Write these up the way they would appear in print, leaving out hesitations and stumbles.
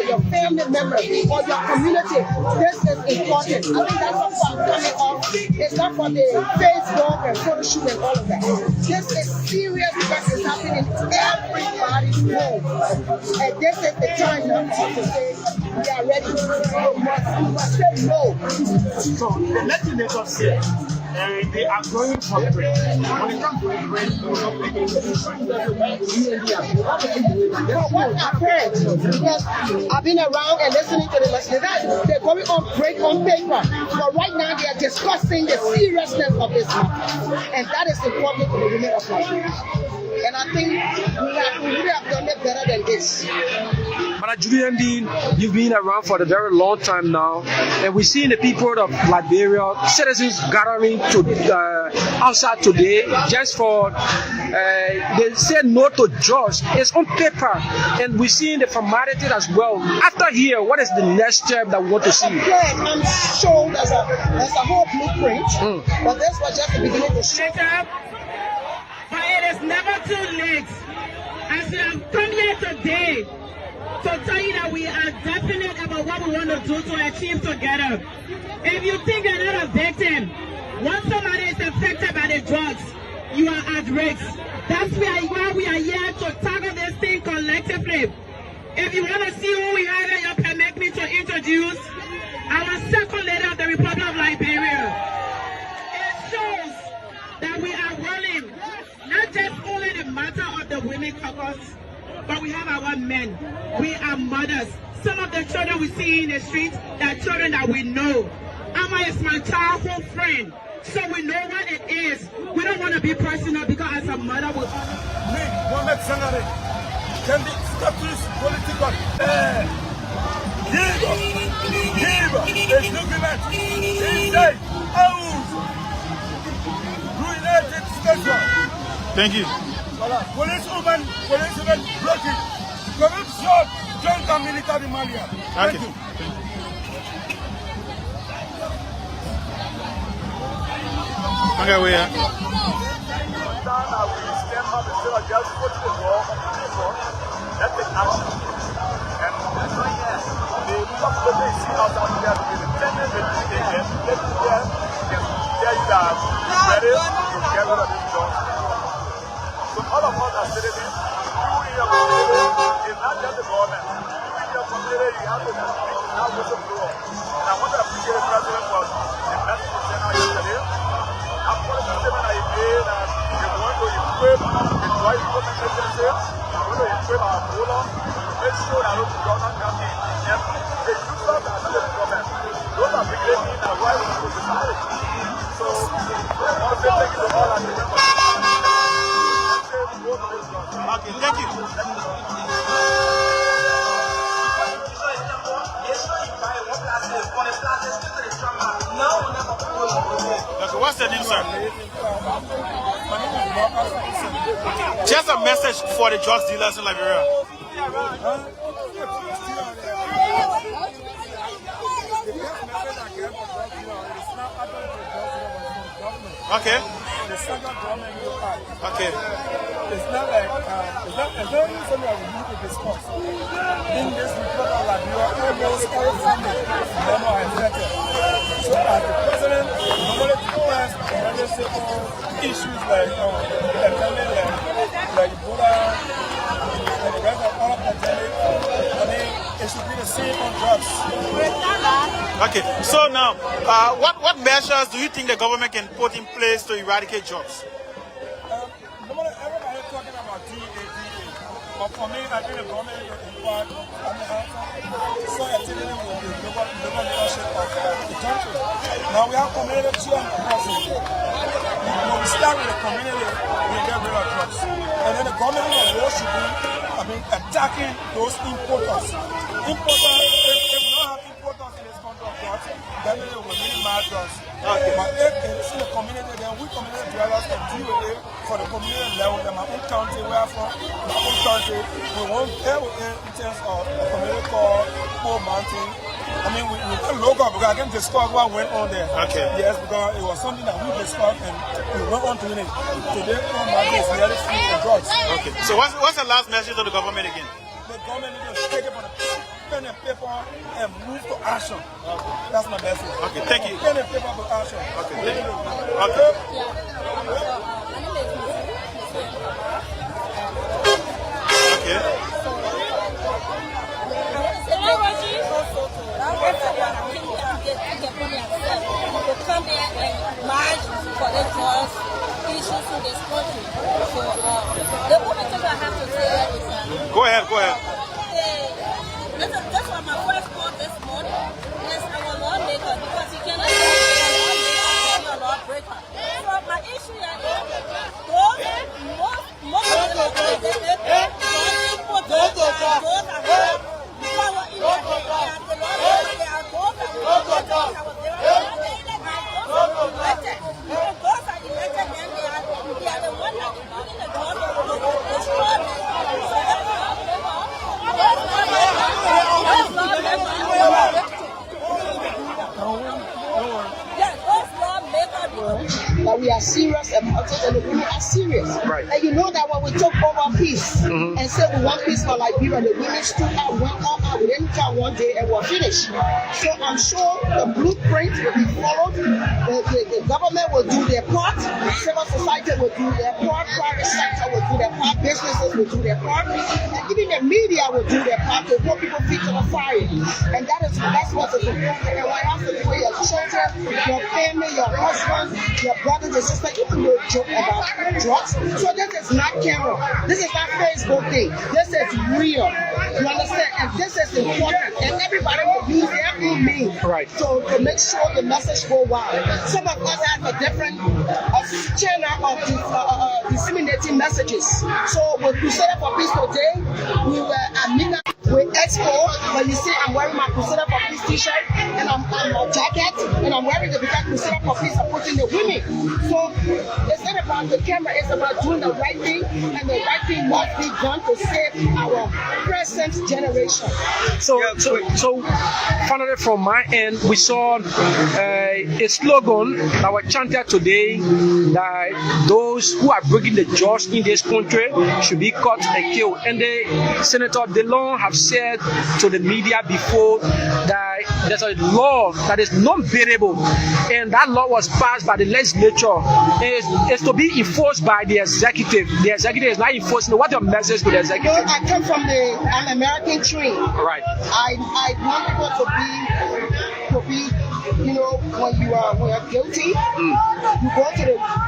your family members or your community, this is important. I think that's what I'm coming off. It's not for the Facebook and photo shoot and all of that. This is serious because it's happening in everybody's home. And this is the time now to say we are ready. We must say no. So let the neighbors say they are going for break. When it comes to break, they will not make any difference. What I've heard, because I've been around and listening to the listeners, they're going on break on paper. But right now they are discussing the seriousness of this matter. And that is important to the women of Nigeria. And I think we have done it better than this. But Julian Dean, you've been around for a very long time now, and we're seeing the people of Liberia, citizens gathering to outside today just for, they said no to drugs. It's on paper, and we're seeing the formality as well. After here, what is the next step that we want to see? I'm shown as a whole blueprint, but this was just the beginning to show. But it is never too late. As we have come here today to tell you that we are definite about what we want to do to achieve together. If you think you're not a victim, once somebody is affected by the drugs, you are at risk. That's why we are here to tackle this thing collectively. If you want to see who we have here, you permit me to introduce our second leader of the Republic of Liberia. It shows that we are willing, not just only the matter of the women caucus, but we have our men. We are mothers. Some of the children we see in the streets, they are children that we know. Amma is my childhood friend, so we know what it is. We don't want to be personal because as a mother, we Mohamed Sanare, can the status political give a document inside house United States. Thank you. Policewoman blocking corruption, junk and military mania. Thank you. Okay, we are. Let's take action. And the possibility is out there to get rid of this job. So all of us are citizens. You in your community is not just the government. You in your community, you have to now whistleblower. And I want to appreciate the president for the message he sent out yesterday. I'm going to say that I made that you want to equip the joint government agency. You want to equip our ruler. Make sure that those government come in. And the users that are not the government, those are beginning and why we need to decide. So, I want to say thank you to all our members. Okay, thank you. Okay, what's the name, sir? Just a message for the drug dealers in Liberia. Okay. Okay. It's not like, it's not even something that we need to discuss. In this report of Liberia, almost all families are infected. So as the president, normally discuss issues like epidemic, like Ebola, and the rest of all of the pandemic. I mean, it should be the same on drugs. Okay, so now, what measures do you think the government can put in place to eradicate drugs? Everybody talking about DADA, but for me, I think the government will impart so activity with the global leadership of the country. Now we have community 200%. When we start with the community, we get rid of drugs. And then the government of war should be attacking those importers. Importers, if we don't have importers in this country of drugs, then we will minimize drugs. Okay. But if it's in the community, then we community dwellers can deal with it for the community level. In my own county, where I'm from, my own country, we won't deal with it in terms of a community called KOOL Mountain. I mean, we went local because I can discuss what went on there. Okay. Yes, because it was something that we discussed and we went on doing it. Today, KOOL Mountain is nearly free of drugs. Okay. So what's the last message to the government again? The government needs to take it for the pen and paper and move to action. That's my message. Okay, thank you. Pen and paper to action. Okay, thank you. Okay. Okay. Come here and march for the just issues in this country. So the only thing I have to say is that Go ahead. that's why my first call this morning is our lawmaker, because you cannot say a lawmaker and a lawbreaker. So my issue here is most of them are presented, those that have power in their hand, the lawmakers, they are those that will that we are serious about it, and the women are serious. Right. And you know that when we took over peace and said we want peace for Liberia, the women stood out, went all out. We didn't come one day and we're finished. So I'm sure the blueprint will be followed. The government will do their part, civil society will do their part, private sector will do their part, businesses will do their part, and even the media will do their part to hold people feet to the fire. And that's what is important. And when you have to put your children, your family, your husband, your brothers and sisters, you can no joke about drugs. So this is not camera. This is not Facebook thing. This is real. You understand? And this is important. And everybody will use their own means to make sure the message go wild. Some of us have a different channel of disseminating messages. So with Crusader for Peace today, we were at midnight with Expo, but you see I'm wearing my Crusader for Peace t-shirt and I'm a jacket and I'm wearing the because Crusader for Peace supporting the women. So it's not about the camera, it's about doing the right thing, and the right thing must be done to save our present generation. So finally from my end, we saw a slogan that was chanted today that those who are breaking the laws in this country should be caught and killed. And the Senator DeLong have said to the media before that there's a law that is non-bearable, and that law was passed by the legislature. It's to be enforced by the executive. The executive is not enforcing. What's your message to the executive? You know, I come from an American tree. Right. I want people to be, you know, when you are guilty, you go to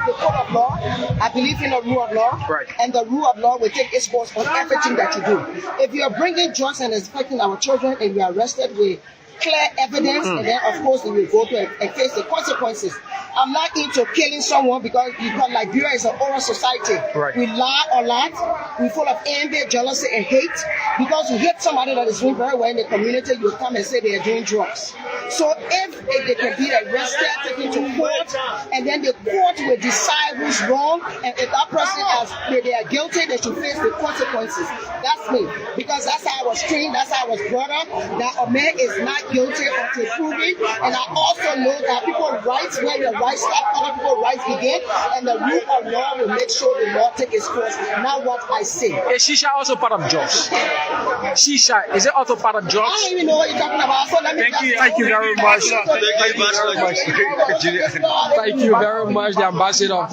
the court of law. I believe in the rule of law. Right. And the rule of law will take its course on everything that you do. If you are bringing drugs and expecting our children and you are arrested with clear evidence, and then of course we will go to and face the consequences. I'm not into killing someone because Liberia is an oral society. Right. We lie a lot. We're full of envy, jealousy, and hate. Because you hate somebody that is doing very well in the community, you come and say they are doing drugs. So if they can be arrested, taken to court, and then the court will decide who's wrong, and if that person they are guilty, they should face the consequences. That's me. Because that's how I was trained, that's how I was brought up, that a man is not guilty until proven. And I also know that people's rights, where your rights stop, other people's rights begin, and the rule of law will make sure the law takes its course. Not what I say. Is Shisha also part of drugs? Shisha, is it also part of drugs? I don't even know what you're talking about. So let me Thank you very much. Thank you very much, the ambassador.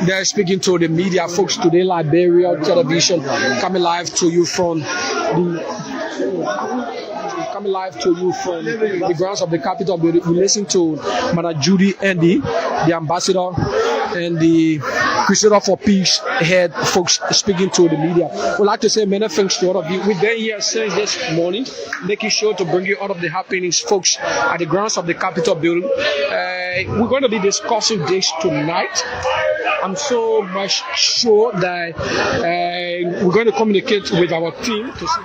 They're speaking to the media folks today, Liberia Television, coming live to you from the grounds of the Capitol building. We listen to Madam Judy Andy, the ambassador, and the Crusader for Peace head folks speaking to the media. We'd like to say many thanks to all of you. We've been here since this morning, making sure to bring you all of the happenings, folks, at the grounds of the Capitol building. We're going to be discussing this tonight. I'm so much sure that we're going to communicate with our team to see.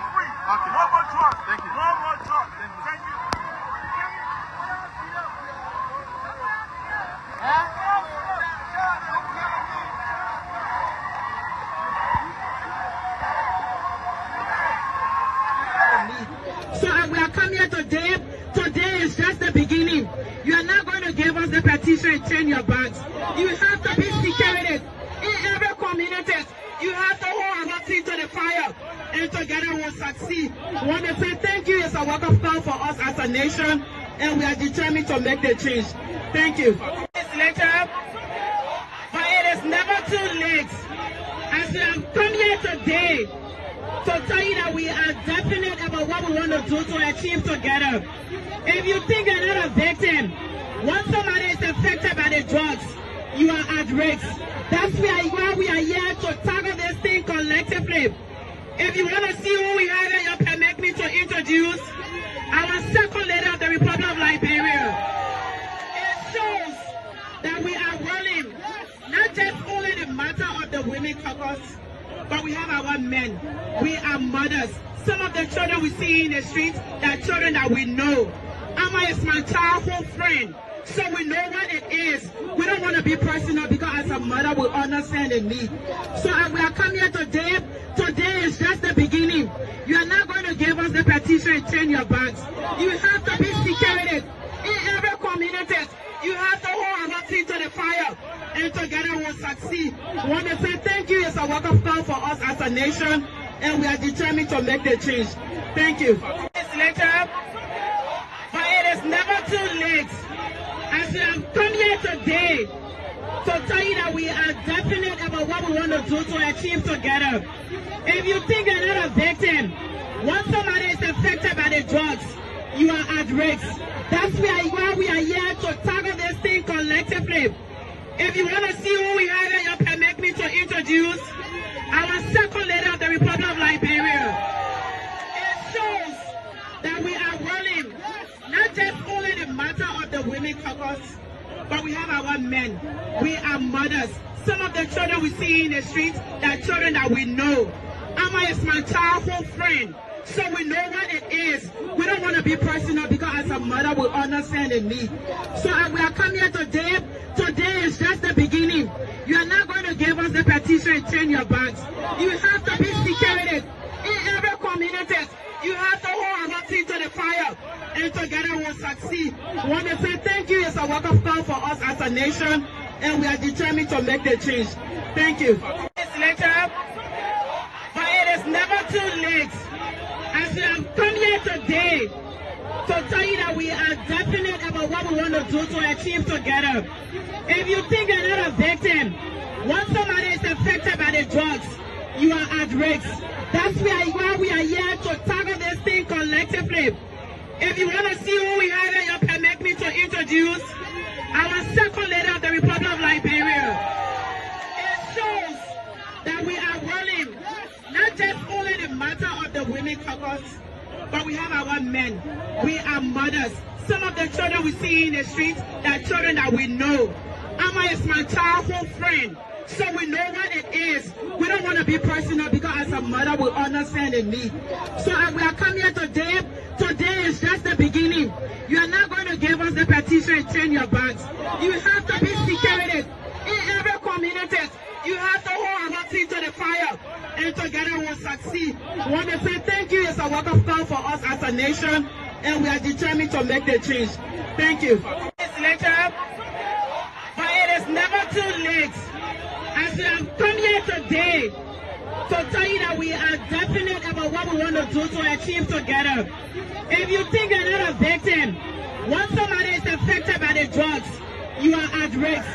So we are coming here today. Today is just the beginning. You are not going to give us the petition and turn your backs. You have to be security in every community. You have to hold our feet to the fire and to together we'll succeed. I want to say thank you. It's a wake-up call for us as a nation, and we are determined to make the change. Thank you. Later, but it is never too late. As we have come here today to tell you that we are definite about what we want to do to achieve together. If you think you're not a victim, once somebody is affected by the drugs, you are at risk. That's why we are here to tackle this thing collectively. If you want to see who we have here, you permit me to introduce our second leader of the Republic of Liberia. It shows that we are willing, not just only the matter of the women caucus, but we have our men. We are mothers. Some of the children we see in the streets, they are children that we know. Amma is my childhood friend, so we know what it is. We don't want to be personal because as a mother we understand the need. So we are coming here today. Today is just the beginning. You are not going to give us the petition and change your bags. You have to be security in every community. You have to hold our feet to the fire, and together we'll succeed. I want to say thank you. It's a wake-up call for us as a nation, and we are determined to make the change. Thank you. Later, but it is never too late. As we have come here today to tell you that we are definite about what we want to do to achieve together. If you think you're not a victim, once somebody is affected by the drugs, you are at risk. That's why we are here to tackle this thing collectively. If you want to see who we have here, you permit me to introduce our second leader of the Republic of Liberia. It shows that we are willing, not just only the matter of the women caucus, but we have our men. We are mothers. Some of the children we see in the streets, they are children that we know. Amma is my childhood friend, so we know what it is. We don't want to be personal because as a mother we understand the need. So we are coming here today. Today is just the beginning. You are not going to give us the petition and change your bags. You have to be security in every community. You have to hold our feet to the fire, and together we'll succeed. I want to say thank you. It's a wake-up call for us as a nation, and we are determined to make the change. Thank you. Later, but it is never too late. As we have come here today to tell you that we are definite about what we want to do to achieve together. If you think you're not a victim, once somebody is affected by the drugs, you are at risk. That's why we are here to tackle this thing collectively. If you want to see who we have here, you permit me to introduce our second leader of the Republic of Liberia. It shows that we are willing, not just only the matter of the women caucus, but we have our men. We are mothers. Some of the children we see in the streets, they are children that we know. Amma is my childhood friend, so we know what it is. We don't want to be personal because as a mother we understand the need. So we are coming here today. Today is just the beginning. You are not going to give us the petition and change your bags. You have to be security in every community. You have to hold our feet to the fire, and together we'll succeed. I want to say thank you. It's a wake-up call for us as a nation, and we are determined to make the change. Thank you. Later, but it is never too late. As we have come here today to tell you that we are definite about what we want to do to achieve together. If you think you're not a victim, once somebody is affected by the drugs, you are at risk.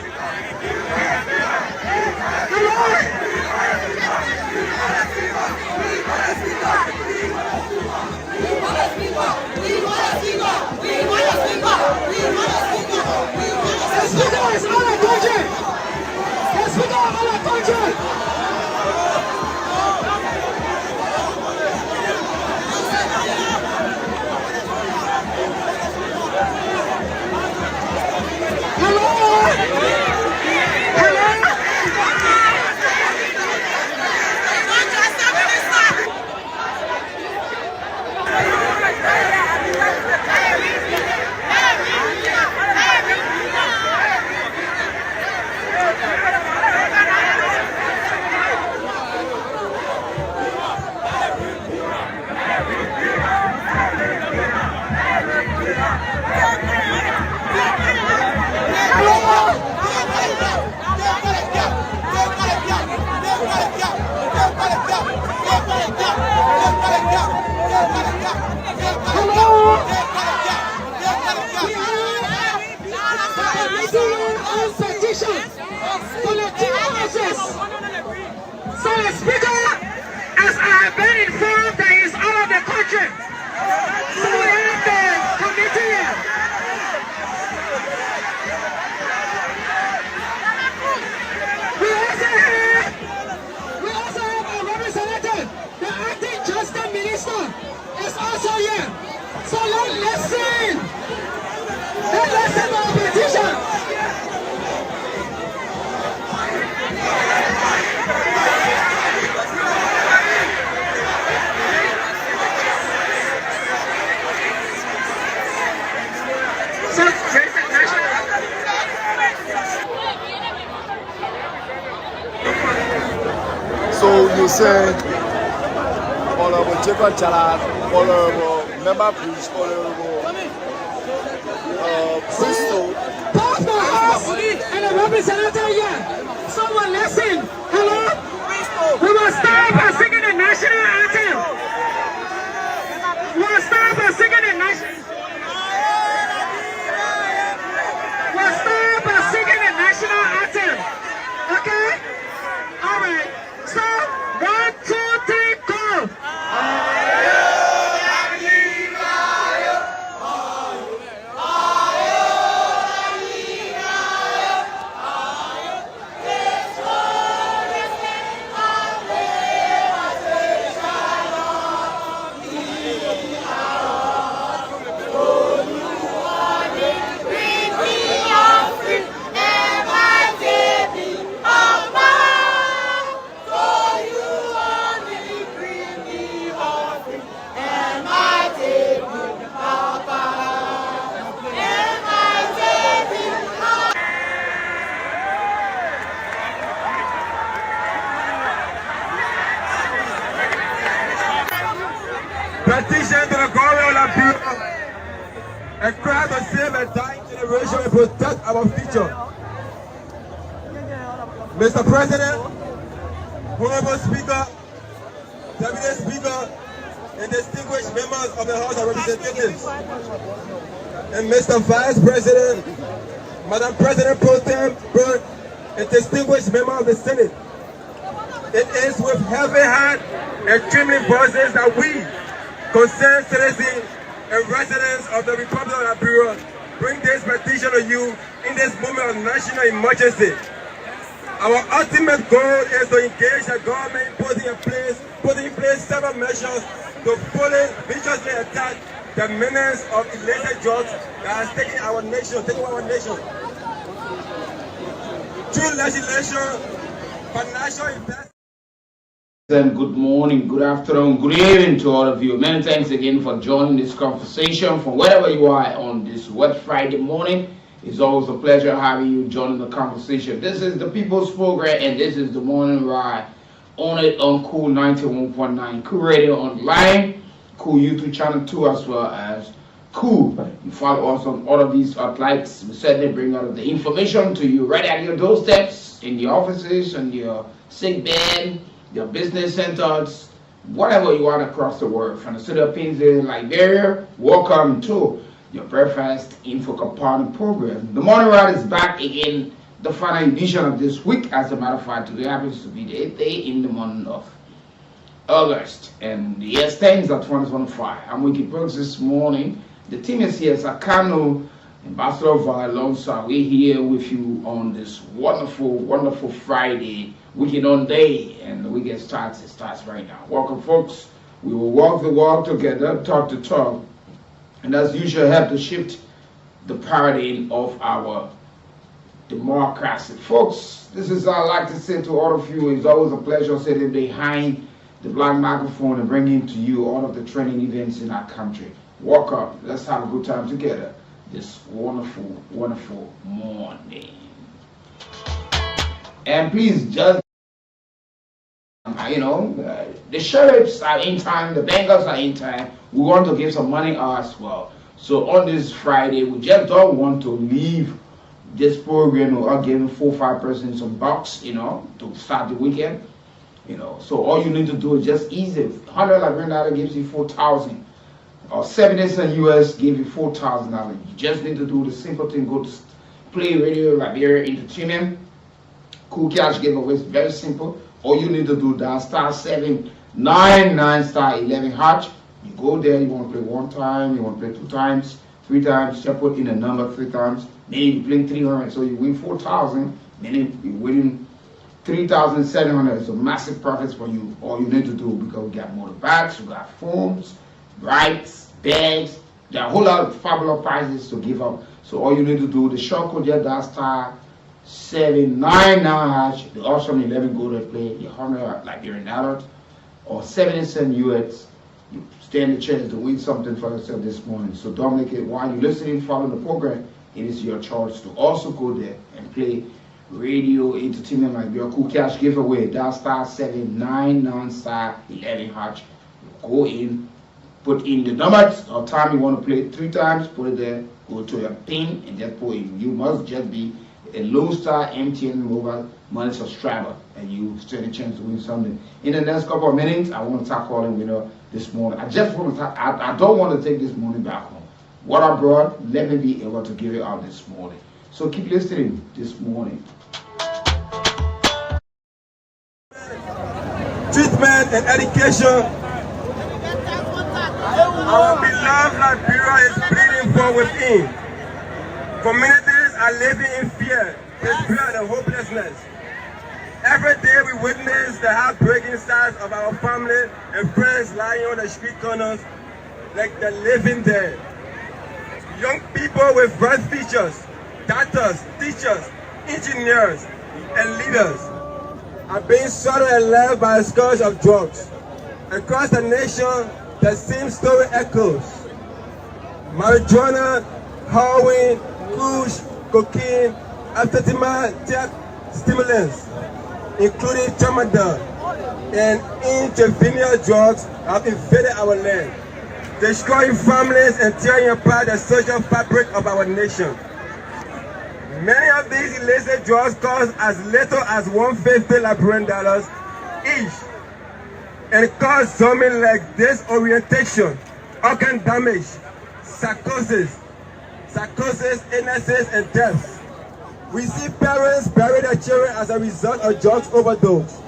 I've been informed that he's out of the country. So we have the committee here. We also have a representative, the acting justice minister is also here. So let's listen. Let's listen to our petition. So you say, Honorable Jacob Chalad, Honorable Member Priest, Honorable Bristol. Both the House and the representative here. Someone listen. Hello? We will start by singing the national anthem. We will start by singing the national anthem. We'll start by singing the national anthem. Okay? All right. So, 1, 2, 3, go. Petition to the government of Liberia, a cry to save a dying generation and protect our future. Mr. President, Honorable Speaker, Deputy Speaker, and distinguished members of the House of Representatives, and Mr. Vice President, Madam President Pro Tem, and distinguished member of the Senate. It is with heavy heart and trembling voices that we, concerned citizens and residents of the Republic of Liberia, bring this petition to you in this moment of national emergency. Our ultimate goal is to engage the government putting in place several measures to fully viciously attack the menace of illicit drugs that has taken our nation. Through legislation, financial investment. And good morning, good afternoon, good evening to all of you. Many thanks again for joining this conversation from wherever you are on this wet Friday morning. It's always a pleasure having you joining the conversation. This is the People's Program, and this is the Morning Ride on KOOL 91.9, KOOL Radio Online, KOOL YouTube channel 2, as well as KOOL. You follow us on all of these outlets. We certainly bring out the information to you right at your doorsteps, in your offices, on your sick bed, your business centers, whatever you want across the world. From the city of Pinsley, Liberia, welcome to your breakfast info compounding program. The Morning Ride is back again, the final edition of this week. As a matter of fact, today happens to be the 8th day in the month of August, and the year stands at 2025. I'm Wiki Brooks this morning. The team is here, Sakano, Ambassador alongside. We're here with you on this wonderful, wonderful Friday weekend on day, and the weekend starts right now. Welcome, folks. We will walk the walk together, talk the talk, and as usual, have to shift the paradigm of our democracy. Folks, this is what I like to say to all of you. It's always a pleasure sitting behind the black microphone and bringing to you all of the training events in our country. Welcome. Let's have a good time together this wonderful, wonderful morning. And please just, the sheriffs are in time, the bankers are in time. We want to give some money as well. So on this Friday, we just don't want to leave this program without giving 4 or 5 persons some bucks, to start the weekend. So all you need to do is just easy. $100 Liberian gives you $4,000. Or 70 cents US give you $4,000. You just need to do the simple thing. Go to Play Radio Liberia Entertainment. Cool Cash giveaway is very simple. All you need to do is star 7 799*11#. You go there, you want to play 1 time, you want to play 2 times, 3 times, just put in a number 3 times, meaning you play 300, so you win 4,000, meaning you win 3,700. It's a massive profits for you. All you need to do, because we got motor bags, we got phones, rights, bags, there are a whole lot of fabulous prizes to give up. So all you need to do, the short code there, *799#, the option 11 go to play, the 100 Liberian dollars, or 70 cents US. You stand a chance to win something for yourself this morning. So don't make it, while you're listening, follow the program, it is your choice to also go there and play radio entertainment like your Cool Cash giveaway. *799*11#. Go in, put in the numbers or time you want to play 3 times, put it there, go to your pin and just put in. You must just be a Lone Star MTN mobile money subscriber and you stand a chance to win something. In the next couple of minutes, I want to start calling this morning. I just want to I don't want to take this money back home. What I brought, let me be able to give it out this morning. So keep listening this morning. Treatment and education. Our beloved Liberia is bleeding from within. Communities are living in fear, despair, and hopelessness. Every day we witness the heartbreaking sights of our family and friends lying on the street corners like the living dead. Young people with bright futures, doctors, teachers, engineers, and leaders are being slaughtered and left by a scourge of drugs. Across the nation, the same story echoes. Marijuana, heroin, kush, cocaine, amphetamine, stimulants, including tramadol, and intravenous drugs have invaded our land, destroying families and tearing apart the social fabric of our nation. Many of these illicit drugs cost as little as $150 Liberian dollars each, and cause something like disorientation, organ damage, psychosis, illnesses, and deaths. We see parents bury their children as a result of drugs overdose,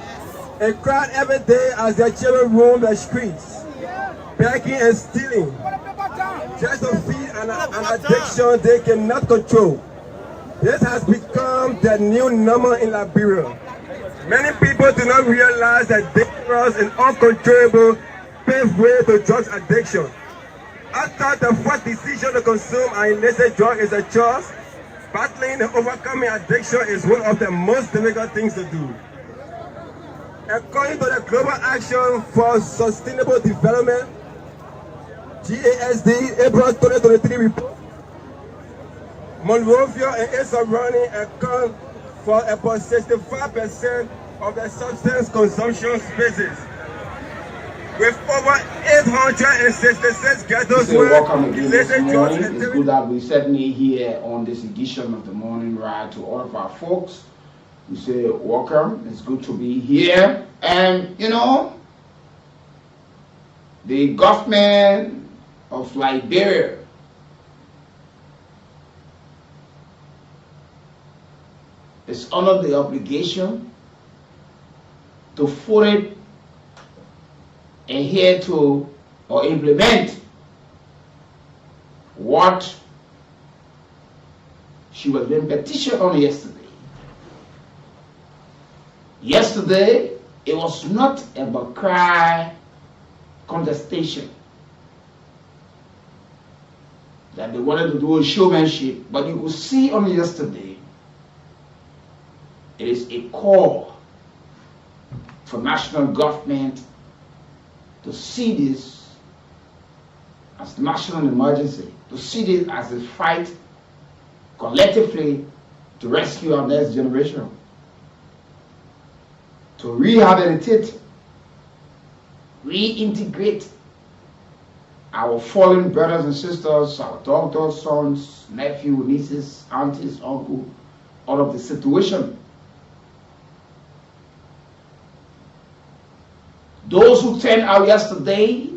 and cry every day as their children roam the streets, begging and stealing, just to feed an addiction they cannot control. This has become the new normal in Liberia. Many people do not realize that dangerous and uncontrollable pave way to drugs addiction. I thought the first decision to consume an illicit drug is a choice. Battling and overcoming addiction is one of the most difficult things to do. According to the Global Action for Sustainable Development, GASD, April 2023 report, Monrovia and its surrounding account for about 65% of the substance consumption spaces, with over 866 ghettos where welcome again this morning. It's good that we certainly here on this edition of the Morning Ride to all of our folks. We say welcome. It's good to be here. And the government of Liberia is under the obligation to fully adhere to or implement what she was being petitioned on yesterday. Yesterday, it was not about cry contestation that they wanted to do a showmanship, but you could see on yesterday it is a call for national government to see this as national emergency, to see this as a fight collectively to rescue our next generation, to rehabilitate, reintegrate our fallen brothers and sisters, our daughters, sons, nephews, nieces, aunties, uncles, out of the situation. Those who turned out yesterday,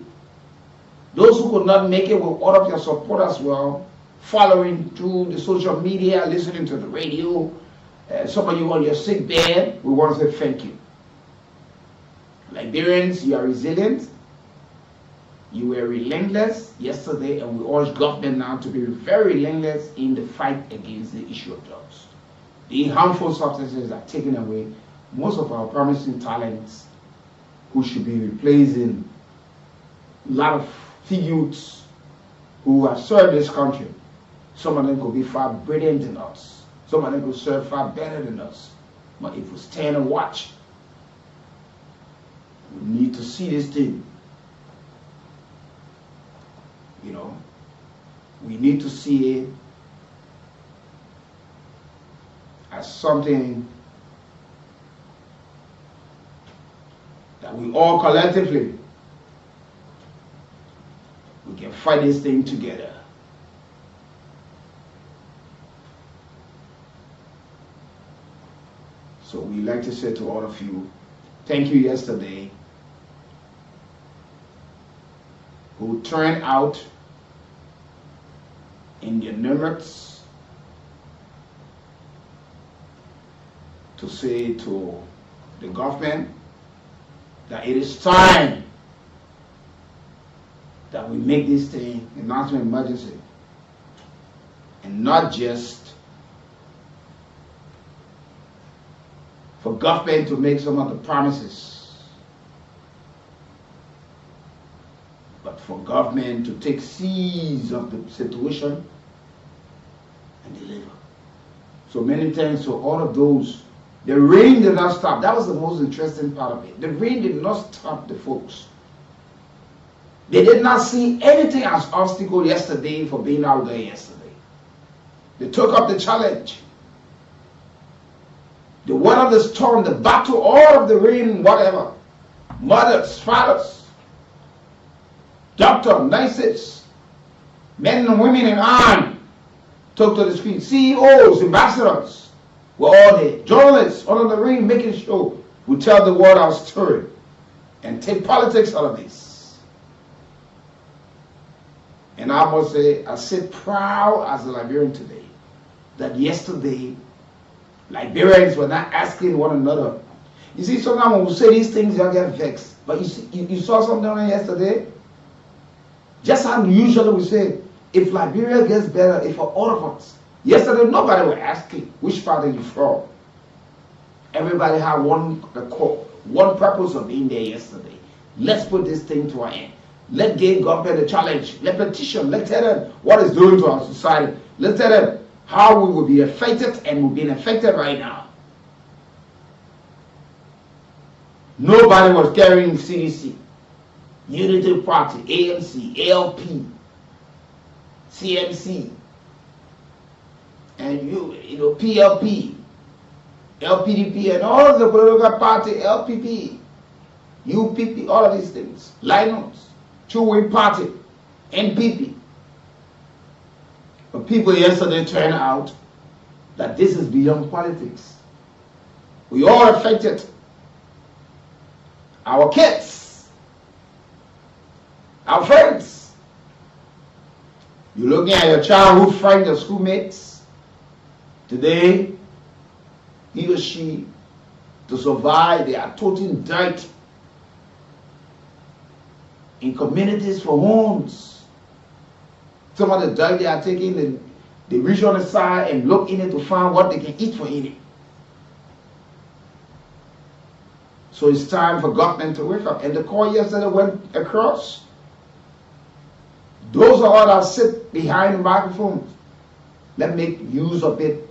those who could not make it with all of your support as well, following through the social media, listening to the radio, some of you on your sick bed, we want to say thank you. Liberians, you are resilient. You were relentless yesterday, and we urge government now to be very relentless in the fight against the issue of drugs. The harmful substances are taking away most of our promising talents who should be replacing a lot of youths who have served this country. Some of them could be far brilliant than us. Some of them could serve far better than us. But if we stand and watch, we need to see this thing. You know, we need to see it as something that we all collectively, we can fight this thing together. So we like to say to all of you, thank you yesterday who turned out in their numbers to say to the government that it is time that we make this thing a national emergency, and not just for government to make some of the promises, but for government to take seize of the situation and deliver. So many thanks to all of those. The rain did not stop. That was the most interesting part of it. The rain did not stop the folks. They did not see anything as obstacle yesterday for being out there yesterday. They took up the challenge. The weather of the storm, the battle, all of the rain, whatever. Mothers, fathers, doctors, nurses, men and women in arms took to the street. CEOs, ambassadors, were all there. Journalists under the rain making sure we tell the world our story and take politics out of this. And I must say, I sit proud as a Liberian today that yesterday Liberians were not asking one another. You see, sometimes when we say these things, you get vexed. But you saw something on yesterday? Just how usually we say, if Liberia gets better, if for all of us. Yesterday, nobody was asking, which part are you from? Everybody had one purpose of being there yesterday. Let's put this thing to an end. Let's give government a challenge. Let's petition. Let's tell them what it's doing to our society. Let's tell them how we will be affected, and we're being affected right now. Nobody was carrying CDC, Unity Party, ANC, ALP, CMC, and you know, PLP, LPDP, and all of the political party, LPP, UPP, all of these things, Linux, Two-Way Party, NPP. But people yesterday turned out that this is beyond politics. We all affected. Our kids, our friends. You're looking at your childhood friend, your schoolmates. Today, he or she, to survive, they are totally dirt in communities for homes. Some of the dirt they are taking, they reach on the side and look in it to find what they can eat for eating. So it's time for government to wake up. And the call yesterday went across. Those are all that sit behind the microphones. Let's make use of it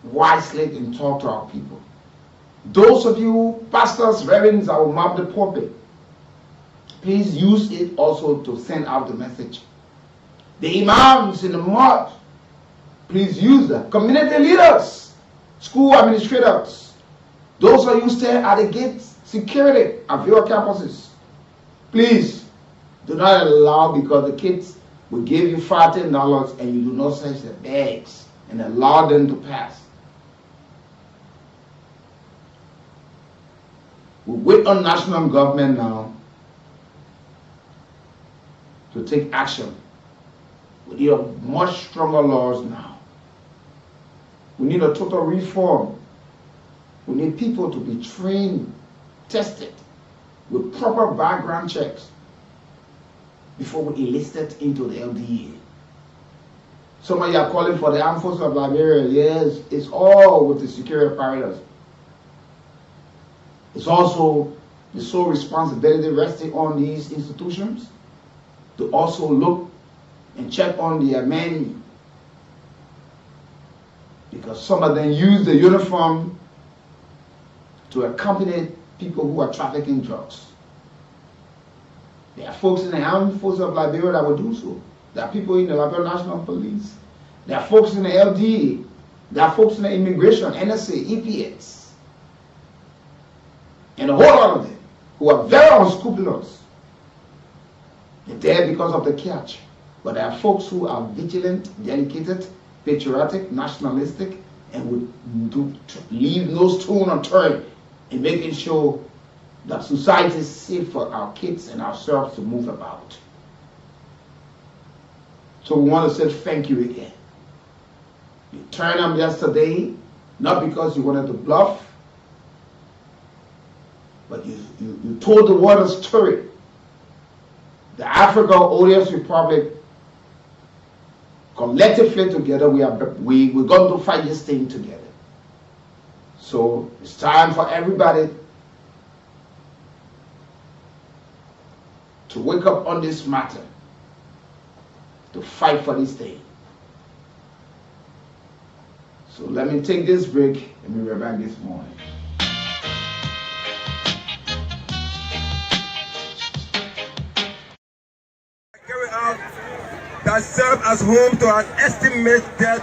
wisely and talk to our people. Those of you, pastors, reverends, that will mop the pulpit, please use it also to send out the message. The imams in the mosque, please use that. Community leaders, school administrators, those of you stay at the gates, security at your campuses, please do not allow, because the kids will give you $14 and you do not search their bags and allow them to pass. We wait on national government now to take action. We need a much stronger laws now. We need a total reform. We need people to be trained, tested. with proper background checks before we enlisted into the LDA. Some of you are calling for the armed forces of Liberia. Yes, it's all with the security apparatus. It's also the sole responsibility resting on these institutions to also look and check on their men, because some of them use the uniform to accompany people who are trafficking drugs. There are folks in the armed forces of Liberia that will do so. There are people in the Liberia National Police. There are folks in the LDA. There are folks in the immigration, NSA, EPS. And a whole lot of them who are very unscrupulous. They're there because of the catch. But there are folks who are vigilant, dedicated, patriotic, nationalistic, and would leave no stone unturned in making sure that society is safe for our kids and ourselves to move about. So we want to say thank you again. You turned them yesterday, not because you wanted to bluff, but you told the world a story. The Africa Odious Republic, collectively together, we're going to fight this thing together. So it's time for everybody to wake up on this matter, to fight for this thing. So let me take this break and we'll be back this morning. Carry out that serve as home to an estimated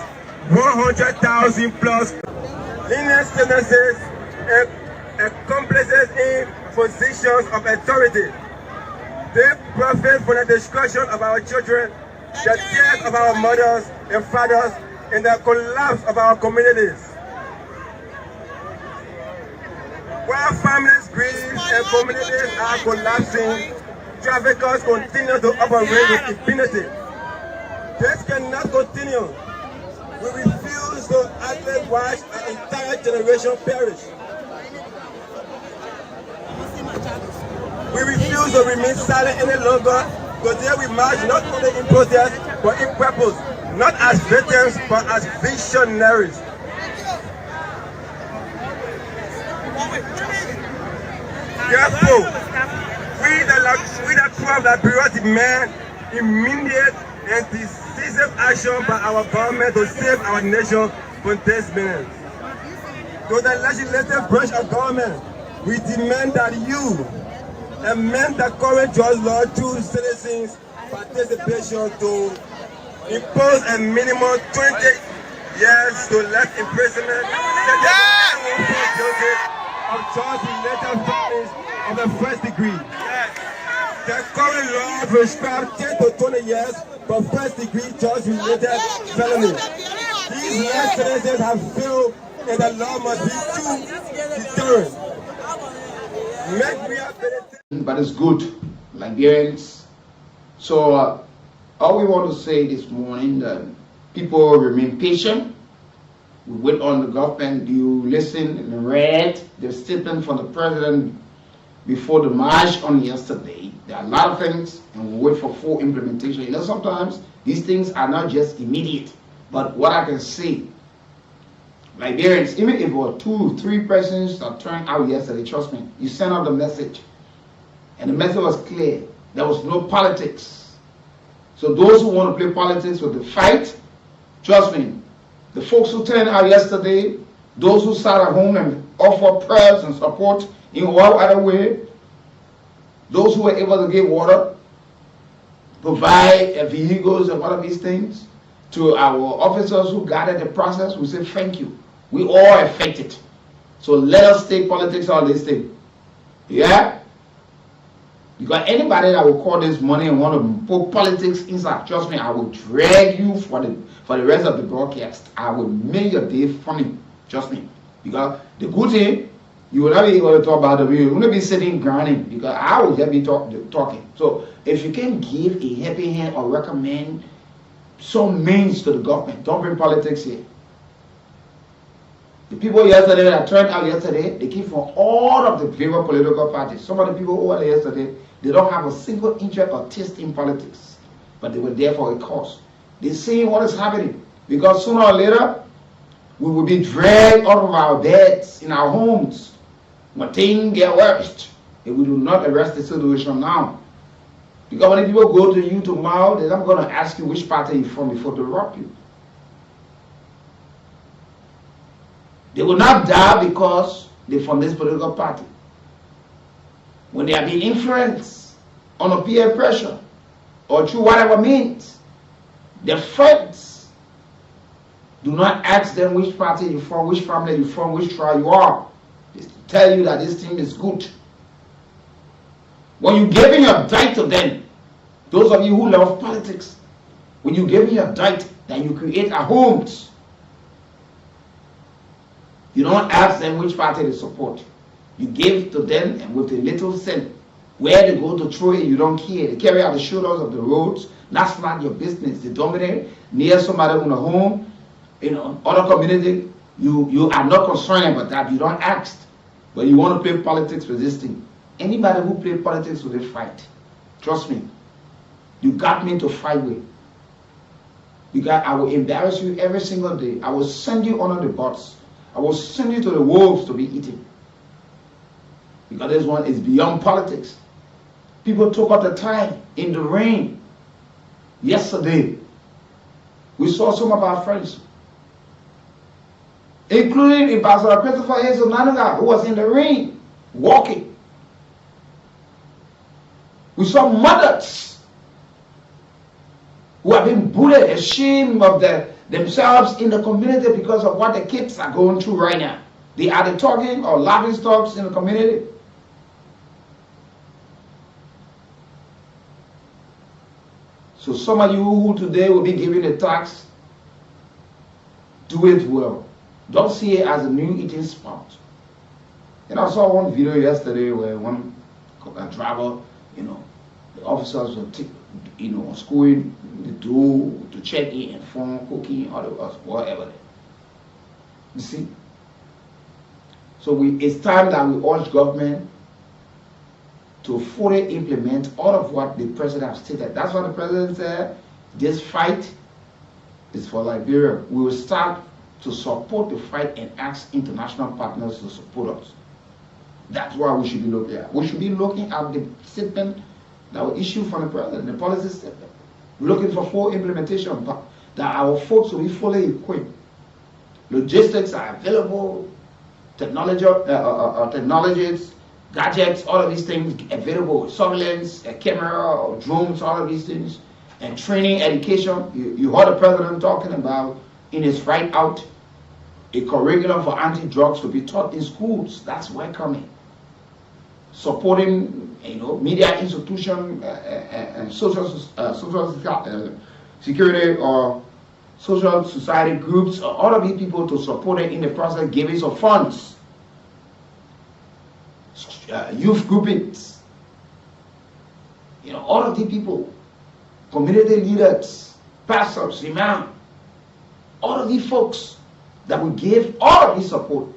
100,000 plus lineage tendencies and accomplices in positions of authority. They profit from the destruction of our children, the death of our mothers and fathers, and the collapse of our communities. While families grieve and communities are collapsing, traffickers continue to operate with impunity. This cannot continue. We refuse to actively watch an entire generation perish. We refuse to remain silent any longer. Today we march not only in protest, but in purpose, not as victims, but as visionaries. Therefore, we the 12 Liberia demand immediate and decisive action by our government to save our nation from this menace. To the legislative branch of government, we demand that you amend the current drug law to citizens' participation to impose a minimum 20 years to life imprisonment of charge-related felonies of the first degree. The current law prescribes 10 to 20 years for first-degree charge-related felonies. These last sentences have failed, and the law must be too deterrent. But it's good, Liberians. So all we want to say this morning, that people remain patient. We wait on the government. You listen and read the statement from the president before the march on yesterday. There are a lot of things, and we wait for full implementation. You know, sometimes these things are not just immediate. But what I can say, Liberians, even if it were 2, 3 persons that turned out yesterday, trust me, you sent out the message. And the message was clear. There was no politics. So those who want to play politics with the fight, trust me, the folks who turned out yesterday, those who sat at home and offered prayers and support in all other way, those who were able to give water, provide vehicles and all of these things, to our officers who guided the process, we say thank you. We all affected. So let us take politics out of this thing. Yeah? You got anybody that will call this money and want to put politics inside, trust me, I will drag you for the rest of the broadcast. I will make your day funny. Trust me. Because the good thing, you will not be able to talk about it. You will not be sitting grinding, because I will just be talking. So if you can give a helping hand or recommend some means to the government, don't bring politics here. The people yesterday that turned out yesterday, they came from all of the various political parties. Some of the people who were there yesterday, they don't have a single interest or taste in politics, but they were there for a cause. They're seeing what is happening, because sooner or later, we will be dragged out of our beds in our homes when things get worse if we do not arrest the situation now. Because when people go to you tomorrow, they're not going to ask you which party you're from before they rob you. They will not die because they're from this political party. When they are being influenced under peer pressure or through whatever means, their friends do not ask them which party you're from, which family you're from, which tribe you are. They tell you that this thing is good. When you're giving your diet to them, those of you who love politics, when you're giving your diet that you create at homes, you don't ask them which party they support. You give to them, and with a little cent, where they go to throw it, you don't care. They carry out the shoulders of the roads. That's not your business. They dominate near somebody in a home, other community. You are not concerned about that. You don't ask. But you want to play politics with this thing. Anybody who play politics will fight. Trust me. You got me to fight with. I will embarrass you every single day. I will send you under the bus. I will send you to the wolves to be eaten. Because this one is beyond politics. People took up the time in the rain. Yesterday, we saw some of our friends, including Ambassador Christopher Hazel-Nanaga, who was in the rain, walking. We saw mothers who have been bullied, ashamed of themselves in the community because of what the kids are going through right now. They are the talking or laughing stocks in the community. So some of you who today will be giving a tax, do it well. Don't see it as a new eating spot. And I saw one video yesterday where one driver, the officers were escorting the door to check in and phone, cooking, or whatever. You see? So it's time that we urge government to fully implement all of what the president has stated. That's what the president said. This fight is for Liberia. We will start to support the fight and ask international partners to support us. That's what we should be looking at. We should be looking at the statement that was issued from the president, the policy statement. We're looking for full implementation, that our folks will be fully equipped. Logistics are available, technologies, gadgets, all of these things available, surveillance, a camera, or drones, all of these things, and training, education. You heard the president talking about in his right out a curriculum for anti-drugs to be taught in schools. That's welcoming. Supporting, media institution and social security or social society groups, or all of these people to support it in the process, giving some funds. Youth groupings, all of these people, community leaders, pastors, imam, all of these folks that will give all of this support,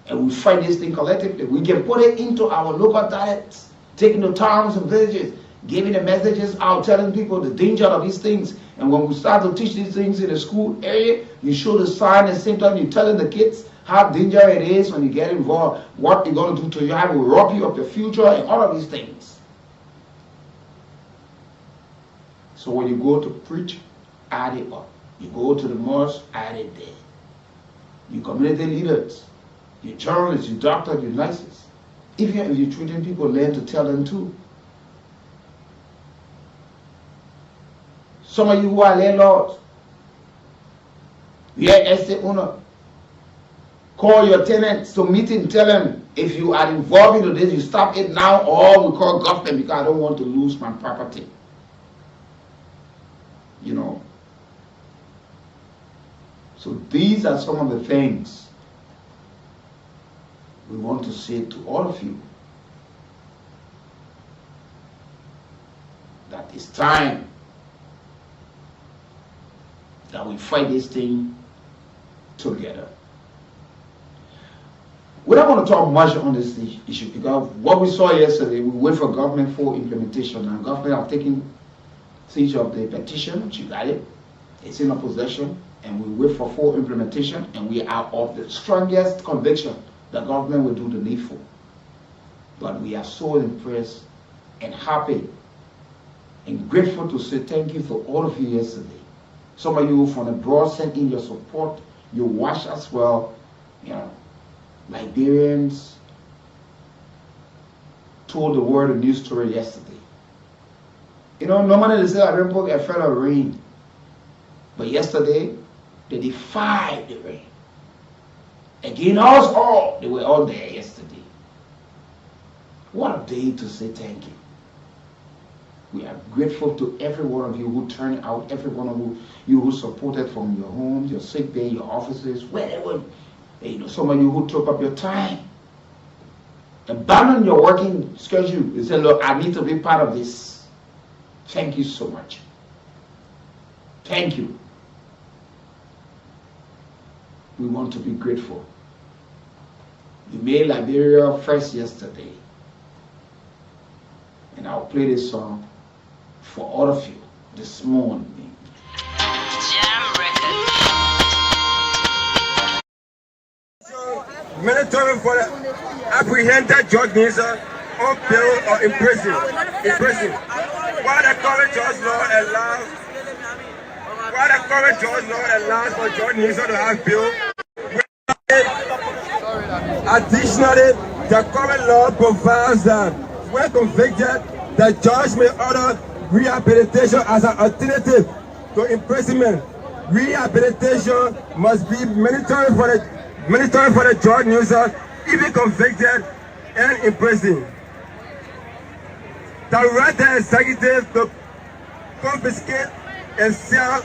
and we fight this thing collectively. We can put it into our local diets, taking the towns and villages, giving the messages out, telling people the danger of these things. And when we start to teach these things in the school area, you show the sign and same time you're telling the kids how dangerous it is when you get involved, what they're going to do to you, how it will rob you of your future, and all of these things. So when you go to preach, add it up. You go to the mosque, add it there. You community leaders, you journalists, you doctors, you nurses. If you're treating people, learn to tell them too. Some of you who are landlords, you're an estate owner. Call your tenants to meeting, tell them if you are involved in this, you stop it now, or we call government because I don't want to lose my property. So these are some of the things we want to say to all of you. That it's time that we fight this thing together. We don't want to talk much on this issue because what we saw yesterday, we wait for government full implementation, and government have taken siege of the petition. She got it. It's in opposition, and we wait for full implementation, and we are of the strongest conviction the government will do the needful. But we are so impressed and happy and grateful to say thank you to all of you yesterday. Some of you from abroad sent in your support. You watched as well. You know, Liberians told the world a news story yesterday. You know, normally they say I don't book a fell of rain. But yesterday, they defied the rain. Again, us all, they were all there yesterday. What a day to say thank you. We are grateful to every one of you who turned out, every one of you who supported from your homes, your sick bay, your offices, wherever. You know, some of you who took up your time, abandon your working schedule. You say, look, I need to be part of this. Thank you so much. Thank you. We want to be grateful. We made Liberia first yesterday. And I'll play this song for all of you this morning. Mandatory for the apprehended drug user on bail or in prison. While the current drug law allows for drug user to have bail. Additionally, the current law provides that when convicted, the judge may order rehabilitation as an alternative to imprisonment. Rehabilitation must be mandatory for the drug user, even convicted and imprisoned. Direct the executive to confiscate and sell.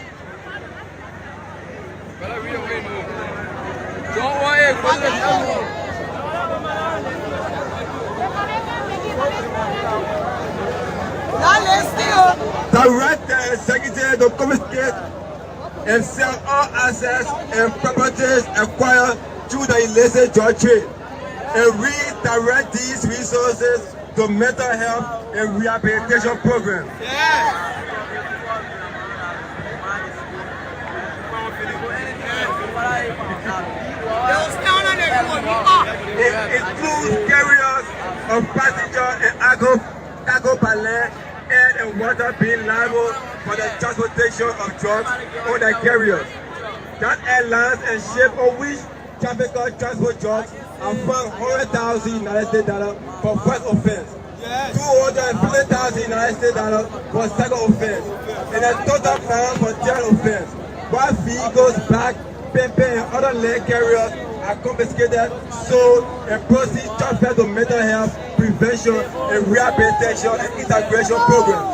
Don't worry, direct the executive to confiscate and sell all assets and properties acquired through the illicit drug trade, and redirect these resources to mental health and rehabilitation programs. It includes carriers of passengers and cargo by land, air and water being liable for the transportation of drugs on the carriers. That airlines and ships on which traffickers transport drugs are fined $100,000 United States for first offense, $250,000 United States for second offense, and a total fine for third offense. While vehicles, bags, paper, and other land carriers are confiscated, sold, and proceeds transferred to mental health, prevention, and rehabilitation and integration programs.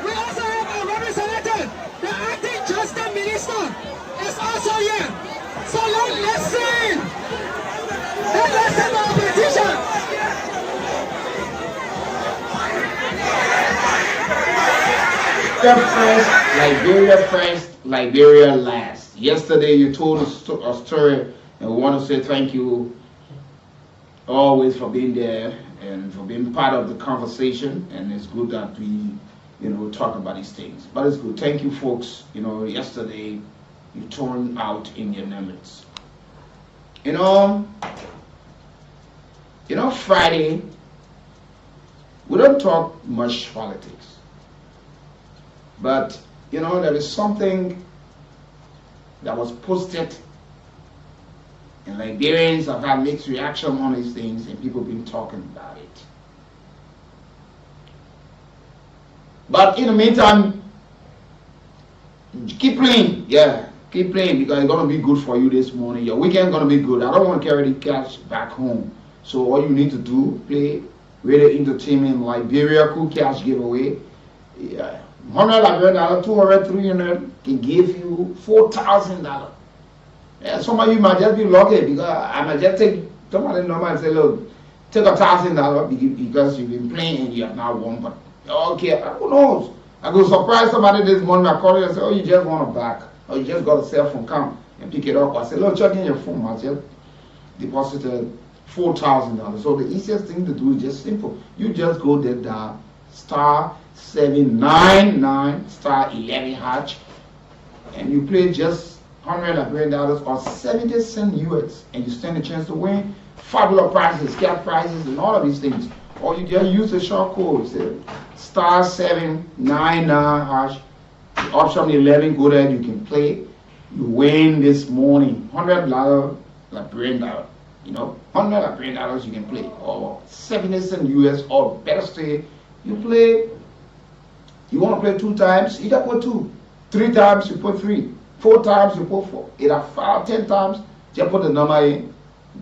We also have a representative, the acting justice minister, is also here. So let's listen. Let's listen to our petition. Liberia first, Liberia last. Yesterday you told a story, and we want to say thank you always for being there and for being part of the conversation. And it's good that we, talk about these things. But it's good. Thank you, folks. Yesterday you turned out in your numbers. Friday we don't talk much politics. But, there is something that was posted, and Liberians have had mixed reaction on these things, and people have been talking about it. But in the meantime, keep playing. Yeah, keep playing, because it's going to be good for you this morning. Your weekend is going to be good. I don't want to carry the cash back home. So all you need to do, play Radio Entertainment Liberia Cool Cash giveaway. Yeah. $100, $200, $300 can give you $4,000. Yeah, some of you might just be lucky, because I might just take somebody number and say, look, take $1,000 because you've been playing and you have now won. But okay, who knows? I go surprise somebody this morning. I call you and say, oh, you just won a bag, or you just got a cell phone, come and pick it up. I say, look, check in your phone. I just deposited $4,000. So the easiest thing to do is just simple. You just go there, down *799 *11#, and you play just $100 or 70 cents US, and you stand a chance to win fabulous prizes, cap prizes, and all of these things. Or you just use the short code, say *799#, option 11. Go there, you can play. You win this morning $100 $100 $100 you can play, or 70 cents US, or better still, you play. You want to play 2 times, you just put 2. 3 times, you put 3. 4 times, you put 4. Either 5, 10 times, just put the number in,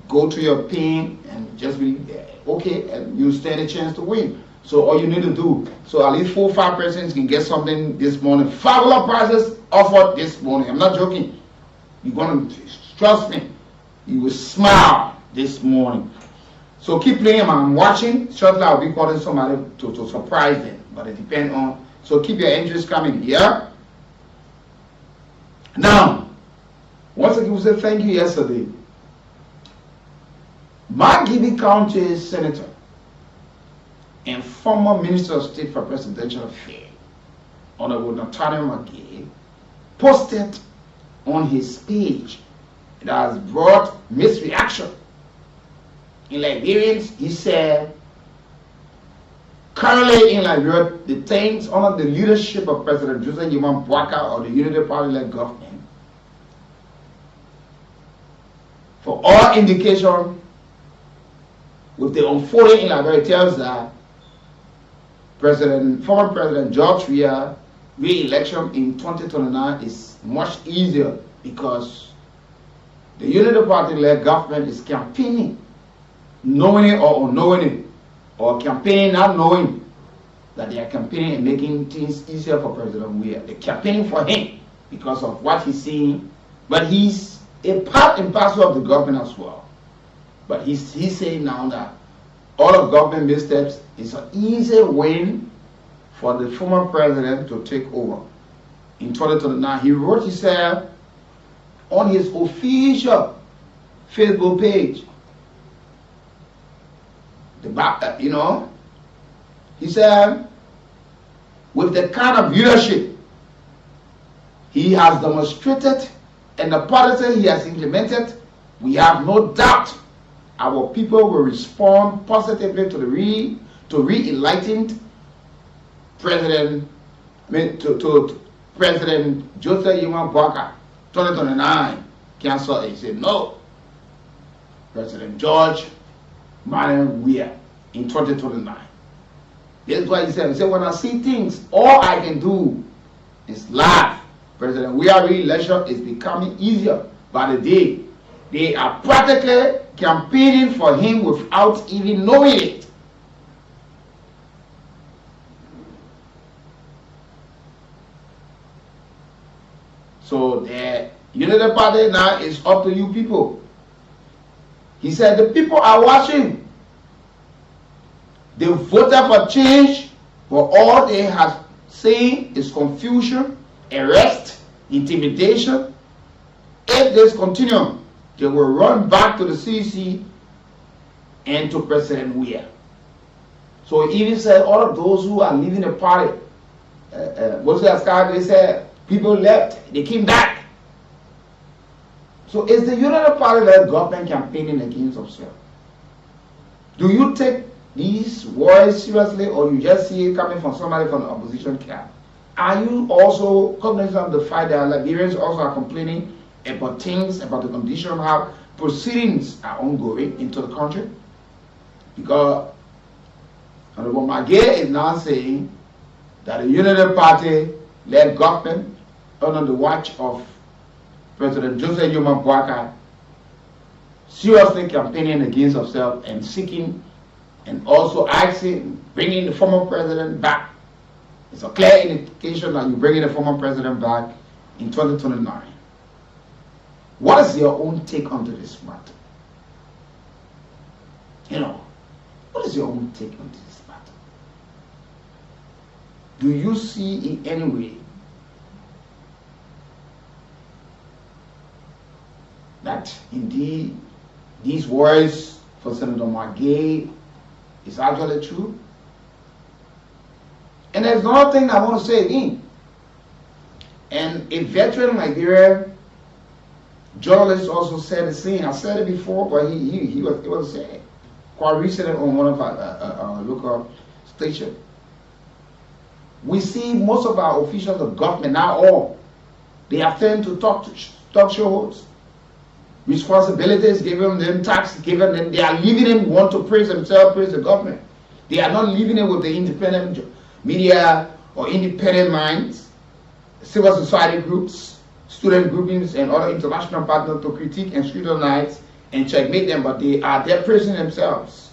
go to your pin, and just be okay, and you stand a chance to win. So all you need to do, so at least 4 or 5 persons can get something this morning. Fabulous prizes offered this morning. I'm not joking. You're going to trust me. You will smile this morning. So keep playing. I'm watching. Shortly I'll be calling somebody to surprise them. But it depends on. So keep your entries coming. Yeah. Now, once again, we say thank you yesterday. McGibby County Senator and former Minister of State for Presidential Affairs, Honorable Nathaniel McGee, posted on his page that has brought misreaction in Liberians. He said, currently in Liberia, the things under the leadership of President Joseph Yuma Boaka or the Unity Party-led government, for all indication, with the unfolding in Liberia, tells that former President George Weah re-election in 2029 is much easier because the Unity Party-led government is campaigning, knowing it or unknowing it, or campaigning not knowing that they are campaigning and making things easier for President Weah. They're campaigning for him because of what he's seeing, but he's a part and parcel of the government as well. But he's saying now that all of government missteps is an easy win for the former president to take over in 2029. He wrote, he said, on his official Facebook page, he said, with the kind of leadership he has demonstrated and the policy he has implemented, we have no doubt our people will respond positively to re-electing President Joseph Yuma Boaka 2029. Council, he said no. President George Weah in 2029. That's why he said, when I see things, all I can do is laugh. President Weah re-election is becoming easier by the day. They are practically campaigning for him without even knowing it. So the Unity Party now is up to you people. He said the people are watching. They voted for change, but all they have seen is confusion, arrest, intimidation. If this continues, they will run back to the CC and to President Weah. So he even said all of those who are leaving the party, they said people left, they came back. So is the Unity Party-led government campaigning against themselves? Do you take these words seriously, or you just see it coming from somebody from the opposition camp? Are you also cognizant of the fact that Liberians also are complaining about things, about the condition, how proceedings are ongoing into the country? Because Honorable Magay is now saying that the Unity Party-led government under the watch of President Joseph Yuma Boaka seriously campaigning against himself and seeking and also asking, bringing the former president back. It's a clear indication that you're bringing the former president back in 2029. What is your own take onto this matter? is your own take on this matter? Do you see in any way that indeed these words for Senator Magay is actually true? And there's another thing I want to say again. And a veteran Liberian journalist also said the same. I said it before, but he was saying quite recently on one of our local stations. We see most of our officials of government now they are turned to talk show hosts. Responsibilities given them, tax given them, they are leaving them, want to praise themselves, praise the government. They are not leaving it with the independent media or independent minds, civil society groups, student groupings, and other international partners to critique and scrutinize and checkmate them, but they are there praising themselves.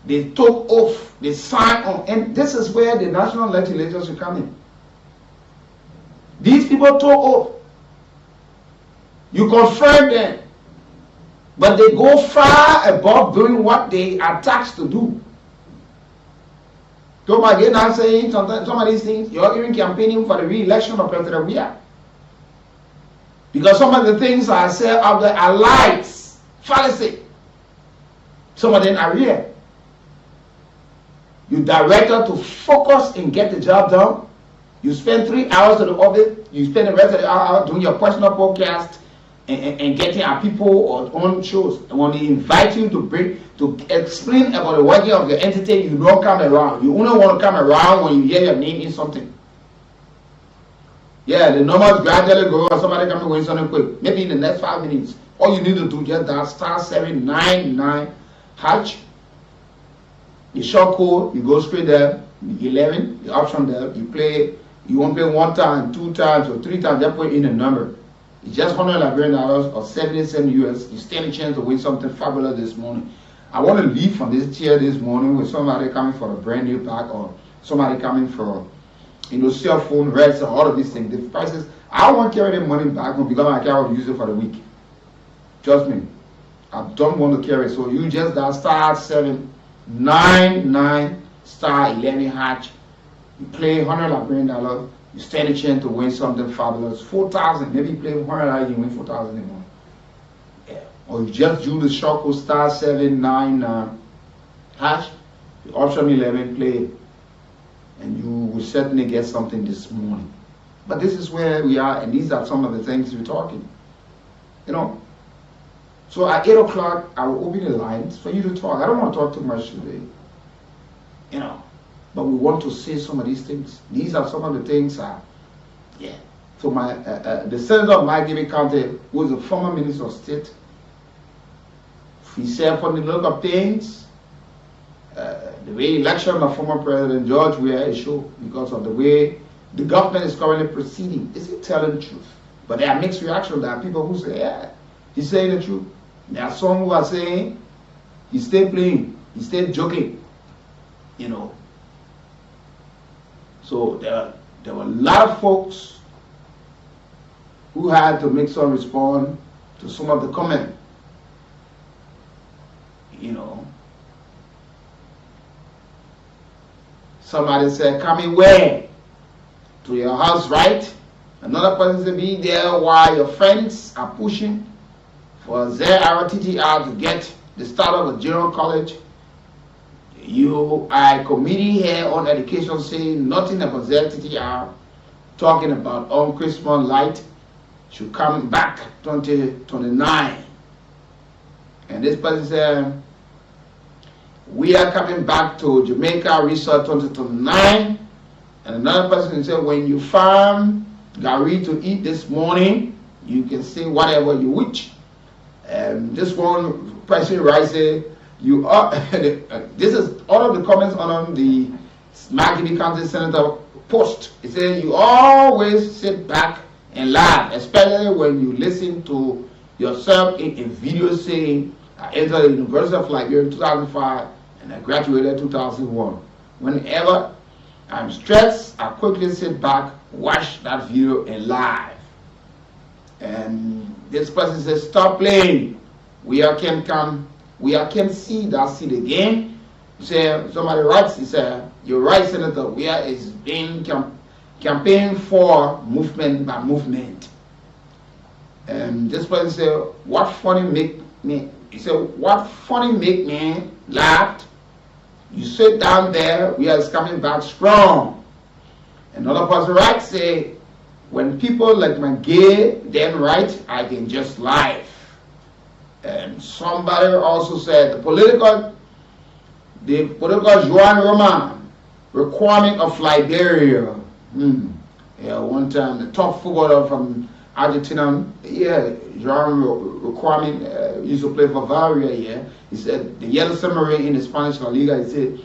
They took off, they signed on, and this is where the national legislators should come in. These people took off. You confirm them, but they go far above doing what they are tasked to do. Don't again now saying some of these things, you're even campaigning for the re-election of President Weah. Because some of the things I said out there are lies, fallacy. Some of them are real. You direct her to focus and get the job done. You spend 3 hours in the office, you spend the rest of the hour doing your personal podcast and getting our people on shows. And when they invite you to explain about the working of your entity, you don't come around. You only want to come around when you hear your name in something. Yeah, the numbers gradually go, or somebody come and win something quick. Maybe in the next 5 minutes. All you need to do is just dial *799# the short code, you go straight there, 11, the option there, you play, you won't play 1 time, 2 times, or 3 times, just put in a number. It's just $100 Liberian or 77 US. You stand a chance to win something fabulous this morning. I want to leave from this chair this morning with somebody coming for a brand new pack or somebody coming for, cell phone reds and all of these things. The prices, I won't carry the money back because I can't use it for the week. Trust me, I don't want to carry it. So you just dial *799 *11#. You play $100 Liberian, you stand a chance to win something fabulous. 4,000, maybe you play $100, you win 4,000 in one. Yeah. Or you just do the short code *799#, the option 11, play, and you will certainly get something this morning. But this is where we are, and these are some of the things we're talking. So at 8 o'clock, I will open the lines for you to talk. I don't want to talk too much today, but we want to say some of these things. These are some of the things. So the senator of Magay County, who is a former minister of state, he said from the look of things, the way election of former President George Weah is shown because of the way the government is currently proceeding. Is he telling the truth? But there are mixed reactions. There are people who say, yeah, he's saying the truth. There are some who are saying he's still playing, he's still joking, So there were a lot of folks who had to make some respond to some of the comment. Somebody said, coming where? To your house, right? Another person said, be there while your friends are pushing for ZRTTR to get the start of a junior college. You are a committee here on education saying nothing about ZRTTR, talking about on Christmas light should come back 2029. And this person said, we are coming back to Jamaica Resort 2029. And another person said, when you farm Gary to eat this morning, you can say whatever you wish. This one person writes, you are, this is all of the comments on the Magay County Senator post. It says, you always sit back and laugh, especially when you listen to yourself in a video saying, I entered the University of Liberia in 2005 and I graduated in 2001. Whenever I'm stressed, I quickly sit back, watch that video and laugh. And this person says, stop playing. we are can see that seat again. Say somebody writes, he said, you're right, Senator, we are is being campaign for movement by movement. And this person said, what funny make me, he said, what funny make me laugh? You sit down there, we are coming back strong. Another person writes, say, when people like my gay, then write, I can just live. And somebody also said, the political Joan Roman requirement of Liberia. Yeah, one time the top footballer from Argentina, yeah, Joan requirement used to play for Varia. Yeah, he said the yellow submarine in the Spanish La Liga. He said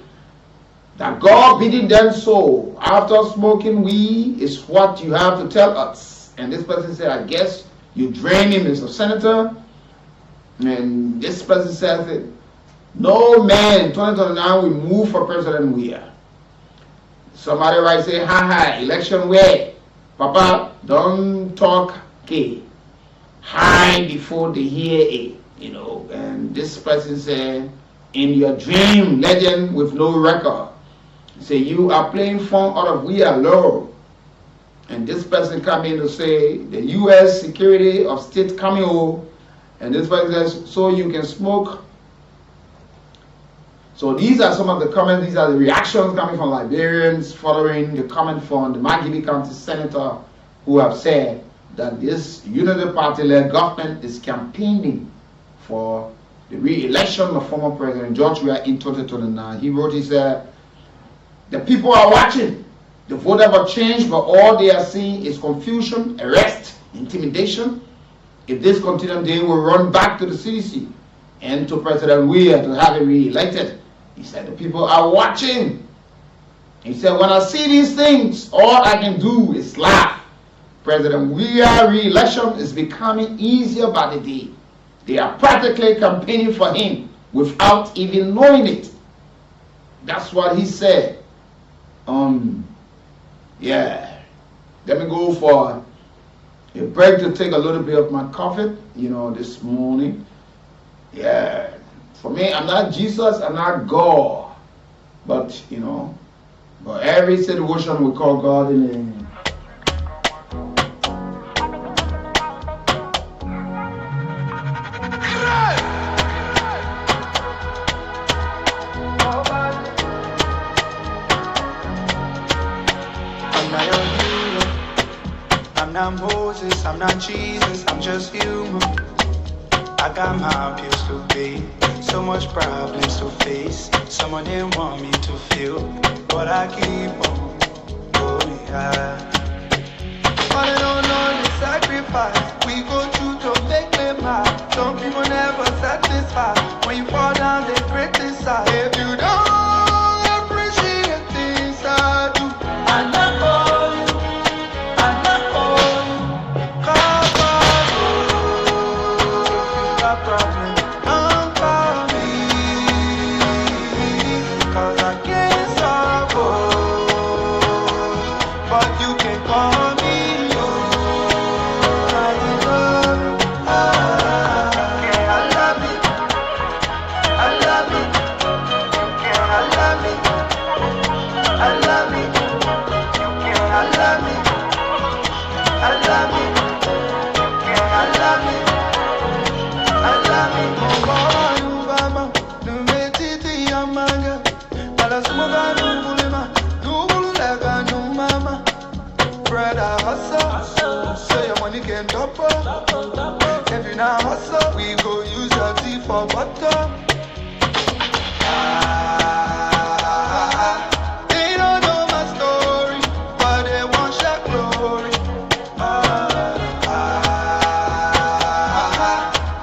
that God bidding them so after smoking weed is what you have to tell us. And this person said, I guess you drain him, Mr. Senator. And this person says that no man 2029 will move for president where. Somebody writes say, ha, election where? Papa, don't talk gay. Hide before they hear it, you know. And this person said, in your dream, legend with no record. Say you are playing fun out of we are low. And this person come in to say the U.S. security of state coming over. And this person says, so you can smoke. So these are some of the comments, these are the reactions coming from Liberians following the comment from the Magidi County Senator who have said that this Unity Party-led government is campaigning for the re-election of former President George Weah in 2029. He wrote, he said, the people are watching. The vote have changed, but all they are seeing is confusion, arrest, intimidation. If this continues, they will run back to the CDC and to President Weah to have him re-elected. He said, the people are watching. He said, when I see these things, all I can do is laugh. President Weah re-election is becoming easier by the day. They are practically campaigning for him without even knowing it. That's what he said. Yeah. Let me go for a break to take a little bit of my coffee, you know, this morning. Yeah. For me, I'm not Jesus, I'm not God. But, you know, but every situation we call God in the I'm not Moses, I'm not Jesus, I'm just human. I got my bills to pay, so much problems to face. Someone didn't want me to feel, but I keep on going high. All I don't know is sacrifice. We go through to make them high. Some people never satisfied. When you fall down, they criticize. If you don't appreciate things I do, I'm not for you. If you not hustle, we go use your tea for butter. They don't know my story, but they want your glory.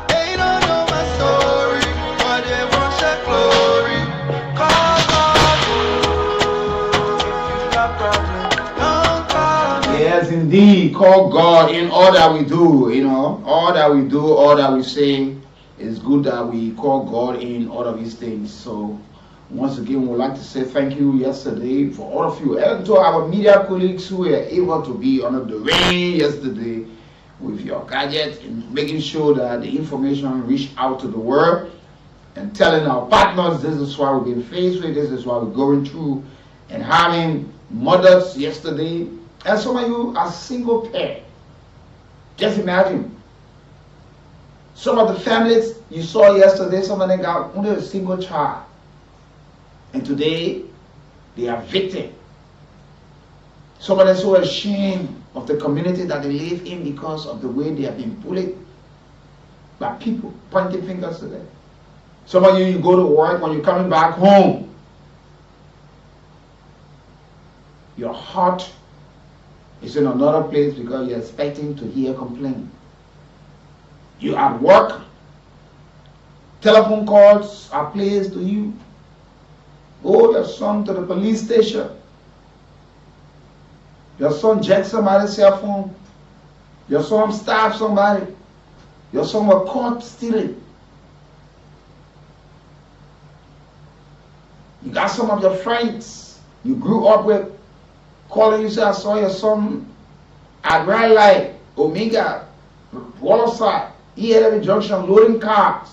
They don't know my story, but they want your glory. If you got problems, don't call me. Yes, indeed, call God in all that we do, you know, all that we do, all that we say. It's good that we call God in all of these things. So once again, we would like to say thank you yesterday for all of you and to our media colleagues who were able to be under the rain yesterday. with your gadget and making sure that the information reach out to the world and telling our partners this is what we've been faced with, this is what we're going through, and having mothers yesterday, and some of you are single parent. Just imagine. Some of the families you saw yesterday, some of them got only a single child. And today, they are victims. Some of them are so ashamed of the community that they live in because of the way they have been bullied by people pointing fingers to them. Some of you go to work, when you're coming back home, your heart is in another place because you're expecting to hear complaint. You're at work, telephone calls are placed to you. Oh, your son to the police station. Your son jacked somebody's cell phone. Your son stabbed somebody. Your son was caught stealing. You got some of your friends you grew up with calling you, say, I saw your son at Red Light, Omega, Waterside, E11 Junction, loading cars.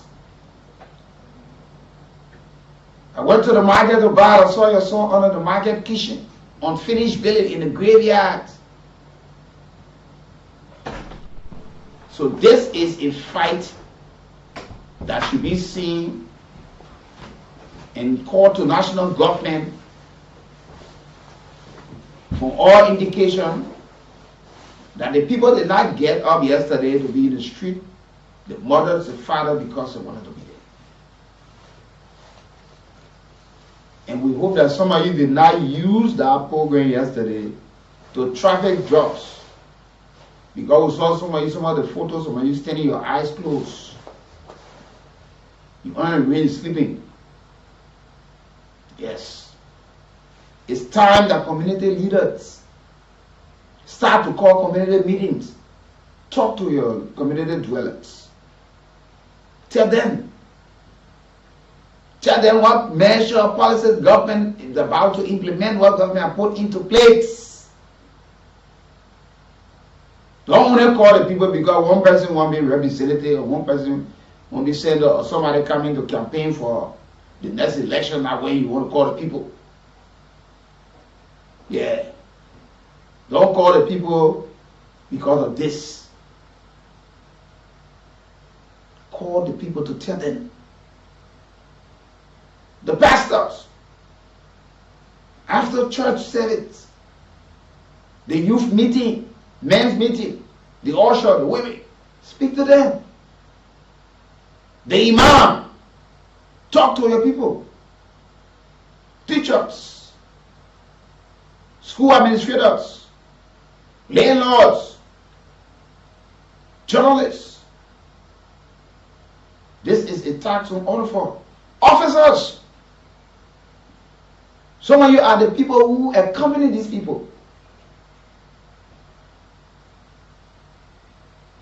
I went to the market to buy, I saw your son under the market kitchen, unfinished building in the graveyard. So this is a fight that should be seen and called to national government. From all indication that the people did not get up yesterday to be in the street, the mothers, the father, because they wanted to be there. And we hope that some of you did not use that program yesterday to traffic drugs. Because we saw some of the photos, some of you standing your eyes closed. You aren't really sleeping. Yes. It's time that community leaders start to call community meetings. Talk to your community dwellers. Tell them what measure or policies government is about to implement, what government has put into place. Don't only call the people because one person won't be representative or one person won't be sent or somebody coming to campaign for the next election. That way you want to call the people. Yeah. Don't call the people because of this. Call the people to tell them. The pastors, after church service, the youth meeting, men's meeting, the usher, the women, speak to them. The imam, talk to your people. Teachers, school administrators, landlords, journalists. This is a tax on all of us. Officers. Some of you are the people who accompany these people.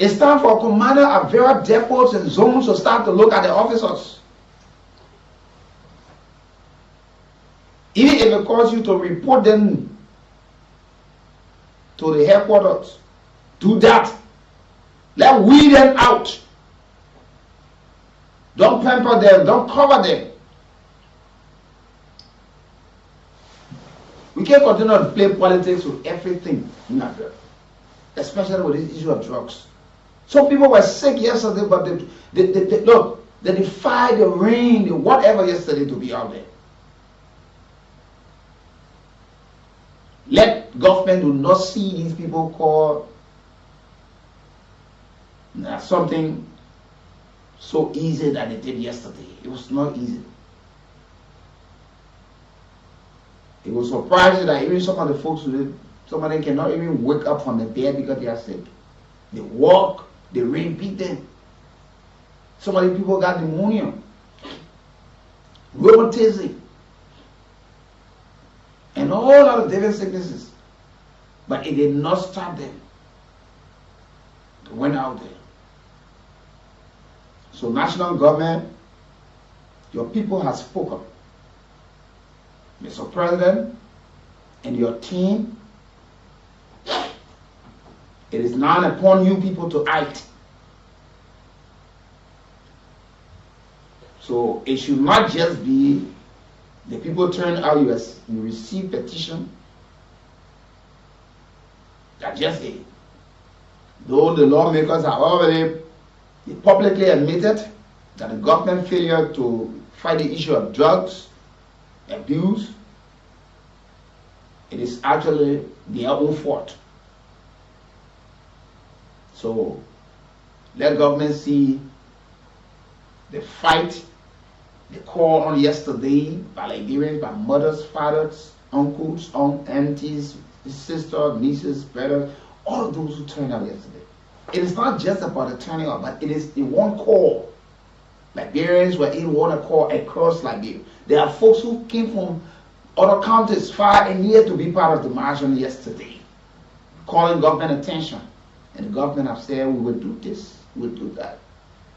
It's time for a commander of various depots and zones to start to look at the officers. Even if it calls you to report them to the headquarters, do that. Let weed them out. Don't pamper them, don't cover them. We can't continue to play politics with everything in Africa, especially with the issue of drugs. Some people were sick yesterday, but they defied the rain, the whatever yesterday to be out there. Let government do not see these people call something so easy that they did yesterday. It was not easy. It was surprising that even some of the folks who did, some of them cannot even wake up from the bed because they are sick. They walk, the rain beat them. Some of the people got pneumonia, rheumatism, and all other different sicknesses. But it did not stop them. They went out there. So national government, your people have spoken. Mr. President and your team, It is now upon you people to act. So it should not just be the people turn out, you receive petition that just though the lawmakers are already publicly admitted that the government failure to fight the issue of drugs abuse, it is actually their own fault. So let government see the fight, the call on yesterday by Liberians, by mothers, fathers, uncles, aunties, sisters, nieces, brothers, all of those who turned out yesterday. It is not just about the turning out, but it is the one call. Liberians were in one accord across Liberia. There are folks who came from other counties far and near to be part of the march on yesterday, calling government attention. And the government have said, we will do this, we will do that.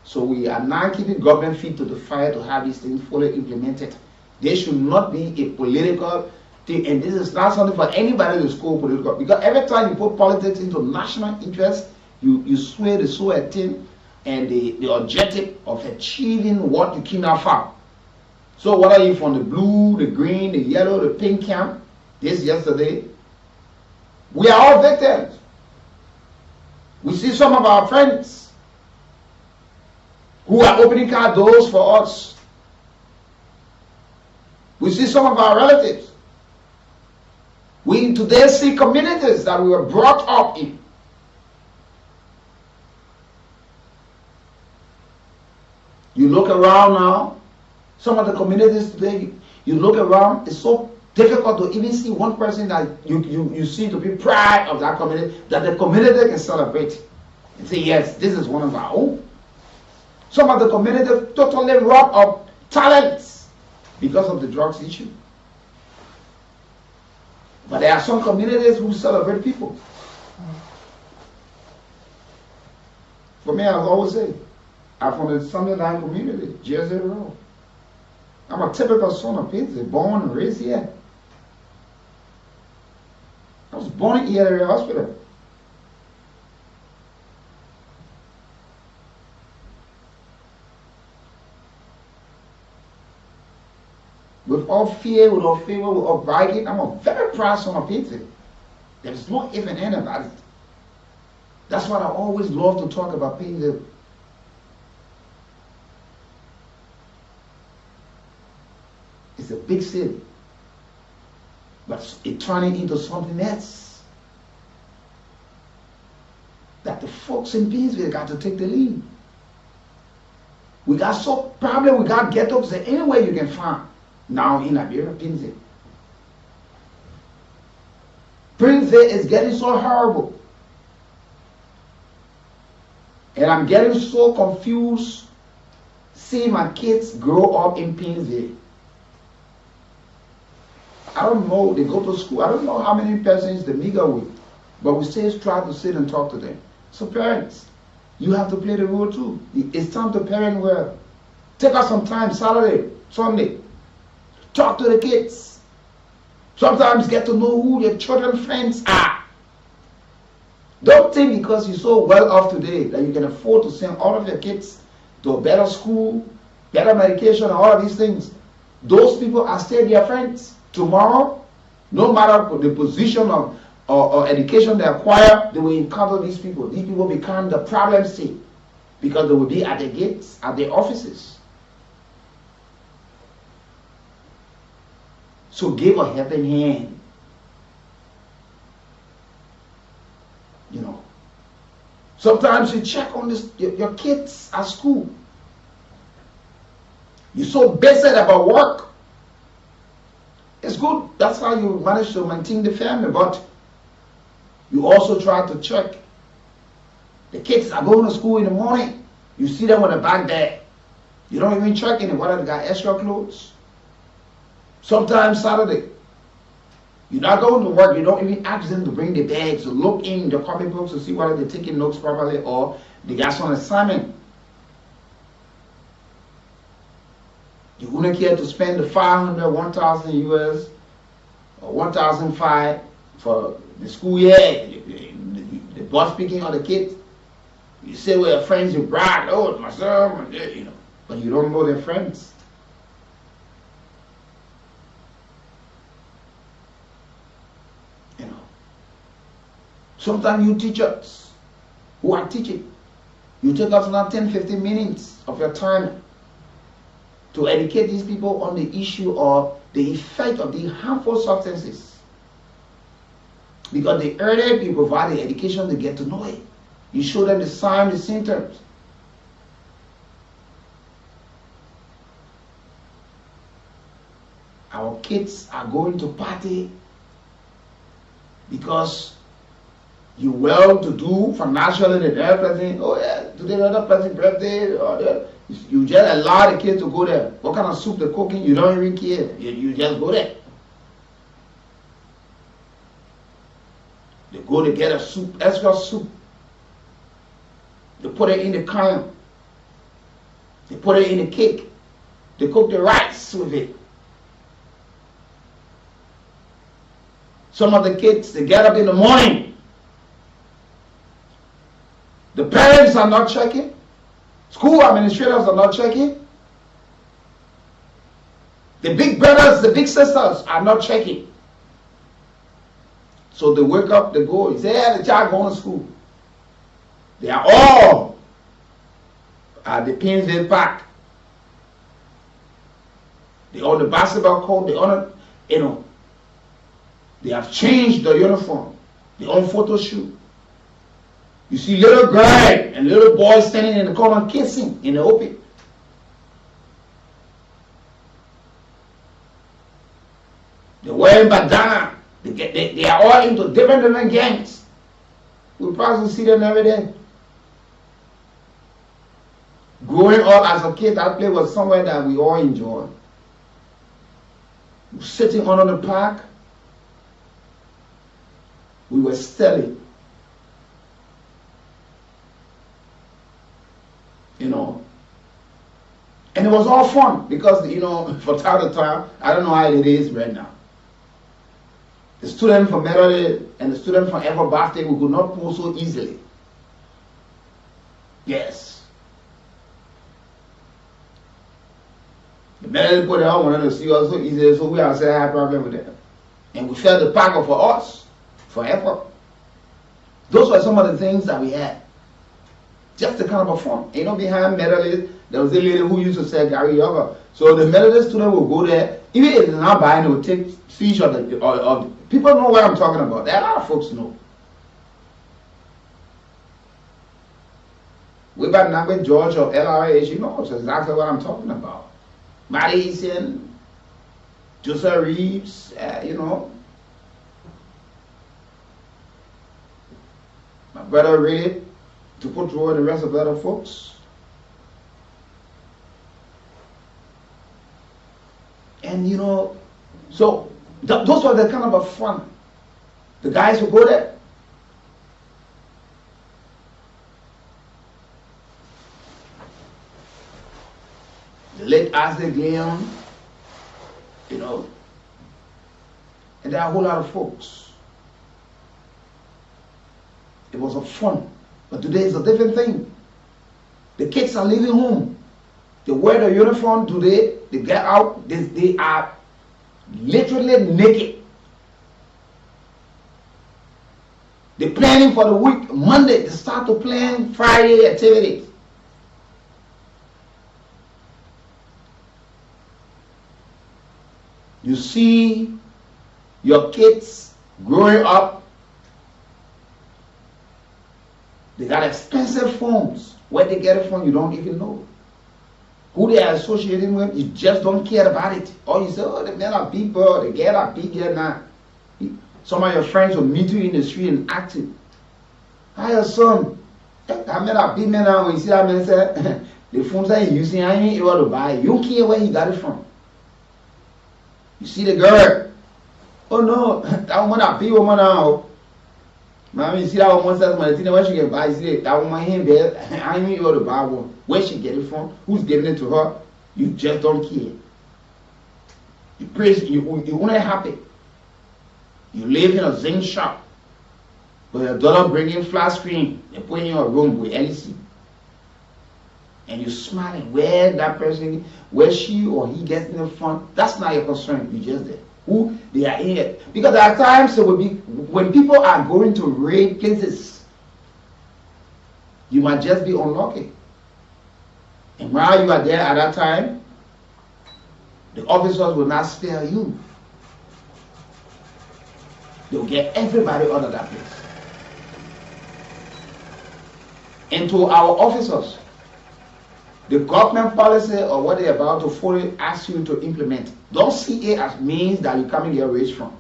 So we are now keeping government feet to the fire to have these things fully implemented. There should not be a political thing, and this is not something for anybody to score political, because every time you put politics into national interest, you sway the so attain and the objective of achieving what you came out from. So whether you're from the blue, the green, the yellow, the pink camp, this yesterday, we are all victims. We see some of our friends who are opening car doors for us. We see some of our relatives. We today see communities that we were brought up in. You look around now, some of the communities today, you look around, it's so difficult to even see one person that you see to be proud of that community, that the community can celebrate and say, yes, this is one of our own. Some of the community totally robbed of talents because of the drugs issue. But there are some communities who celebrate people. For me, I've always said, I'm from the Sunday night community, Jersey Road. I'm a typical son of Pizzi, born and raised here. I was born in Erie Area Hospital. With all fear, with all favor, with all bragging, I'm a very proud son of Pizzi. There's no if and end about it. That's what I always love to talk about Pizzi. It's a big city, but it's turning into something else. That the folks in Painesville got to take the lead. We got we got ghettos anywhere you can find now in Liberia, Painesville. Painesville is getting so horrible. And I'm getting so confused seeing my kids grow up in Painesville. I don't know, they go to school. I don't know how many persons they mingle with, but we still try to sit and talk to them. So parents, you have to play the role too. It's time to parent well. Take out some time, Saturday, Sunday. Talk to the kids. Sometimes get to know who your children's friends are. Don't think because you're so well off today that you can afford to send all of your kids to a better school, better medication, and all of these things. Those people are still your friends. Tomorrow, no matter the position or education they acquire, they will encounter these people. These people become the problem state because they will be at the gates, at the offices. So give a helping hand. You know, sometimes you check on your kids at school. You're so busy about work. It's good. That's how you manage to maintain the family. But you also try to check. The kids are going to school in the morning. You see them with a bag there. You don't even check in whether they got extra clothes. Sometimes Saturday, you're not going to work. You don't even ask them to bring the bags to look in the copybooks to see whether they're taking notes properly or they got some assignment. You wouldn't care to spend the 500, 1,000 US or 1,005 for the school year. The boss speaking of the kids. You say with your friends, you brag, oh, my son, you know, but you don't know their friends. You know. Sometimes you teachers who are teaching, you take up now 10-15 minutes of your time to educate these people on the issue of the effect of the harmful substances. Because the earlier you provide the education, they get to know it. You show them the signs, the symptoms. Our kids are going to party because you well-to-do financially and everything. Oh yeah, today another person's birthday. Or you just allow the kids to go there. What kind of soup they're cooking, you don't even care. You just go there. They go to get a soup, extra soup. They put it in the can. They put it in the cake. They cook the rice with it. Some of the kids, they get up in the morning. The parents are not checking. School administrators are not checking. The big brothers, the big sisters are not checking. So they wake up, they go, they say, yeah, the child going to school. They are all at the Pinsville Park. They on the basketball court, they on, you know, they have changed the uniform. They on photo shoot. You see little girl and little boys standing in the corner kissing in the open. They're wearing bandana. They are all into different gangs. We probably see them every day. Growing up as a kid, that place was somewhere that we all enjoy. Sitting under the park, we were studying. You know. And it was all fun because, you know, from time to time, I don't know how it is right now. The student from Maryland and the student from Ever Baptist, we could not pull so easily. Yes. The Maryland put it on wanted to see us so easily, so we are saying I had a problem with them. And we felt the power for us forever. Those were some of the things that we had. Just to kind of fun. You know, behind Methodist, there was a lady who used to sell Gary Yoga. So the Methodist student will go there, even if they're not buying, they will take fish of the people know what I'm talking about. There are a lot of folks know. We back now with George of LRH, you know exactly what I'm talking about. Matty Eason, Joseph Reeves, you know. My brother read to put through the rest of the other folks. And you know, so those were the kind of a fun. The guys who go there. The late Isaac Leon, you know, and there are a whole lot of folks. It was a fun. But today is a different thing. The kids are leaving home. They wear the uniform today. They get out. They are literally naked. They're planning for the week. Monday, they start to plan Friday activities. You see your kids growing up. They got expensive phones. Where they get it from, you don't even know. Who they are associating with, you just don't care about it. Or you say, oh, the men are big boy, the girl are big girl now. Some of your friends will meet you in the street and ask you, hi, your son. That men are big men now. When you see that man say, the phones that he's using, I ain't able to buy it. You don't care where he got it from. You see the girl. Oh no, that woman a big woman now. Man, you see that woman says, where she get buy? You see that woman ain't there. I ain't able to buy one. Where she get it from? Who's giving it to her? You just don't care. You praise, you only happy. You live in a zinc shop But your daughter bringing flat screen and put in your room with LEC. And you're smiling where that person, where she or he gets in the front, that's not your concern. You just there. Who they are in. Because there are times it will be when people are going to raid places, you might just be unlucky. And while you are there at that time, the officers will not spare you. They'll get everybody out of that place. And to our officers, the government policy or what they're about to follow asks you to implement. Don't see it as means that you come and get rich from.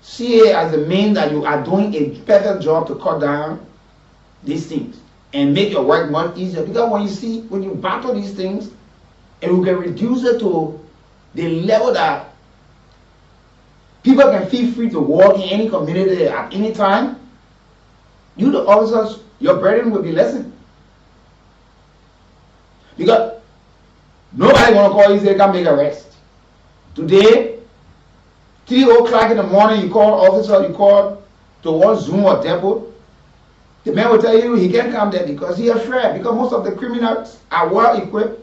See it as a means that you are doing a better job to cut down these things and make your work much easier. Because when you battle these things, and you can reduce it to the level that people can feel free to walk in any community at any time, you, the officers, your burden will be lessened. Because nobody gonna call you and say, come make arrest. Today, 3 o'clock in the morning, you call officer, you call to one Zoom or depot. The man will tell you he can't come there because he is afraid. Because most of the criminals are well equipped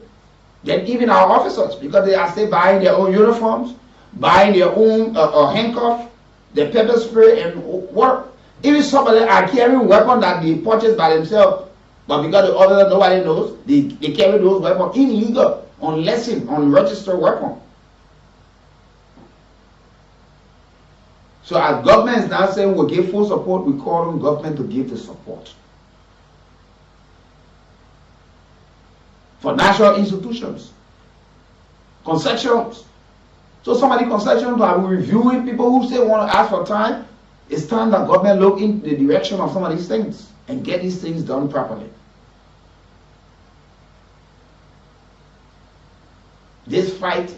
than even our officers, because they are still buying their own uniforms, buying their own handcuff, their pepper spray, and what. Even somebody are carrying weapons that they purchased by themselves, but because the other nobody knows, they carry those weapons illegal, unregistered weapon. So as government is now saying we'll give full support, we call on government to give the support. For national institutions, concessions. So somebody concessions are reviewing people who say want to ask for time. It's time that government look in the direction of some of these things and get these things done properly. This fight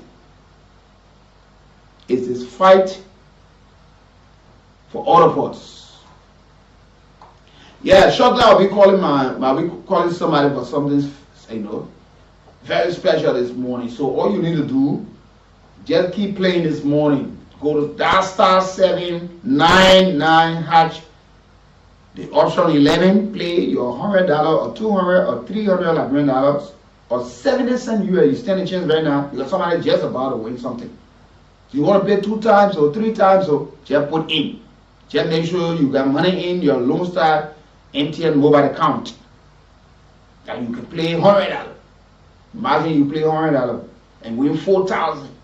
is this fight for all of us. Yeah, shortly I'll be calling somebody for something, very special this morning. So all you need to do, just keep playing this morning. Go to *799# the option 11, play your $100 or $200 or $300 like $100 or 70 cents US. You stand a chance right now because somebody just about to win something. You want to play 2 times or 3 times, so just put in. Just make sure you got money in your Lone Star MTN mobile account. And you can play $100. Imagine you play $100 and win 4,000.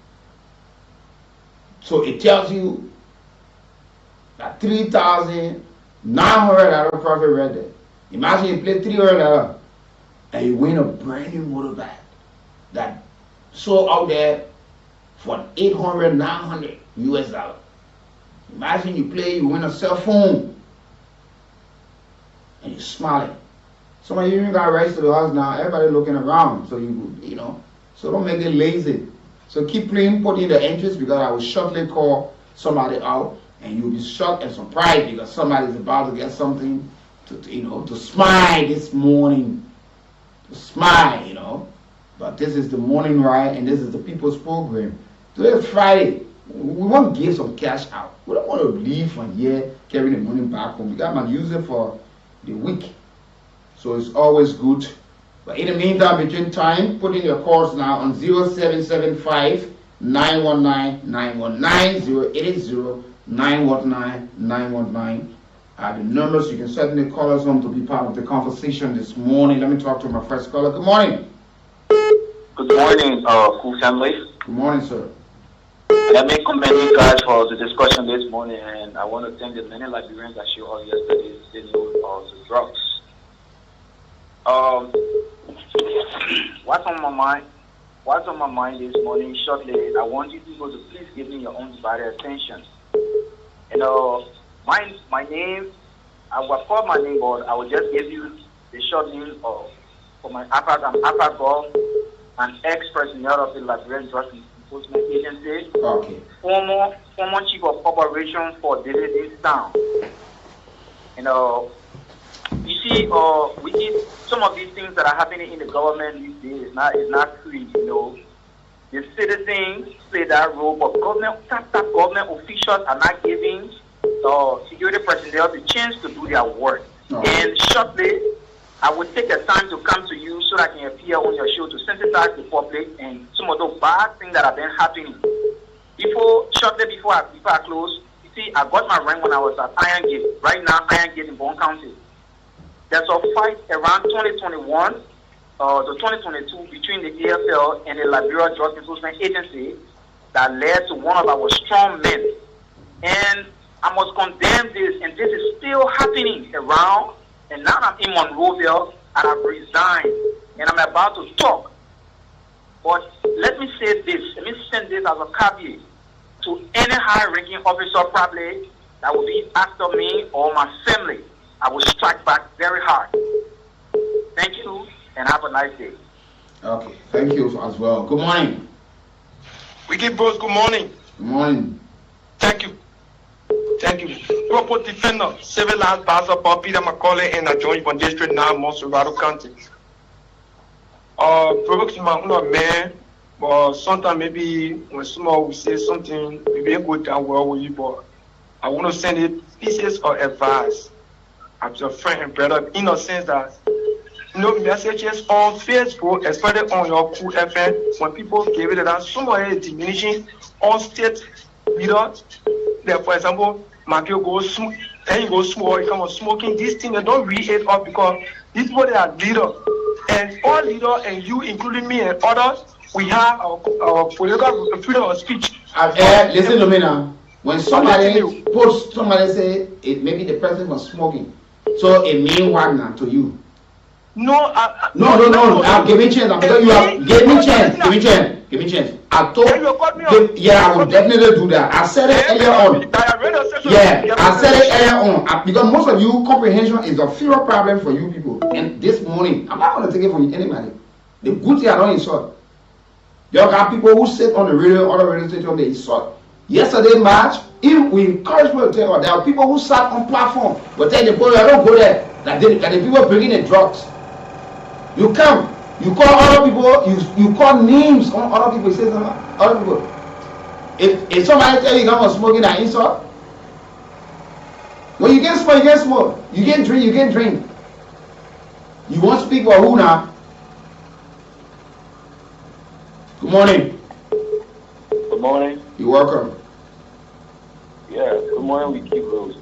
So it tells you that $3,900 profit right there. Imagine you play $300 and you win a brand new motorbike that sold out there for $800, $900 US. Imagine you play, you win a cell phone and you're smiling. Some of you even got rights to the house now. Everybody looking around, so so don't make it lazy. So keep playing, put in the entries because I will shortly call somebody out, and you'll be shocked and surprised because somebody is about to get something to smile this morning, to smile, But this is the morning ride, and this is the people's program. Today is Friday. We want to give some cash out. We don't want to leave from here carrying the money back home. We got to use it for the week. So it's always good. But in the meantime, between time, put in your calls now on 0775 919 919 080 919 919. The numbers, you can certainly call us on to be part of the conversation this morning. Let me talk to my first caller. Good morning. Good morning, KOOL family. Good morning, sir. Let me commend you guys for the discussion this morning, and I want to thank the many Liberians that showed up yesterday saying no to drugs. What's on my mind this morning? Shortly, I want you people to please give me your own divided attention. My name, I will call my name, but I will just give you the short name for my iPad. I'm iPad Bob, an ex-personnel of the Liberian Drug Enforcement Agency. Okay. Former chief of operations for David Town. You see, we need some of these things that are happening in the government these days. It's not free, The citizens play that role, but government officials are not giving security personnel the chance to do their work. And shortly, I will take the time to come to you so that I can appear on your show to sensitize the public and some of those bad things that have been happening. Shortly before I close, you see, I got my rank when I was at Iron Gate. Right now, Iron Gate in Bone County. There's a fight around 2021 to 2022 between the AFL and the Liberian Drug Enforcement Agency that led to one of our strong men. And I must condemn this, and this is still happening around. And now I'm in Monroeville, and I've resigned, and I'm about to talk. But let me say this, let me send this as a caveat to any high-ranking officer probably that will be after me or my family. I will strike back very hard. Thank you, and have a nice day. Okay, thank you as well. Good morning. Wicked Bros, good morning. Good morning. Thank you. Thank you. Proper defender, civil land passer, Peter McCauley, and I joined from District 9, Monserrato County. Man, but sometimes maybe when someone will say something, maybe it go down well with you, but I want to send it pieces of advice. I'm your friend and brother in a sense that messages on Facebook, especially on your KOOL FM, when people give it that somebody is diminishing on state leaders. Like for example, Matthew goes smoke, then you go smoke, you come on smoking. These things they don't read it up because these people they are leaders, and all leaders and you, including me and others, we have our political freedom of speech. Listen to me now. When somebody posts, somebody say maybe the person was smoking, so it means what now to you? No. Give me a chance. Give me a chance. I told I will definitely do that. I said it earlier on. I said it earlier on. Because most of you, comprehension is a fear problem for you people. And this morning, I'm not going to take it from anybody. The good thing I don't insult. There are people who sit on the radio, other radio stations, they insult. Yesterday, March, if we encourage people to tell, there are people who sat on platform, but tell the boy, I don't go there. That the people bringing the drugs. You come. You call other people, you call names on other people, you say something, other people. If somebody tell you I'm smoking an insult, when you get smoke, you get smoke. You get drink, you get drink. You won't speak for who now? Good morning. Good morning. You're welcome. Yeah, good morning, we keep those.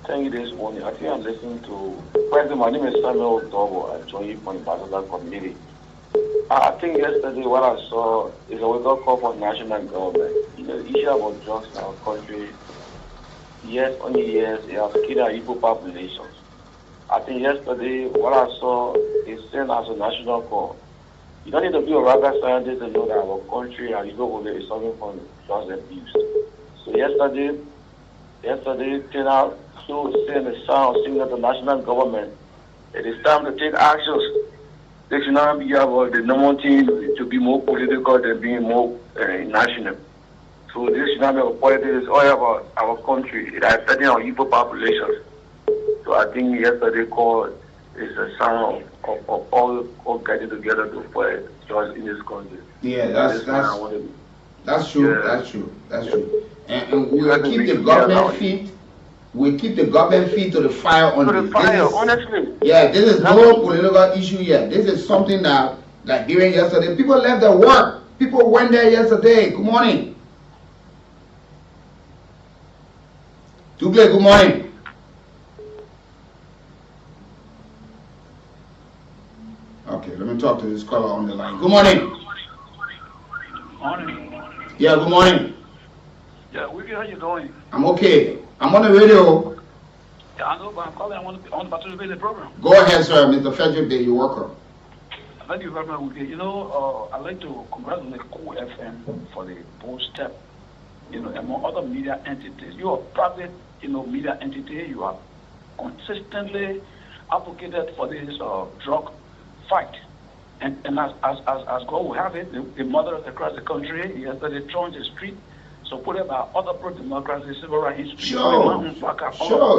Thank you this morning. I think I'm listening to President. My name is Samuel Dogo. I joined you from the Basel community. I think yesterday what I saw is a wake-up call for national government. The issue about drugs in our country, years on years, it has killed our Igbo populations. I think yesterday what I saw is sent as a national call. You don't need to be a rocket scientist to know that our country, our Igbo population is suffering from drugs abuse. So yesterday came out to send a sound signal to the national government. It is time to take actions. They should not be about the normal thing to be more political than being more national. So this should not be about politics, it's all about our country. It is affecting our Igbo population. So I think yesterday call is a sign of all getting together to fight drugs in this country. Yeah, that's true. Yeah. That's true. And we will keep the government feet. We keep the government feet to the fire on this. Honestly. Yeah, this is no political issue yet. This is something that, like during yesterday, people left their work. People went there yesterday. Good morning. Dugle, good morning. Okay, let me talk to this caller on the line. Good morning. Morning. Yeah, good morning. Yeah, Wiki, how you doing? I'm okay. I'm on the radio. Yeah, I know, but I'm calling. I want to participate in the program. Go ahead, sir. Mr. Frederick Day, you're welcome. Thank you very much, Wiki. You know, I'd like to congratulate KOOL FM for the bold step. You know, among other media entities. You are private, media entity. You are consistently advocated for this drug fight. And as God will have it, the mothers across the country, yesterday thronged the street, supported by other pro-democracy, civil rights. Sure.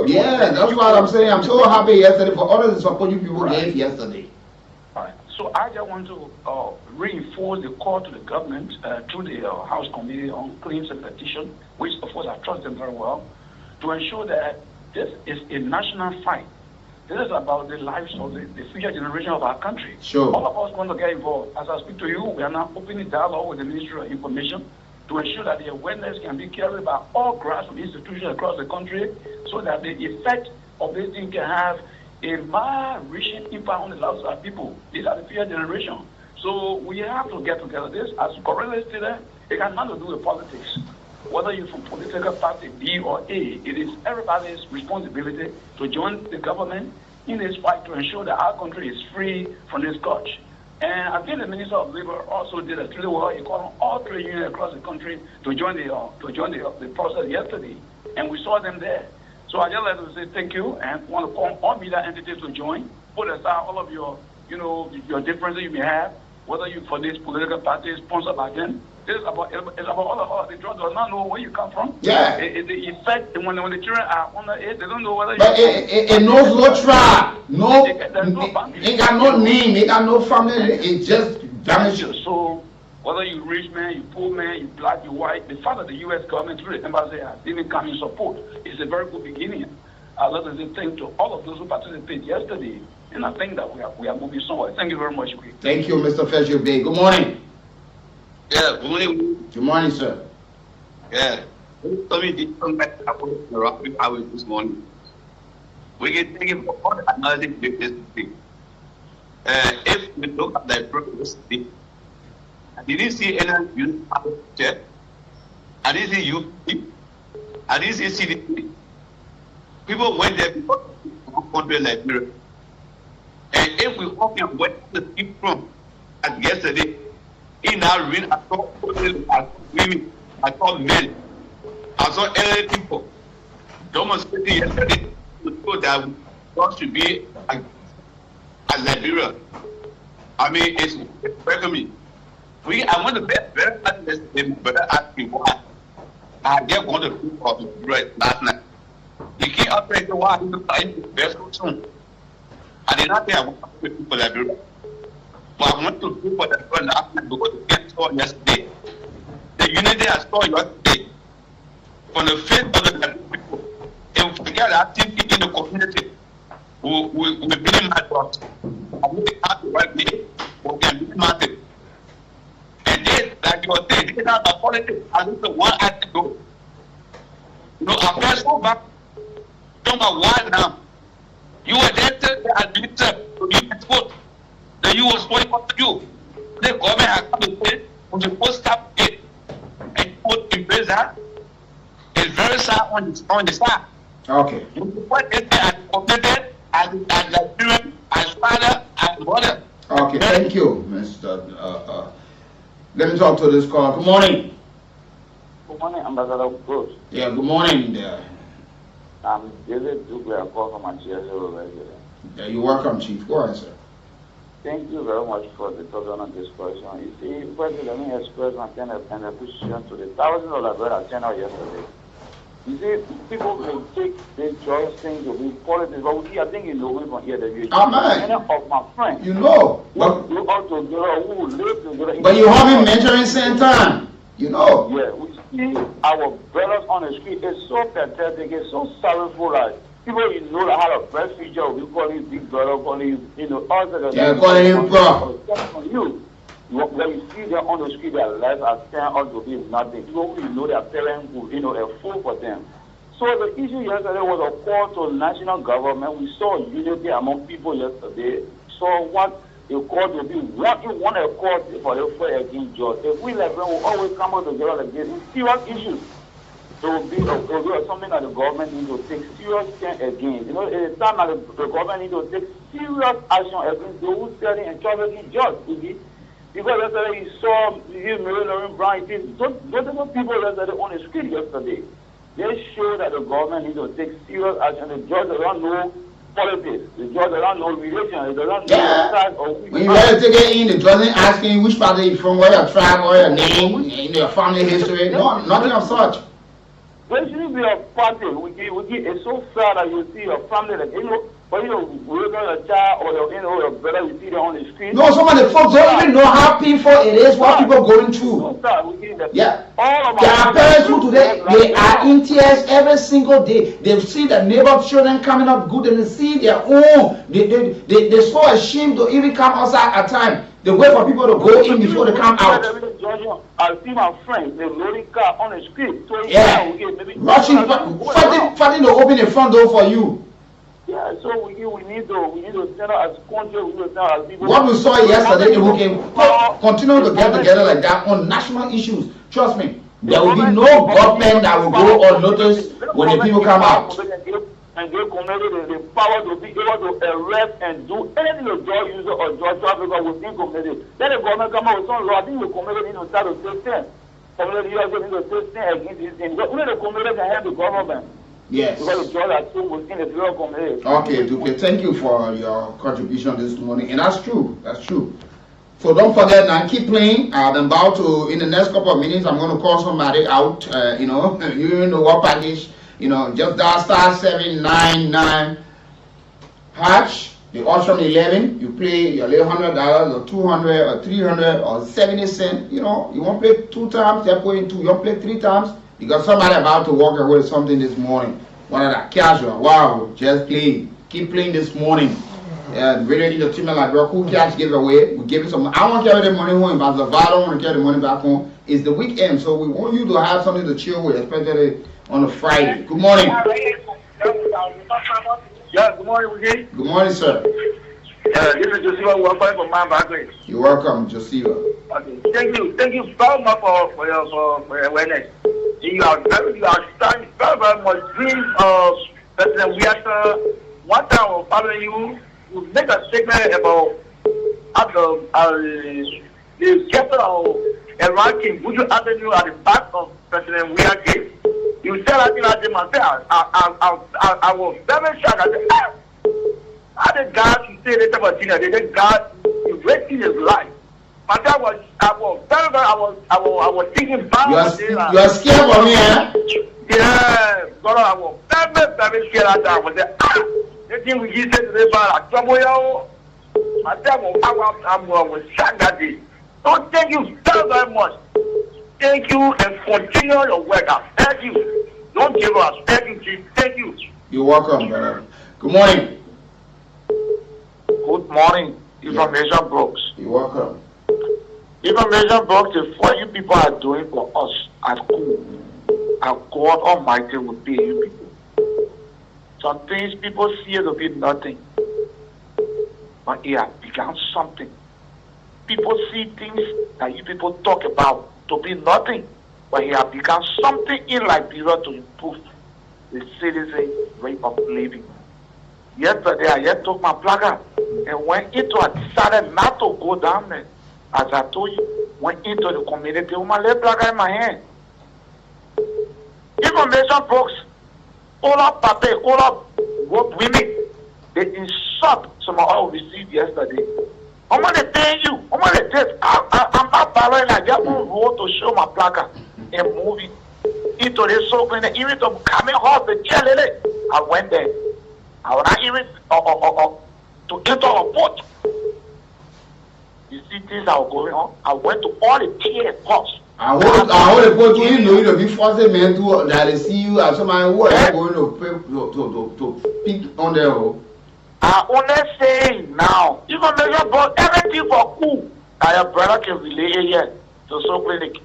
Yeah, that's what I'm saying. I'm so happy yesterday for all of the support you people gave yesterday. All right. So I just want to reinforce the call to the government through the House Committee on Claims and Petition, which of course I trust them very well, to ensure that this is a national fight. This is about the lives of the future generation of our country. Sure. All of us want to get involved. As I speak to you, we are now opening dialogue with the Ministry of Information to ensure that the awareness can be carried by all grassroots institutions across the country so that the effect of this thing can have a far-reaching impact on the lives of our people. These are the future generation. So we have to get together. This, as correctly stated, it has nothing to do with politics. Whether you're from political party B or A, it is everybody's responsibility to join the government in this fight to ensure that our country is free from this scourge. And I think the Minister of Labor also did extremely well. He called on all trade unions across the country to join the process yesterday, and we saw them there. So I just like to say thank you, and want to call all media entities to join. Put aside all of your differences you may have, whether you for this political party sponsored by them. It's about all of us. The children does not know where you come from. Yeah. The effect when the children are under age, they don't know whether. But it knows no tribe, no. It got no name, it got no family. It just damages. So whether you rich man, you poor man, you black, you white, the fact that the U.S. government through the embassy has even come in support is a very good beginning. I'd like to say thank to all of those who participated yesterday, and I think that we are moving somewhere. Thank you very much. Thank you, Mr. Fesher Bay. Good morning. Yeah, good morning. Good morning, sir. Yeah. Let me did come back to the Rocky Highway this morning. We can take it for all the analysis with this thing. If we look at the progress, I didn't see any youth check. I didn't see youth. I didn't see CDP. People went there because of country Liberia. And if we talk about where the people from, as yesterday, in our real, I saw women, I saw men, I saw elderly people demonstrating yesterday to show that we want to be as Liberia. I mean, it's welcoming. I want to be very honest, but I ask you why. I just want to do for the bread last night. The king operated why he was trying to best soon. I did not say I want to do for Liberia. But I want to do for the front last night because the king saw yesterday. The unity I saw yesterday from the faith of the Liberia people. And we get activity in the community. We building my trust. I think have the right way. We can build market. And this, like you were saying, this is not the politics. I think the one has to go. You know, I felt so back. Don't know why now. You were there to administer to you export. Then you was going up to you. The government has come to say, when you post up it and put in prison, it's very sad on the side. Okay. You put it as committed, as Liberian, as father, as mother. Okay, thank you, Mr. Let me talk to this call. Good morning. Good morning, Ambassador Bruce. Yeah, good morning. I'm David Duque. I call from Manchester resident. Yeah, you're welcome, Chief. Go ahead, sir. Thank you very much for the total discussion. You see, first, let me express my kind of appreciation to the thousands of Liberians that turned out yesterday. You see, people may take the choice thing to be politics, but we see, I think you know from here that you many of my friends. You know. But you all together, who live together. But you haven't mentioned same time. You know. Yeah, we see our brothers on the street. It's so pathetic. It's so sorrowful. Like, people you know that have a best future. We call you big brother, calling you, all the calling him bro. When you see them on the street, their lives are turned out to be nothing. People who know their parents who, a fool for them. So the issue yesterday was a call to national government. We saw unity among people yesterday. So what a call to be, what you want a call for the fight against judge. If we like, we will always come out together like this in serious issues. It will be something that the government needs to take serious stand against. It is time that the government needs to take serious action against those selling and trafficking judges. Because yesterday you saw Mary Lauren Brown, those people yesterday on the street yesterday. They show that the government needs to take serious action. The judge doesn't know politics. The judge doesn't know religion. They don't know when you ready to get in, the judge isn't asking you which party you're from, what your tribe, or your name, your family history. No, nothing of such. There shouldn't be a party. It's so sad that you see a family like, But you know, we got a child or your brother, you see them on the street. No, some of the folks don't even know how painful it is what people are going through. Yeah. There are parents who today, they are in tears every single day. They see the neighbor children coming up good and they see their own. They're so ashamed to even come outside at time. They wait for people to go in before they come out. I see my friends, they're loading car on the street. So yeah. Rushing, fighting to open the front door for you. Yeah, so we need to stand up as country, we need to stand up as people. What we saw yesterday, we can continue to get together like that on national issues. Trust me, there will be no government that will go unnoticed when the people come out. And give community the power to be able to arrest and do anything the drug user or drug trafficker within community. Then the government come out with some law. I think the community need to start to take stand. Community need to take stand against this thing. But only the community can help the government. Yes. Because the drugs are still within the federal community. Okay, Duke, thank you for your contribution this morning. And that's true. That's true. So don't forget now, keep playing. I'm about to, in the next couple of minutes, I'm going to call somebody out. You know what package. Just dial *799# the option 11. You play your little $100 or $200 or $300 or 70 cents. You won't play 2 times. They're playing 2. You won't play 3 times because somebody about to walk away with something this morning. One of that casual. Wow, just play. Keep playing this morning. Radio Entertainment like Cool Cash giveaway. We give you some. I want to carry the money home, but I don't want to carry the money back home. It's the weekend, so we want you to have something to chill with, especially on a Friday. Good morning. Yeah, good morning, Wiki. Good morning, sir. This is Josiah. Welcome from my background. You're welcome, Josiah. Okay, thank you very much for your awareness. You are starting very much dream of President Wiata. One time I was following you. You make a statement about the capital of ranking. Would you Avenue at the back of President Wiata gate? You said I think I did myself. I was very shocked. I said, how did God say this about Tina? Did God erasing his life? But I was thinking about you are scared for me, eh? Yeah, God, I was very scared at that. I was like, the thing we said to the bar, I was shocked that day. So thank you very much. Thank you and continue your work. Thank you. Don't give us. Thank you, Chief. Thank you. You're welcome, brother. Good morning. Good morning. Information Brooks. You're welcome. Information Brooks is what you people are doing for us at KOOL. And God Almighty will pay you people. Some things people see it to be nothing. But it has become something. People see things that you people talk about to be nothing, but it has become something in Liberia to improve the citizen rate of living. Yesterday, I just took my placard and went into, I decided not to go down there. As I told you, went into the community with my little placard in my hand. Information folks, all of Papa, all of women, they insult some of us received yesterday. I'm going to tell you. I'm going to tell you. I'm not following. I just on road to show my placard and move it into the soap and even to coming off the chair. I went there. I was not even to enter a boat. You see things that were going on. I went to all the tear pots. I hold the boat to you to be forced man to that they see you as somebody who are going to pick on their own. I only say now, even measure about everything for KOOL. Your brother can relay here to so clinic.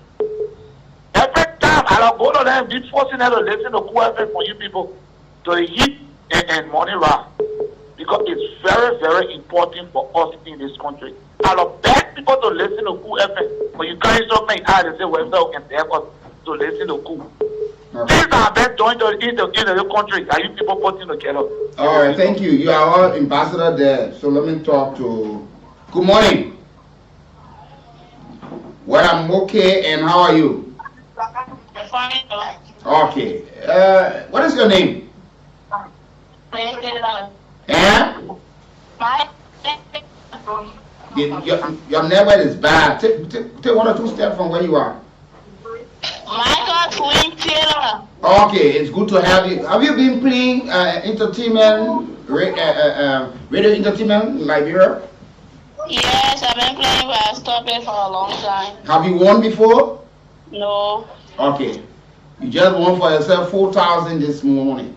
Every time I go to them, be forcing them to listen to KOOL FM for you people to the heat and morning ride. Because it's very, very important for us in this country. I beg people to listen to KOOL FM. But you can't stop me out and say, well, no, can help us to listen to KOOL. These are best joined in the country that you people putting together. All right, thank you. You are our ambassador there. So let me talk to. Good morning. Well, I'm okay, and how are you? Okay. What is your name? Your network is bad. Take 1 or 2 steps from where you are. Okay, it's good to have you. Have you been playing entertainment radio entertainment in Liberia? Yes, I've been playing, but I stopped it for a long time. Have you won before? No. Okay. You just won for yourself 4,000 this morning.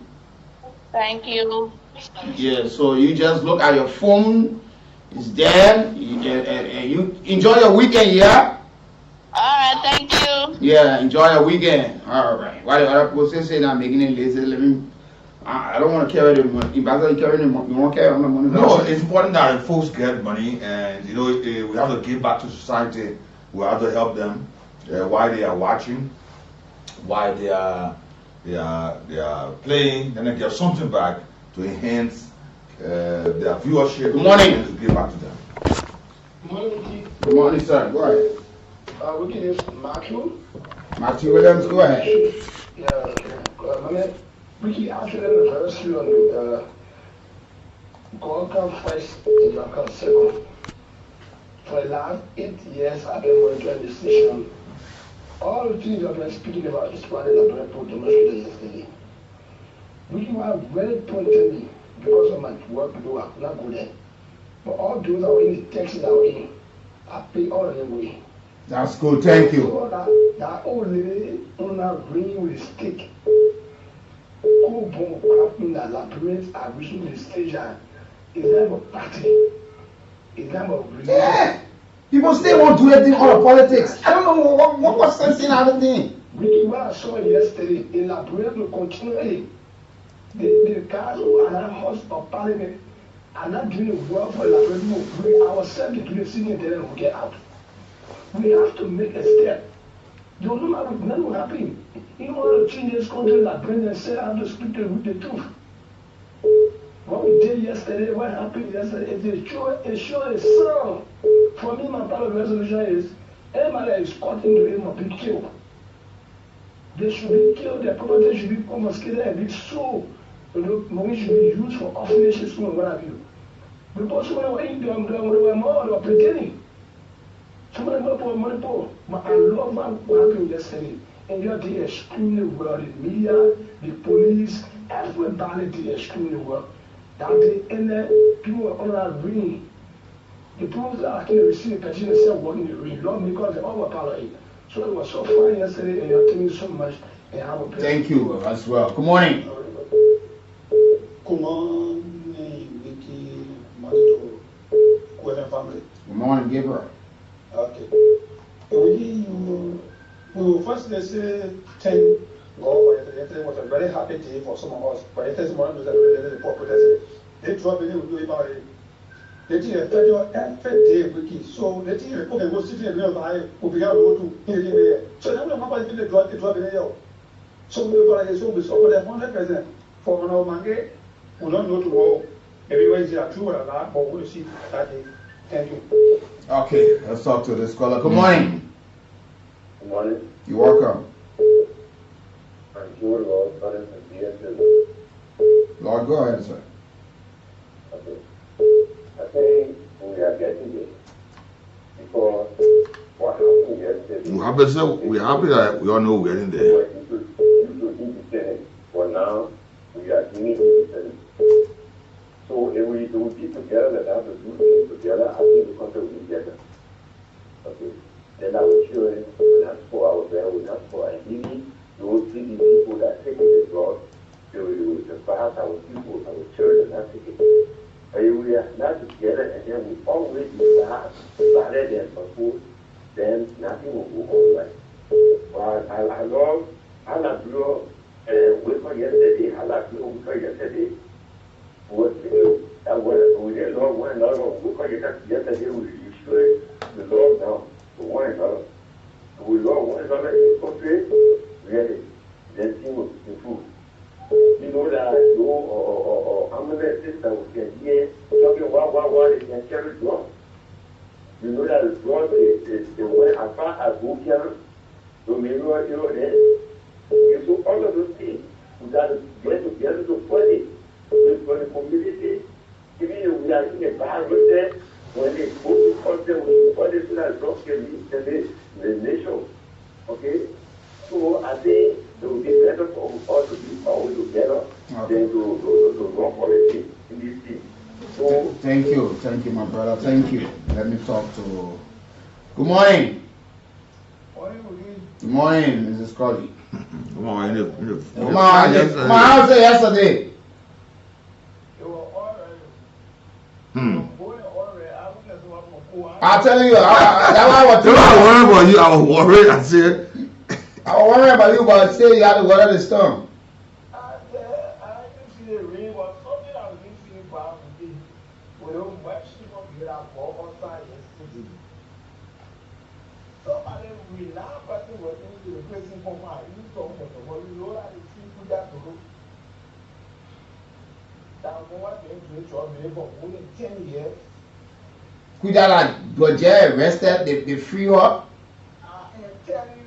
Thank you. Yeah, so you just look at your phone. It's there. And you enjoy your weekend, yeah? Alright, thank you. Yeah, enjoy your weekend. Alright. Why the other people say I'm making it lazy? Let me. I don't want to carry the money. If I don't carry the money, you want to carry the money? No, it's important that folks get money, and you know we have to give back to society. We have to help them while they are watching, while they are playing. Then they get something back to enhance their viewership. Good morning. And to give back to them. Good morning. Good morning, sir. Go ahead. We can use Matthew. Matthew Williams, go ahead. Yeah, we actually reverse you on God come first, God come second. For the last 8 years, I've been monitoring this station. All the things I've been speaking about is what I've been put demonstrated yesterday. We were very pointedly because of my work to do, I could not go there. But all those that were in the text that were in, I pay all of them away. That's good, thank you. So that old lady on that ring with a stick. Cool bomb happening that Liberians are reaching the stage and it's not a party. It's not a religion. Yeah. People still want to do anything out of politics. I don't know what was sense in other thing. Ricky, what I saw yesterday in Liberia will continue. The guys who are not host of parliament are not doing well for Liberia. We ourselves to do the singing there and we get out. We have to make a step. You don't know what will happen. You know how to change this country like Brendan said, I have to speak with the truth. What we did yesterday, what happened yesterday, it sure a song. For me, my part of the resolution is anybody that is caught in the aim of being killed. They should be killed, their property should be confiscated and be sold. Money should be used for orphanages, school, and what have you. Because when they were in them, they were more, they were pretending. Somebody go for money poor. But I love what happened yesterday. And you did extremely well. The media, the police, everybody did extremely well. That day, and then people were on that ring. The people that actually received a petition and said, walking the ring, not because they all were part of it. So it was so fun yesterday, and you're telling me so much. And I will Thank you as well. Good morning. Good morning, Vicky, Manito, Cool family. Good morning, Gabriel. Okay. We first let's say 10 God, it was a very happy day for some of us. But it is one of the population. They drop in with about it. They did a federal every day wiki. So they did a book and was sitting in real life who began to hear there. So then when nobody did the drop in the air. So we were like, so we saw the 100% for an old man. We don't know tomorrow. Everywhere is true or not, but we'll see that day. Thank you. Okay, let's talk to this caller. Good morning. Good morning. You're welcome. I'm sure Lord, Father, and Lord, go ahead, sir. Okay. I think we are getting there. Because what happened yesterday. We're happy that we all know we're getting there. For now, we are doing independent. So if we do be together, that have to do things together, I think the country will be better. Okay. Then our children will not for our well, will not for our healing. Those people that take it to God, they will surpass our people, our children, not take it. But if we are not together and then we always started and support, then nothing will go on right. But I love we for yesterday, I love you for yesterday. Was that was we didn't know one another. We for yesterday, we showed the Lord now to one another. We love one another in the country, really. Then things will improve. You know that how many sisters can hear talking what they can carry God. You know that God is the way as far as who can, so maybe you know that. So all of those things, we got to get together to put it for the community. Even if we are in a bad there, when they go to country, we put it so that God can lead the nation. Okay? So I think It would be better for us to be all together than to run politics in this team. So, thank you, my brother. Thank you. Let me talk to. Good morning. Good morning, Mrs. Scully. Good morning. Come on, how was it yesterday? I'm telling you, that's why I was worried about you. I was worried. I said, I was worried about you, but still you had to weather the storm. I didn't see the rain, but something I didn't see about today. We don't watch people get up outside yesterday. Somebody will now person was into the prison for my you talk about the world, you know that the people that to look. That what they do to me for more than 10 years. Could that like Roger arrested, they free her? I'm telling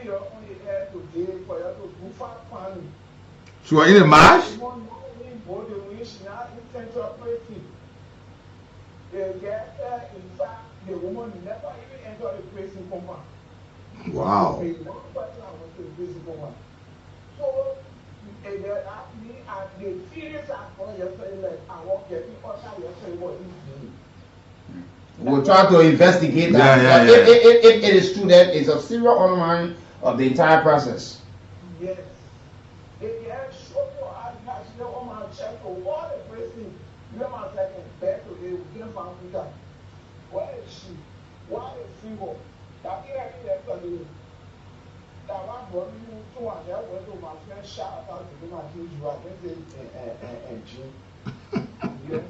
you only here today for you to do for money. she was in a march? In fact, the woman never even entered the prison compound. Wow. So, they asked me, and the serious aspect yesterday, like, I won't get it outside yesterday, what he's doing. We'll try to investigate that. If it is true that it's a serious undermining of the entire process. Yes. If you have shown your eyes, you know, my check for all the prison, you know, my second bed today, we didn't find Peter. Where is she? Why is she? That thing I did yesterday. That one brought me to one there, went to my friend, shout out to them, I think you are going to June. Yeah.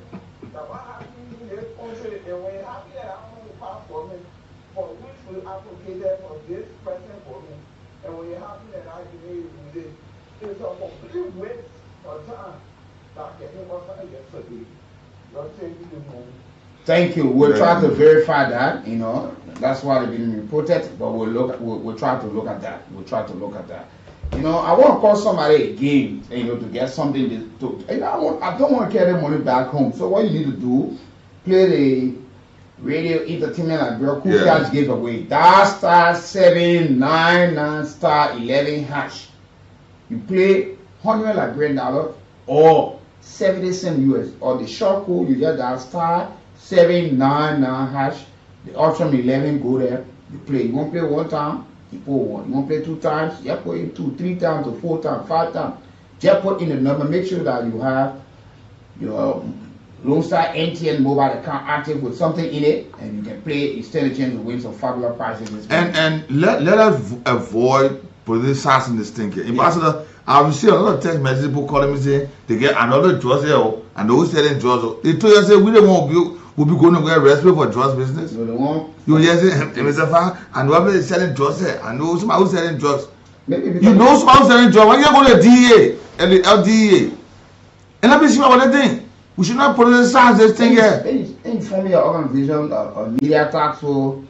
That one happened in this country, and when it happened, I don't know the pass for me, for which we advocated for this person for me. And when it happened, and I believe with it, it's a complete waste of time. That getting outside yesterday. You're taking the money. Thank you. We'll try to verify that. You know, that's why they've been reported. But we'll try to look at that. We'll try to look at that. You know, I want to call somebody again. You know, to get something to. You know, I don't want to carry money back home. So what you need to do, play the radio entertainment like Bro Cool Cash giveaway. That star 799 star 11 hash. You play $100 Liberian or 70 cents US, or the short code you get that star 799 hash. The option 11 go there. You play. You won't play one time, you put one. You won't play two times, you put in 2, 3 times, or 4 times, 5 times. Just put in the number. Make sure that you have your Lone Star MTN mobile account active with something in it, and you can play. You stand a chance to win some fabulous prizes. And let us avoid politicizing this thing here. Ambassador, I will see a lot of text messages people calling me saying they get another drugs here, and those selling drugs. They told us say we don't want to we'll be going to get arrested for drugs business. No, they won't. You just say Mr. Fan, and whoever selling drugs here, and know somebody who's selling drugs. Maybe you know somebody who's selling drugs. When you go to the DEA and the LDEA, and let me see what they think. We should not politicize this thing here. Inform your organization on media tax for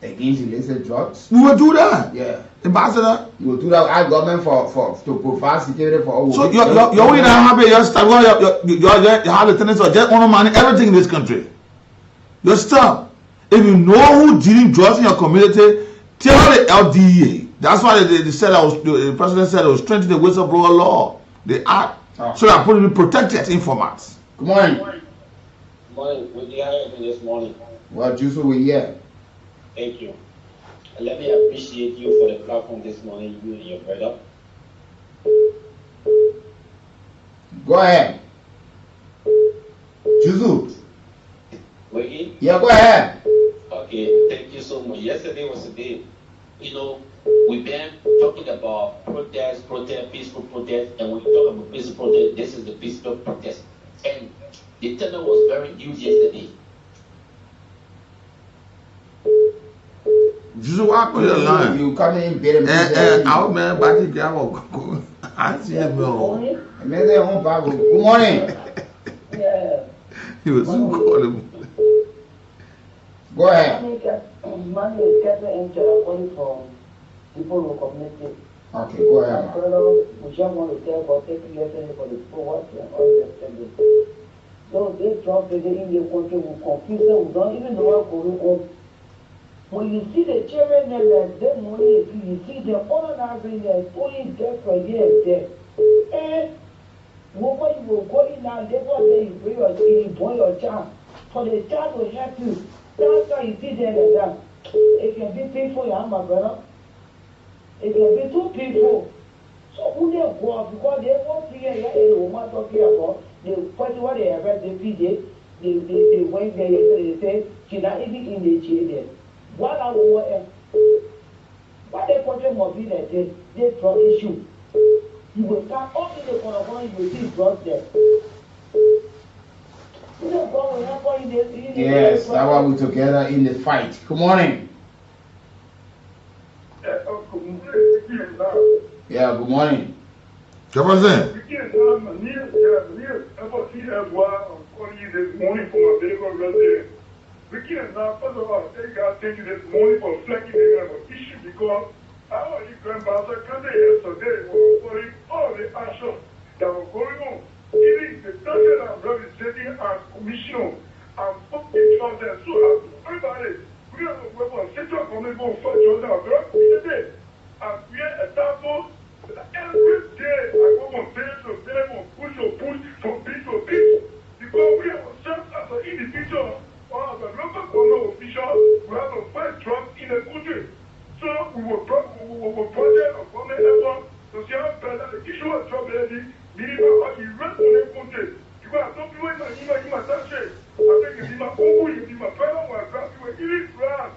against illicit drugs. We will do that. Yeah. Ambassador. You will do that. Our government to provide security for all. So you're not happy. You have the tendency of just owning money, everything in this country. You're stuck. If you know who dealing drugs in your community, tell the LDEA. That's why they said the president said it was strengthening the whistleblower law. They act so that people will be protected informants. Good morning. Good morning. What do you have this morning? Well, Juice, we here. Thank you. And let me appreciate you for the platform this morning, you and your brother. Go ahead. Juzu. Wiggy? Yeah, go ahead. Okay, thank you so much. Yesterday was a day, you know, we've been talking about protest, peaceful protest, and when you talk about peaceful protest, this is the peaceful protest. And the tenor was very huge yesterday. Juju, why put your line? You come in better. Our man, back to Gabo. I see him. Good morning. Yeah. He was so cool. Go ahead. Money is getting into the from people who committed. Okay, go ahead. We just want to tell for 30 years for the people watching and all the so they drop it in the country will confuse them. We don't even know what going on. When you see the children and the money, you see them all now bring them only there for a year there. And when you will go in now, they will say you bring your boy your child. For the child will help you. That's why you see them and that. It can be painful, my brother. It can be too painful. So who they go out because they won't see a woman talking about the first what they have read the PJ, they went there yesterday, they said she's not even in the chair there. What I want what they put them be that they drug issue. You will start up in the corner, you will see drugs there. Yes, that's why we're together in the fight. Good morning. Yeah, good morning. Come on, then. We can't now, first of all, thank you this morning for reflecting the issue because our grandfather came yesterday for all the actions that were going on. Even the target I'm representing as commissioner and fucking Jordan, so everybody, we have a weapon, central committee for Jordan, today, and we are a tackle. Every day I go from base to base, from push to push, from beat to beat, because we have ourselves as an individual. Or as a local government official, we have to fight drugs in the country. So we will project a government effort to see how better the issue of drug lady, minimum or the rest of the country. Because I don't do it in my country. I think it's my uncle, it's my parents, my grandparents, even grass.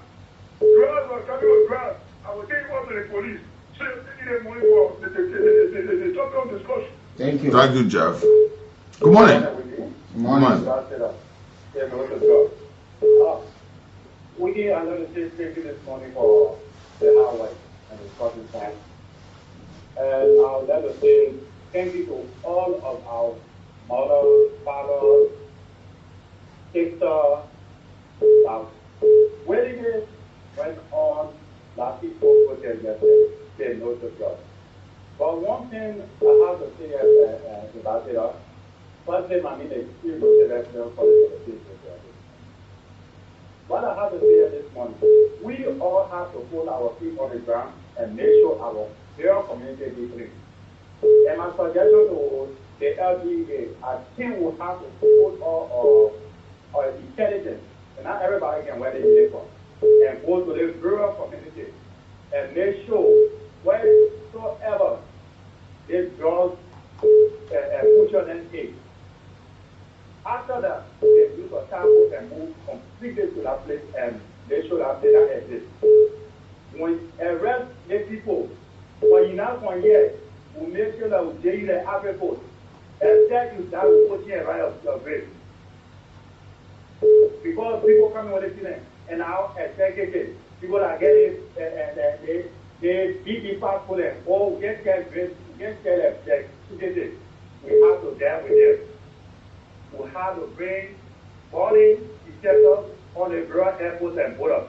Grass or carrying of grass. I will take one to the police. So you're taking the money for the topic of discussion. Thank you. Thank you, Jeff. Good morning. Good morning. We are going to say thank you this morning for the highway and the crossing sign. And I would like to say thank you to all of our mothers, fathers, sisters, that willingly went on last people protest yesterday, say no to God. But one thing I have to say about it, first thing I mean is still no selection for the politicians. What I have to say this morning, we all have to put our feet on the ground and make sure our real community is free. And my suggestion to the LDA, I think we have to put all our intelligence, and not everybody can wear the uniform, and go to the rural community and make sure wheresoever they draw push them in. After that, they use a sample and move completely to that place and make sure that they don't exist. When arrest the people, when you not one year, we make sure that we get the Africa and tell you that we put here right of your grave. Because people coming with the thing and now executive, people are getting they beat the passport and oh get grave, get executive. We have to deal with them. We have to bring body detectors on the ground airports and borders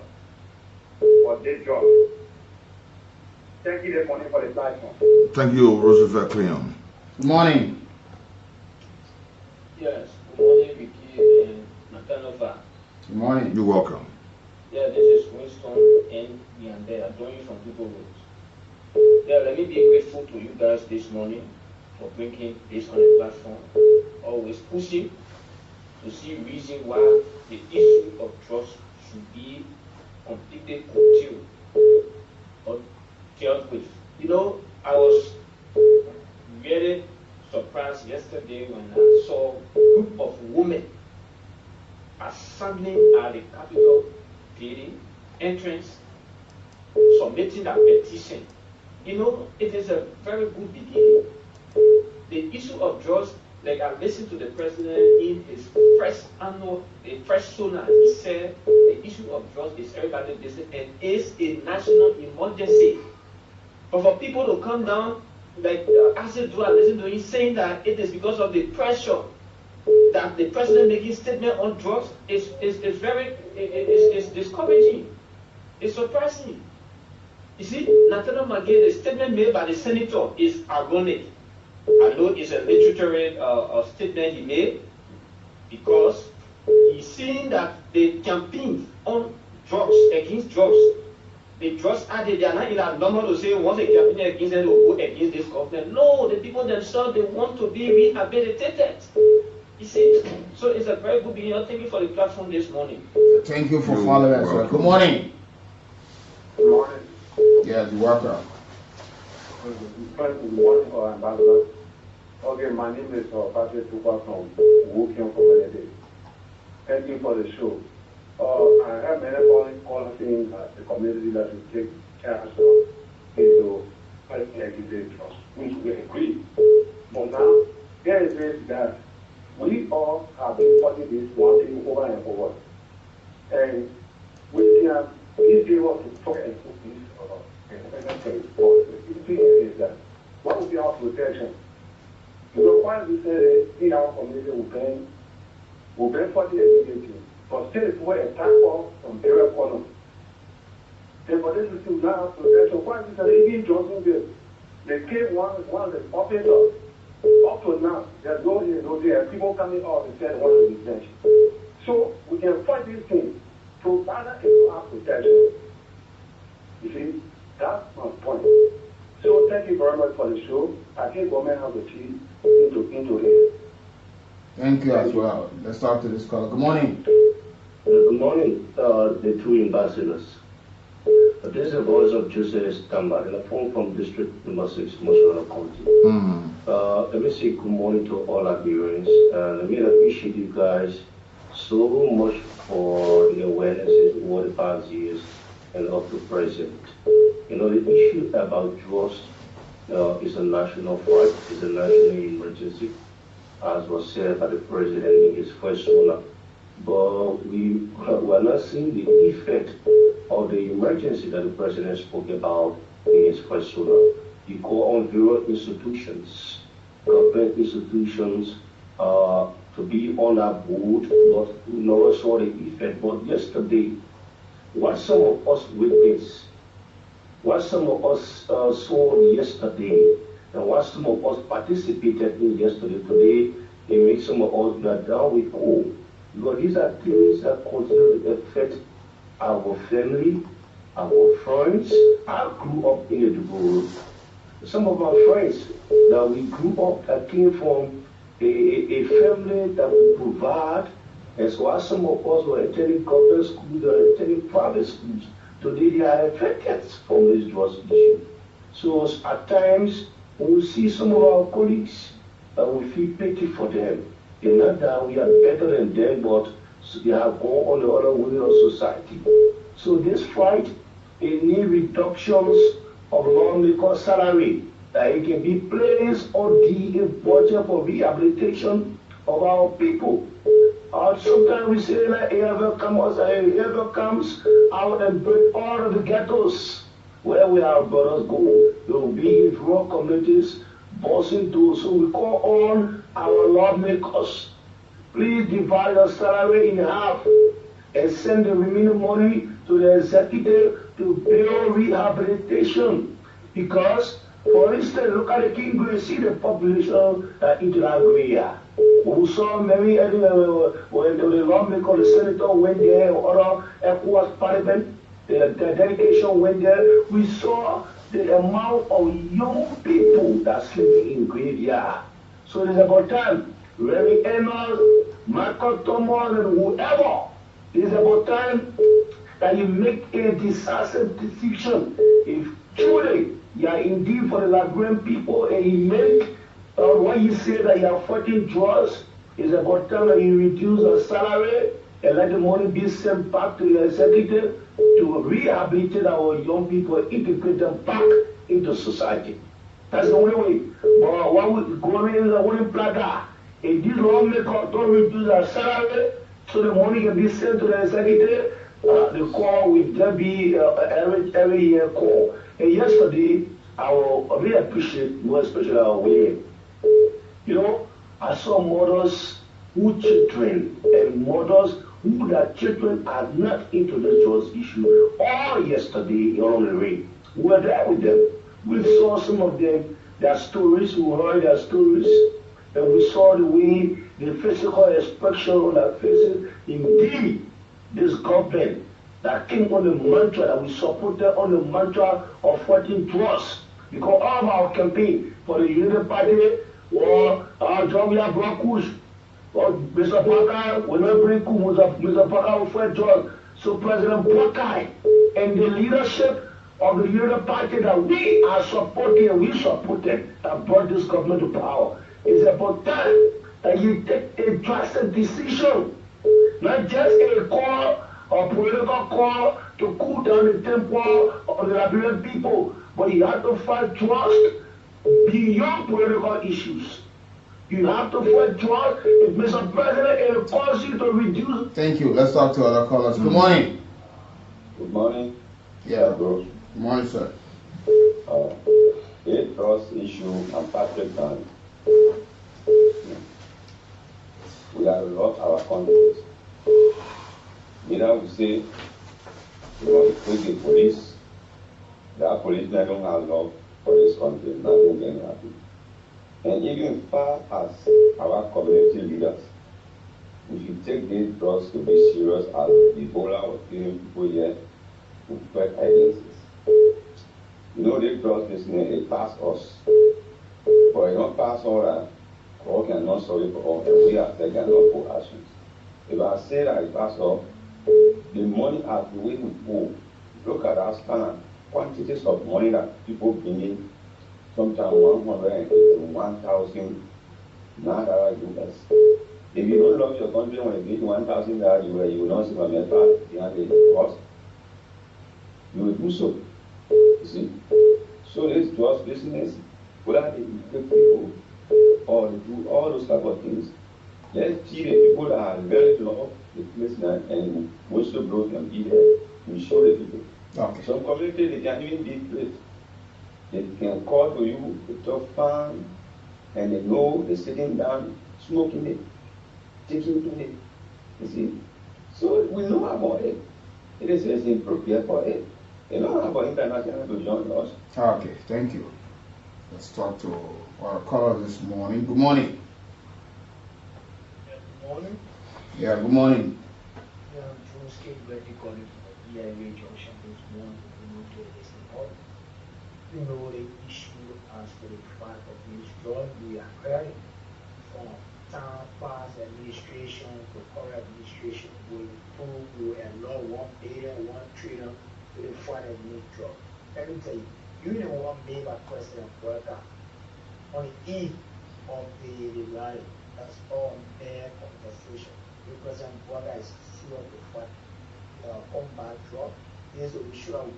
for this job. Thank you this morning for the platform. Thank you, Roosevelt Cleon. Good morning. Yes, good morning, Vicky and Natanova. Good morning. You're welcome. Yeah, this is Winston and they are joining from People Road. Yeah, let me be grateful to you guys this morning for bringing this on the platform. Always pushing to see reason why the issue of trust should be completely curtailed or dealt with. You know, I was very surprised yesterday when I saw a group of women assembling at the Capitol building entrance, submitting a petition. You know, it is a very good beginning. The issue of drugs, like I listened to the president in his first seminar, he said the issue of drugs is everybody business and is a national emergency. But for people to come down, like Acid do, I listen to him saying that it is because of the pressure that the president making statement on drugs is very discouraging. It's surprising. You see, Nathaniel McGee, the statement made by the senator is ironic. I know it's a literary statement he made because he's saying that the campaign on drugs, against drugs. The drugs addicts, they are not in our number to say once a campaign against them, they will go against this government. No, the people themselves, they want to be rehabilitated. You see? So it's a very good beginning. Thank you for the platform this morning. Thank you for following us, sir. Good morning. Good morning. Yes, welcome. Good morning, Ambassador. Okay, my name is Patrick Tupa from Wokion Community. Thank you for the show. I have many calls saying that the community that will take care of into executive trust, which we agree. But now, there is this that we all have been putting this one thing over and over. And we can please be able to talk and put this the thing is that what would be our protection? You know, why we say in our community will bring 40 immediately, but still it's where attack from various corners. And for this is still now protection. Why we say even Johnsonville, they gave one of the officers. Up to now, there's no there. People coming out and saying what is detention. So we can fight these things to gather into our protection. You see, that's my point. So thank you very much for the show. I think government has a key into it. Thank you as well. Let's talk to this caller. Good morning. Good morning, the two ambassadors. This is the voice of Joseph Stamba, and I phone from District Number 6, Moshono County. Let me say good morning to all Liberians, and let me appreciate you guys so much for the awareness over the past years and up to present. You know, the issue about drugs is a national fight, is a national emergency, as was said by the president in his first one. But we are not seeing the effect of the emergency that the president spoke about in his first one. He called on various institutions, government institutions, to be on that board, but we never saw the effect. But yesterday, what some of us witnessed, what some of us saw yesterday, and what some of us participated in yesterday, today, it makes some of us that down with hope. Because these are things that continue to affect our family, our friends. I grew up in a world. Some of our friends that we grew up that came from a family that would provide, and so as some of us were attending government schools, they were attending private schools. Today they are affected from this drugs issue. So at times when we see some of our colleagues, we feel pity for them. And not that we are better than them, but they have gone on the other way of society. So this fight, it needs reductions of lawmaker salary, that it can be placed on the budget for rehabilitation of our people. Sometimes we say that whoever comes out and break all of the ghettos where we our brothers go. They will be in rural communities, bossing too. So we call on our lawmakers, please divide your salary in half and send the remaining money to the executive to build rehabilitation. Because, for instance, look at the King Grace, see the population into that area. We saw many, when the lawmaker, the senator went there, or other ECOWAS parliament, the delegation went there. We saw the amount of young people that sleep in graveyard. So it's about time, Remy Emmons, Michael Thomas, and whoever, it's about time that you make a decisive decision. If truly you are indeed for the Liberian people, and you make when you say that you are fighting drugs, it's about time that you reduce the salary and let the money be sent back to the executive to rehabilitate our young people, integrate them back into society. That's the only way. But what we go in the winning platter, if these lawmakers don't reduce their salary, so the money can be sent to the executive, the call will then be every year call. And yesterday, I really appreciate more especially our women. You know, I saw mothers who children and mothers who their children are not into the drugs issue. All yesterday on the rain, we were there with them. We saw some of them, their stories, we heard their stories, and we saw the way the physical expression on their faces. Indeed, this government that came on the mantra that we supported on the mantra of fighting drugs. Because all of our campaign for the Unity Party or our Jovia Brocus or Mr. Parker will not bring Kumus of Mr. Parker will fight drugs. So President Parker and the leadership of the Unity Party that we are supporting and we supported that brought this government to power. It's about time that you take a drastic decision, not just a call or political call to cool down the temper of the Liberian people, but you have to fight drugs beyond political issues. You have to fight drugs. If Mr. President, it calls you to reduce. Thank you. Let's talk to other callers. Good morning. Good morning. Yeah, bro. Good morning, sir. A trust issue and Patrick and we have lost our countries. Either we say we must put the police, that policemen don't have love for this country, nothing can happen. And even far as our community leaders, we should take these drugs to be serious as Ebola was killing people here to fight against it. You know, the drugs business, it pass us, but it don't pass all that. All cannot solve it for all, and we are taking lawful actions. If I say that it pass off, the money as the way we go, look at our standard quantities of money that people bring in, sometimes 181,000 US. If you don't love your country when you get 1,000 US, you will not see from your part behind the cost. You will do so. You see? So this drugs business, whether they equip people or they do all those type of things, let's see the people that are very low, the place and most of those can be there. We show the people. Okay. Some community they can even be great. They can call to you with tough fan and they know they're sitting down, smoking it, taking it. You see? So we know about it. It is very prepared for it. They know about international to join us. Okay, thank you. Let's talk to our caller this morning. Good morning. Good morning. Yeah, good morning. Yeah, I'm from State Betty calling from the EIA junction this morning. You know the issue as to the fact of this drug we are hearing from town pass administration to current administration going through a law 1 billion, 1 trillion to the fight of this drug. Let me tell you, you know what made by President Burger on the eve of the rally. That's all their conversation. The President Burger is sure to fight combat drug. Yes, we should have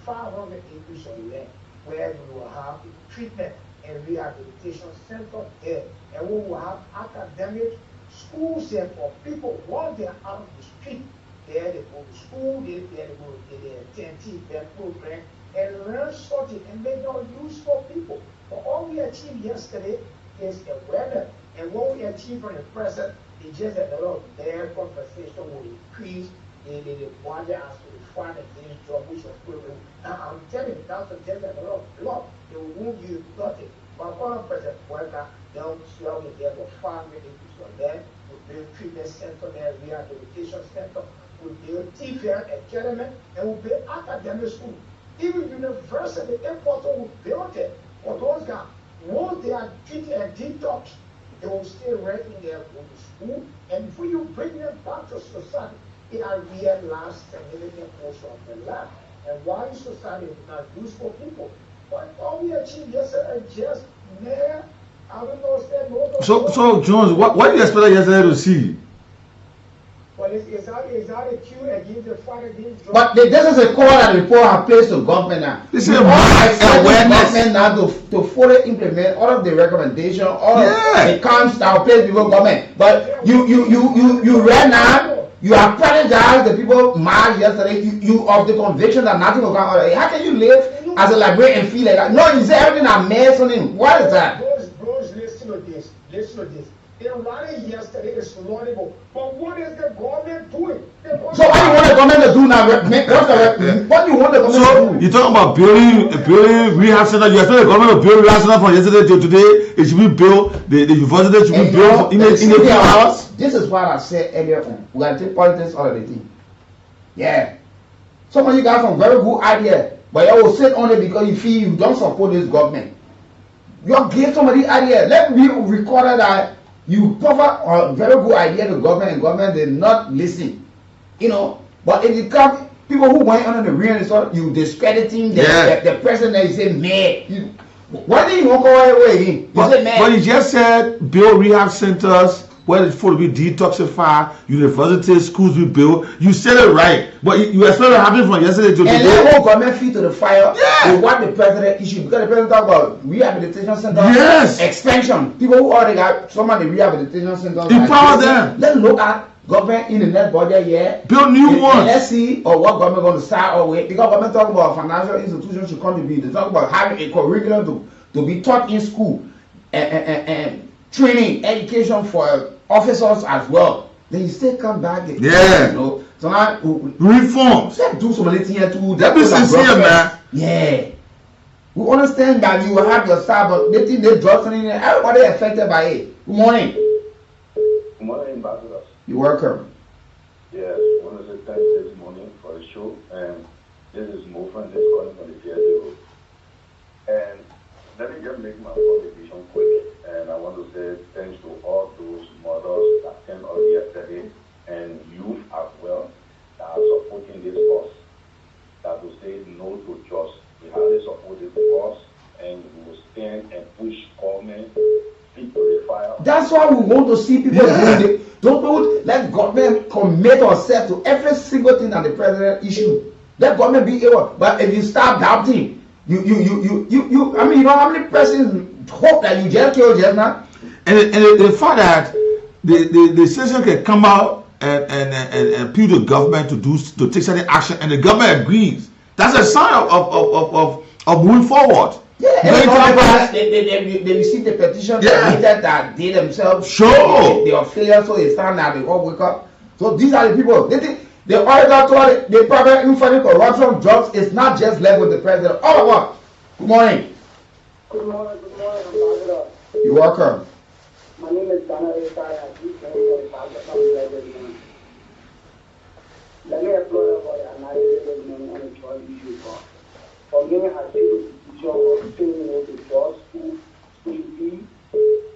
500 acres of land where we will have a treatment and rehabilitation center there. And we will have academic schools there for people once they are out of the street. There they go to school, they go to the TNT, their program, and learn something and make no use for people. But all we achieved yesterday is awareness. And what we achieved from the present is just a lot of their conversation will increase the budget as to the fight against drug, which was proven. Now I'm telling you, that's just a lot. They will move you nothing. But according to President Puerta, they'll swell with there for 500 acres for them. We build treatment center there, rehabilitation center. We build TVR academy, and we build academic school. Even university, airport will build it for those guys. Once they are treated and detox, they will stay right in their school. And before you bring them back to society, it are real significant portion of the land. And why society is not useful for people. But all we achieved yesterday just there. I don't know. So Jones, what do you expect yesterday to see? Well, it's not a cue against the fight against drugs. But this is a call that the people have placed to government now. This is awareness. Government now to fully implement all of the recommendations, all of the camps that are placed before government. But you ran now. You apologize the people marched yesterday. You of the conviction that nothing will come out of it. How can you live as a Liberian and feel like that? No, you say everything I mess on him. What is that? Bros, listen to this. The rally yesterday is laudable. But what is the government doing? So what do you want the government to do now? What do you want the government to do? You talking about building rehab center. You expect the government to build rehab center from yesterday to today. It should be built. The university should be built in a few hours. This is what I said earlier on. We got to take politics out of the thing. Yeah. Some of you got some very good idea, but you will sit on it because you feel you don't support this government. You give somebody idea. Let me record that you cover a very good idea to government and government did not listen. You know, but if you come, people who went under the real so you discrediting the president, you say man. Why did you want to go away again? You say man. But you just said build rehab centers where it's supposed to be detoxified, universities, schools we build. You said it right, but you expect it to happen from yesterday to today. And let whole government feet to the fire with what the president issued. Because the president talk about rehabilitation centers, expansion. People who already got some of the rehabilitation centers. Empower them. Let's look at government in the next budget year. Build new ones. And let's see what government going to start our way. Because government talk about financial institutions should contribute. They talk about having a curriculum to be taught in school and training, education for officers as well. Then you still come back. You know, so now reforms. Let's do some little here too. That be sincere, man. Yeah. We understand that you will have your style, but they think they drop something in there. Everybody affected by it. Good morning. Good morning, ambassadors. You're welcome. Yes, I want to say thanks this morning for the show. And this is Mo from this calling from the PSA. And let me just make my contribution quick. And I want to say thanks to all those mothers that came out yesterday and youth as well that are supporting this cause. That will say no to trust. We highly support this cause and we will stand and push government feet to the fire. That's why we want to see people doing it. Don't let government commit ourselves to every single thing that the president issued. Let government be able. But if you start doubting, I mean, you know how many persons hope that you just kill just now? And the fact that the citizen can come out and appeal to government to take certain action and the government agrees, that's a sign of moving forward. Yeah, and they received the petition that they themselves they are failure, so they stand there, they all wake up. So these are the people. They think the orator, the private infamy, corruption, drugs is not just left with the president. All of what? Good morning. Good morning, Ambassador. You're welcome. My name is Dana Esaya. Let me applaud for your analysis on the choice issue. For me, I see the decision of saying no to trust who should be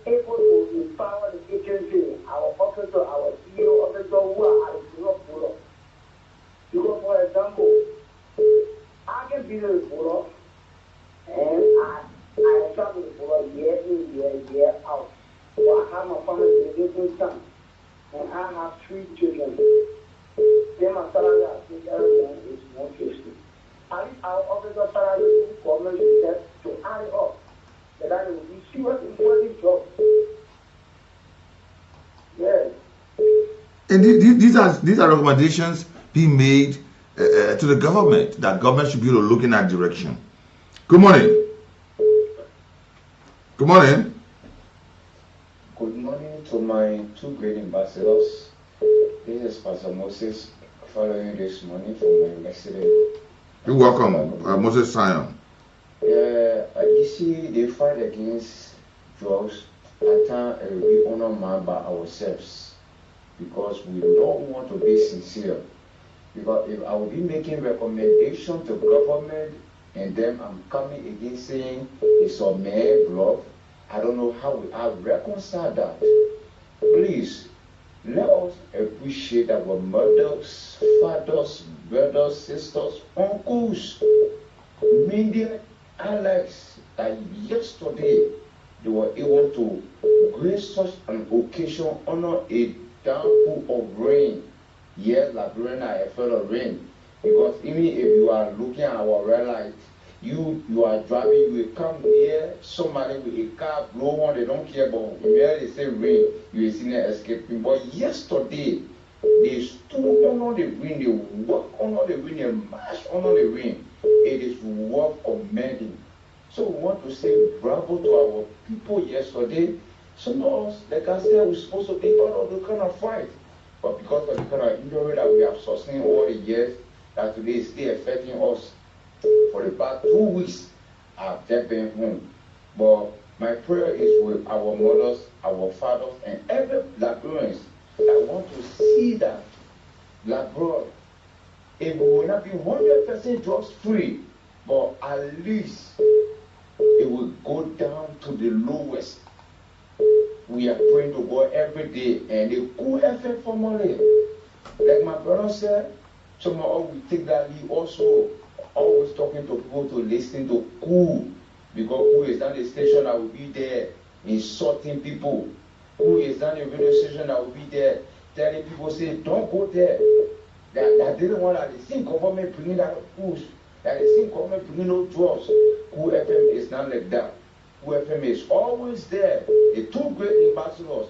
able to empower the agency, our officer, our CEO officer who are at the pull-up. Because, for example, I can be the pull-up and I travel the pull-up year in, year out. So I have my family living son and I have 3 children. Then my salary I think everyone is 150. At least our officer salary government should get to add it up. That I will be serious important job. Yes. And these are recommendations being made to the government, that government should be able to look in that direction. Good morning. Good morning. Good morning to my 2 great ambassadors. This is Pastor Moses following this morning from my resident. You're welcome, Moses Sion. You see, they fight against drugs. At times, it will be honored by ourselves because we don't want to be sincere. Because if I will be making recommendations to government and then I'm coming again saying it's a man blood, I don't know how I reconcile that. Please, let us appreciate our mothers, fathers, brothers, sisters, uncles, media allies that yesterday they were able to grace such an occasion under a downpour of rain. Yes, Liberian I felt of rain. Because even if you are looking at our red light, you are driving, you will come here, somebody with a car blow on, they don't care about where they say rain, you will see them escaping. But yesterday, they stood under the rain, they walked under the rain, they marched under the rain. It is worth commending. So we want to say bravo to our people yesterday. Some of us, like I said, we're supposed to be part of the kind of fight. But because of the kind of injury that we have sustained all the years, that today is still affecting us. For the past 2 weeks, I've just been home. But my prayer is with our mothers, our fathers, and every Liberians that want to see that Liberia It will not be 100% drugs free, but at least it will go down to the lowest. We are praying to God every day, and the KOOL FM family, like my brother said, somehow we take that lead also, always talking to people to listen to KOOL, because KOOL is not a station that will be there insulting people. KOOL is not a radio station that will be there telling people, say, don't go there. That didn't want that the same government bringing that push, that the same government bringing no drugs. KOOL FM is not like that. KOOL FM is always there. The two great ambassadors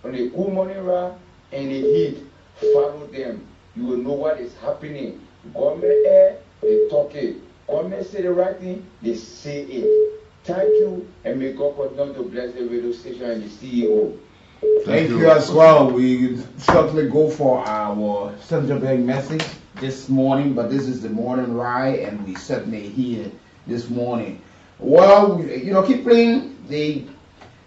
on the KOOL Morning RIDE and the heat, follow them. You will know what is happening. Government air, they talk it. Government say the right thing, they say it. Thank you, and may God continue to bless the radio station and the CEO. Thank you as well. We shortly go for our Central Bank message this morning, but this is the morning ride, and we certainly here this morning. Well, keep playing the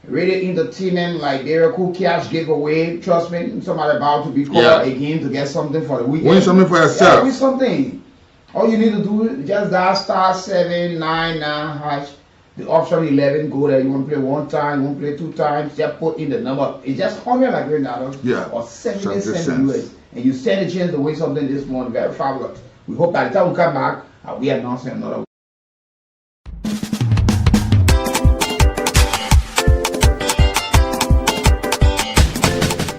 radio entertainment like their KOOL cash giveaway. Trust me, somebody about to be called again to get something for the weekend. Win something for yourself. Yeah, win something. All you need to do is just dial *799#. The option 11, go there. You want to play one time, you want to play two times, just put in the number. It's just $100 or 70 cents US. And you stand a chance to win something this morning. Very fabulous. We hope by the time we come back, we announce another.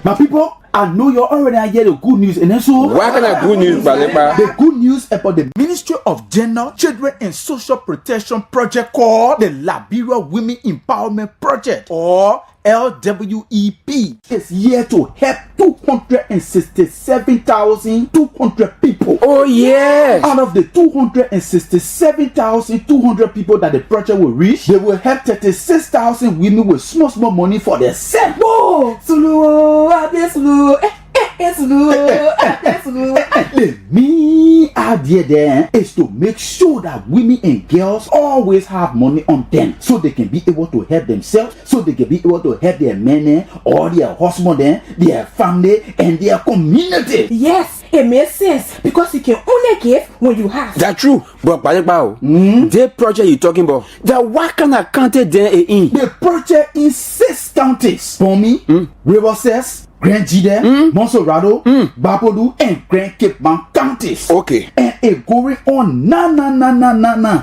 My people, I know you already hear the good news, and then so what kind of good news, Baleba? The good news about the Ministry of Gender, Children and Social Protection project called the Liberian Women Empowerment Project, or LWEP, is here to help 267,200 people. Oh yes! Out of the 267,200 people that the project will reach, they will help 36,000 women with small money for themselves. Whoa! The main idea there is to make sure that women and girls always have money on them, so they can be able to help themselves, so they can be able to help their men or their husband, their family, and their community. Yes, it makes sense because you can only give when you have. That's true, but the project you're talking about, what kind of county there in? The project in 6 counties: Bomi, Riverside, Grand Jide, Monserrado, Bapodu, and Grand Cape Mount counties. Okay. And it going on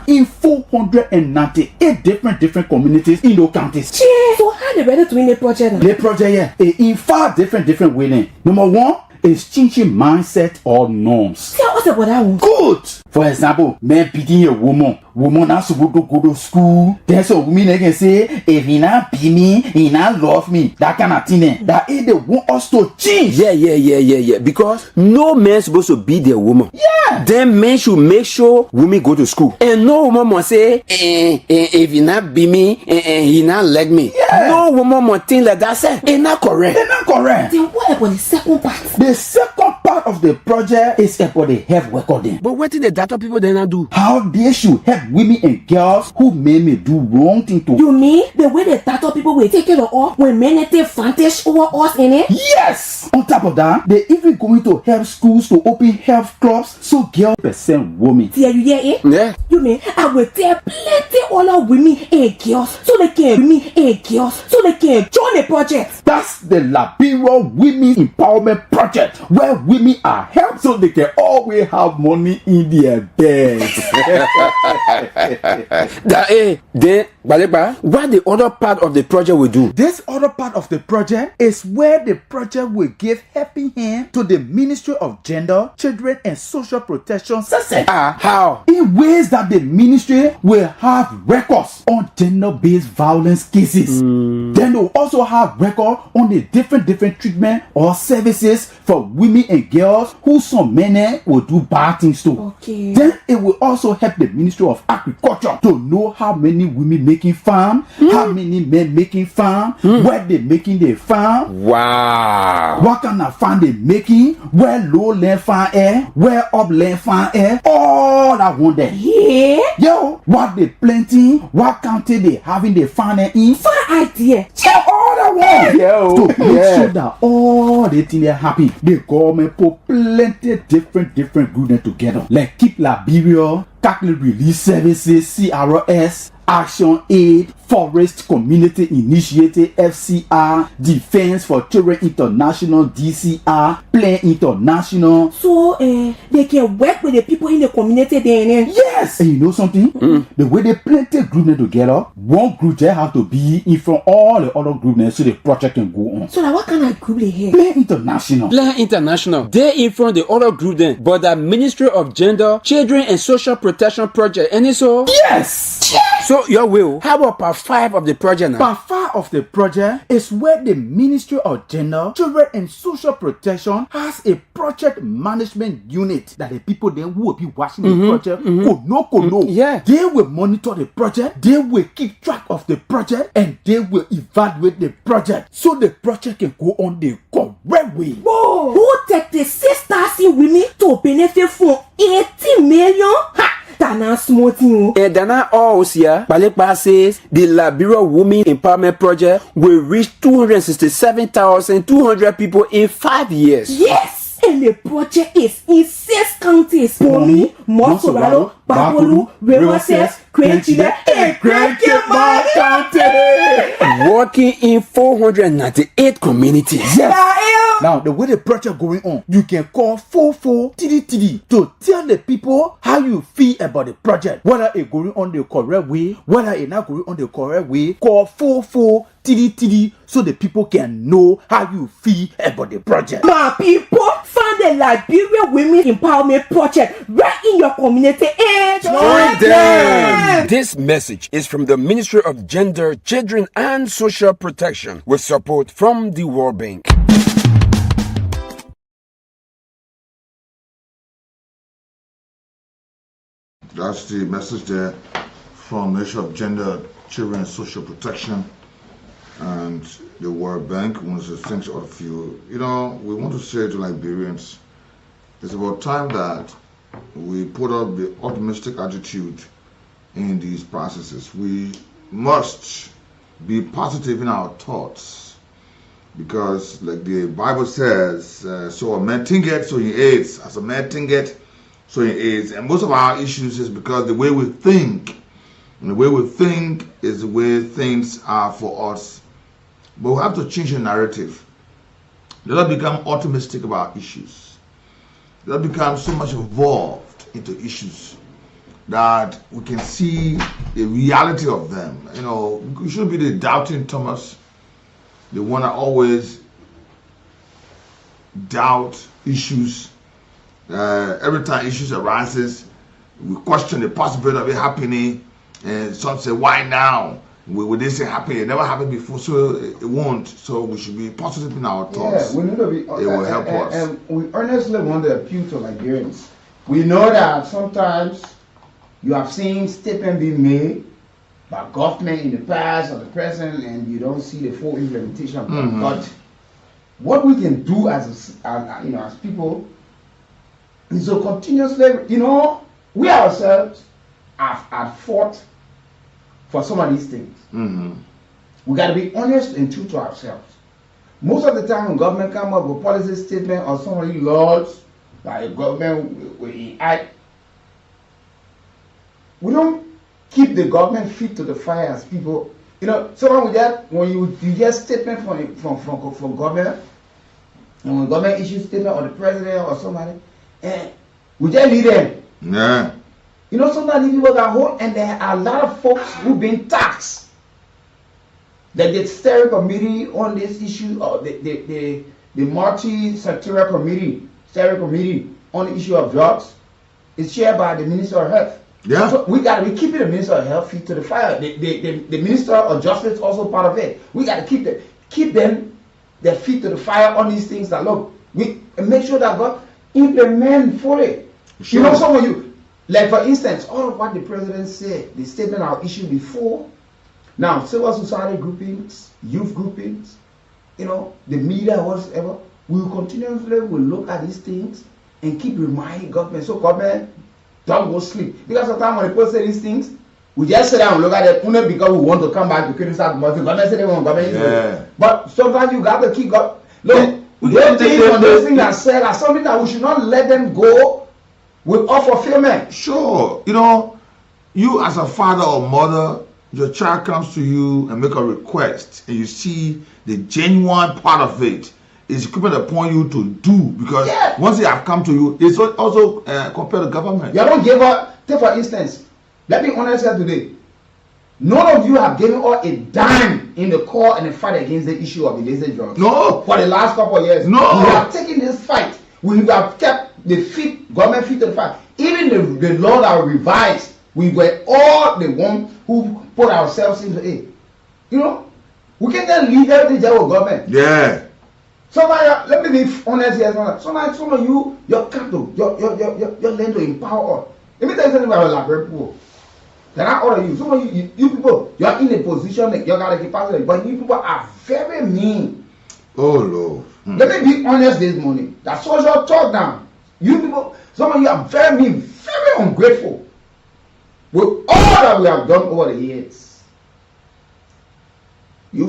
in 498 different communities in those counties. Yeah. So how they better doing the project? The project, in 5 different ways. Number 1 is changing mindset or norms. Tell us about that one. Good. For example, men beating a woman not supposed to go to school. There's a woman that can say, if he not be me, he not love me. That kind of thing. That is they want us to change. Yeah. Because no man supposed to beat their woman. Yeah. Then men should make sure women go to school. And no woman must say, if he not be me, he not like me. Yeah. No woman must think like that. Say, it's not correct. It's not correct. Then what about the second part? The second part of the project is about the health recording. But what did the data people then not do? How they should help women and girls who may do wrong thing to. You mean the way the data people will take care of us when men take advantage over us in it? Yes. On top of that, they even going to help schools to open health clubs so girls % women. Yeah, you hear it? Yeah. You mean I will tell plenty other women and girls so they can join the project. That's the Liberian Women Empowerment Project, where women are helped so they can always have money in their beds. Then, Baleba, what the other part of the project will do? This other part of the project is where the project will give helping hand to the Ministry of Gender, Children and Social Protection system. How? In ways that the ministry will have records on gender-based violence cases. Then they will also have record on the different treatment or services for women and girls who some men will do bad things to. Okay. Then it will also help the Ministry of Agriculture to know how many women making farm, how many men making farm, where they making their farm. Wow. What kind of farm they making, where low land farm air, where up land farm air. All all that one there. Yeah. Yo, what they planting, what county they having the farming in. Fine idea. Check all that one. Yo. To make sure that all the things are happy, the government put plenty different groups together. Like keep Liberia, Catholic Relief Services, CRS, Action Aid, Forest Community Initiative, FCR, Defense for Children International, DCR, Plan International. So, they can work with the people in the community then. Yes! And you know something? The way they plenty groups together, one group they have to be in from all the other groups so the project can go on. So, what kind of group they have? Plan International. Plan International. They in from the other group then, but the Ministry of Gender, Children and Social Protection Project. And so? Yes! So, your will, how about part 5 of the project now? Part 5 of the project is where the Ministry of Gender, Children and Social Protection has a project management unit that the people then who will be watching the project could know. Yeah. They will monitor the project, they will keep track of the project, and they will evaluate the project so the project can go on the correct way. Whoa! Who take the 6,000 women to benefit from 80 million? Ha! Dana small thing. And Dana Osia, Balekba says the Liberia Women Empowerment Project will reach 267,200 people in 5 years. Yes! And the project is in 6 counties. Pomi, Mosorado, Babolu, Rewoses, Quenchida, and Quenchima County. Working in 498 communities. Yes! Now, the way the project going on, you can call 44TDTD to tell the people how you feel about the project. Whether it's going on the correct way, whether it's not going on the correct way, call 44TDTD so the people can know how you feel about the project. My people, find the Liberian Women Empowerment Project right in your community and join them. This message is from the Ministry of Gender, Children and Social Protection with support from the World Bank. That's the message there from Ministry of Gender, Children and Social Protection and the World Bank. We want to thank all of you. You know, we want to say to Liberians, it's about time that we put up the optimistic attitude in these processes. We must be positive in our thoughts because, like the Bible says, so a man thinketh, so he is. As a man thinketh, so it is. And most of our issues is because the way we think. And the way we think is the way things are for us. But we have to change the narrative. Let us become optimistic about issues. Let us become so much involved into issues that we can see the reality of them. You know, we shouldn't be the doubting Thomas, the one that always doubt issues. Every time issues arises, we question the possibility of it happening, and some say, why now? Would they say happen? It never happened before, so it won't. So we should be positive in our thoughts. Yeah, we need to be. It will help us. And we earnestly want to appeal to Liberians. We know that sometimes you have seen statements being made by government in the past or the present, and you don't see the full implementation of that. But what we can do as people is to continuously, we ourselves have fought for some of these things. We got to be honest and true to ourselves. Most of the time when government come up with policy statement or some of these laws, like government will act, we don't keep the government feet to the fire as people. Someone with that, when you get statement from government, and when government issues statement or the president or somebody, we just leave them. Yeah. Sometimes people got hold, and there are a lot of folks who've been taxed. That the steering committee on this issue, or the multi-sectorial committee, steering committee on the issue of drugs, is chaired by the Minister of Health. Yeah. So we keep the Minister of Health feet to the fire. The Minister of Justice is also part of it. We got to keep them their feet to the fire on these things. That look, we make sure that God implement fully. Sure. Some of you. Like for instance, all of what the president said, the statement I issued before, now civil society groupings, youth groupings, the media, whatever, we will continuously look at these things and keep reminding government. So government, don't go sleep. Because sometimes when people say these things, we just sit down and look at it only because we want to come back to criticize the government. Government say they want government. Yeah. But sometimes you got to keep up. Look, those things on those things that said are something that we should not let them go with all fulfillment. Sure. You know, you as a father or mother, your child comes to you and make a request, and you see the genuine part of it is equipping upon you to do, because once they have come to you, it's also compared to government. You don't give up. Take for instance, let me honest here today. None of you have given us a dime in the call and the fight against the issue of illicit drugs. No. For the last couple of years. No. We have taken this fight. We have kept the government feet to the fight. Even the law that revised, we were all the ones who put ourselves into it. You know, we can't just leave everything there with government. Yeah. Sometimes, let me be honest here. Sometimes some of you, your capital, your land to empower us. Let me tell you something about Liberian people. Then I order you. Some of you people, you are in a position that you got the capacity, but you people are very mean. Oh Lord. Let me be honest this morning. That's social talk now. You people, some of you are very mean, very ungrateful with all that we have done over the years.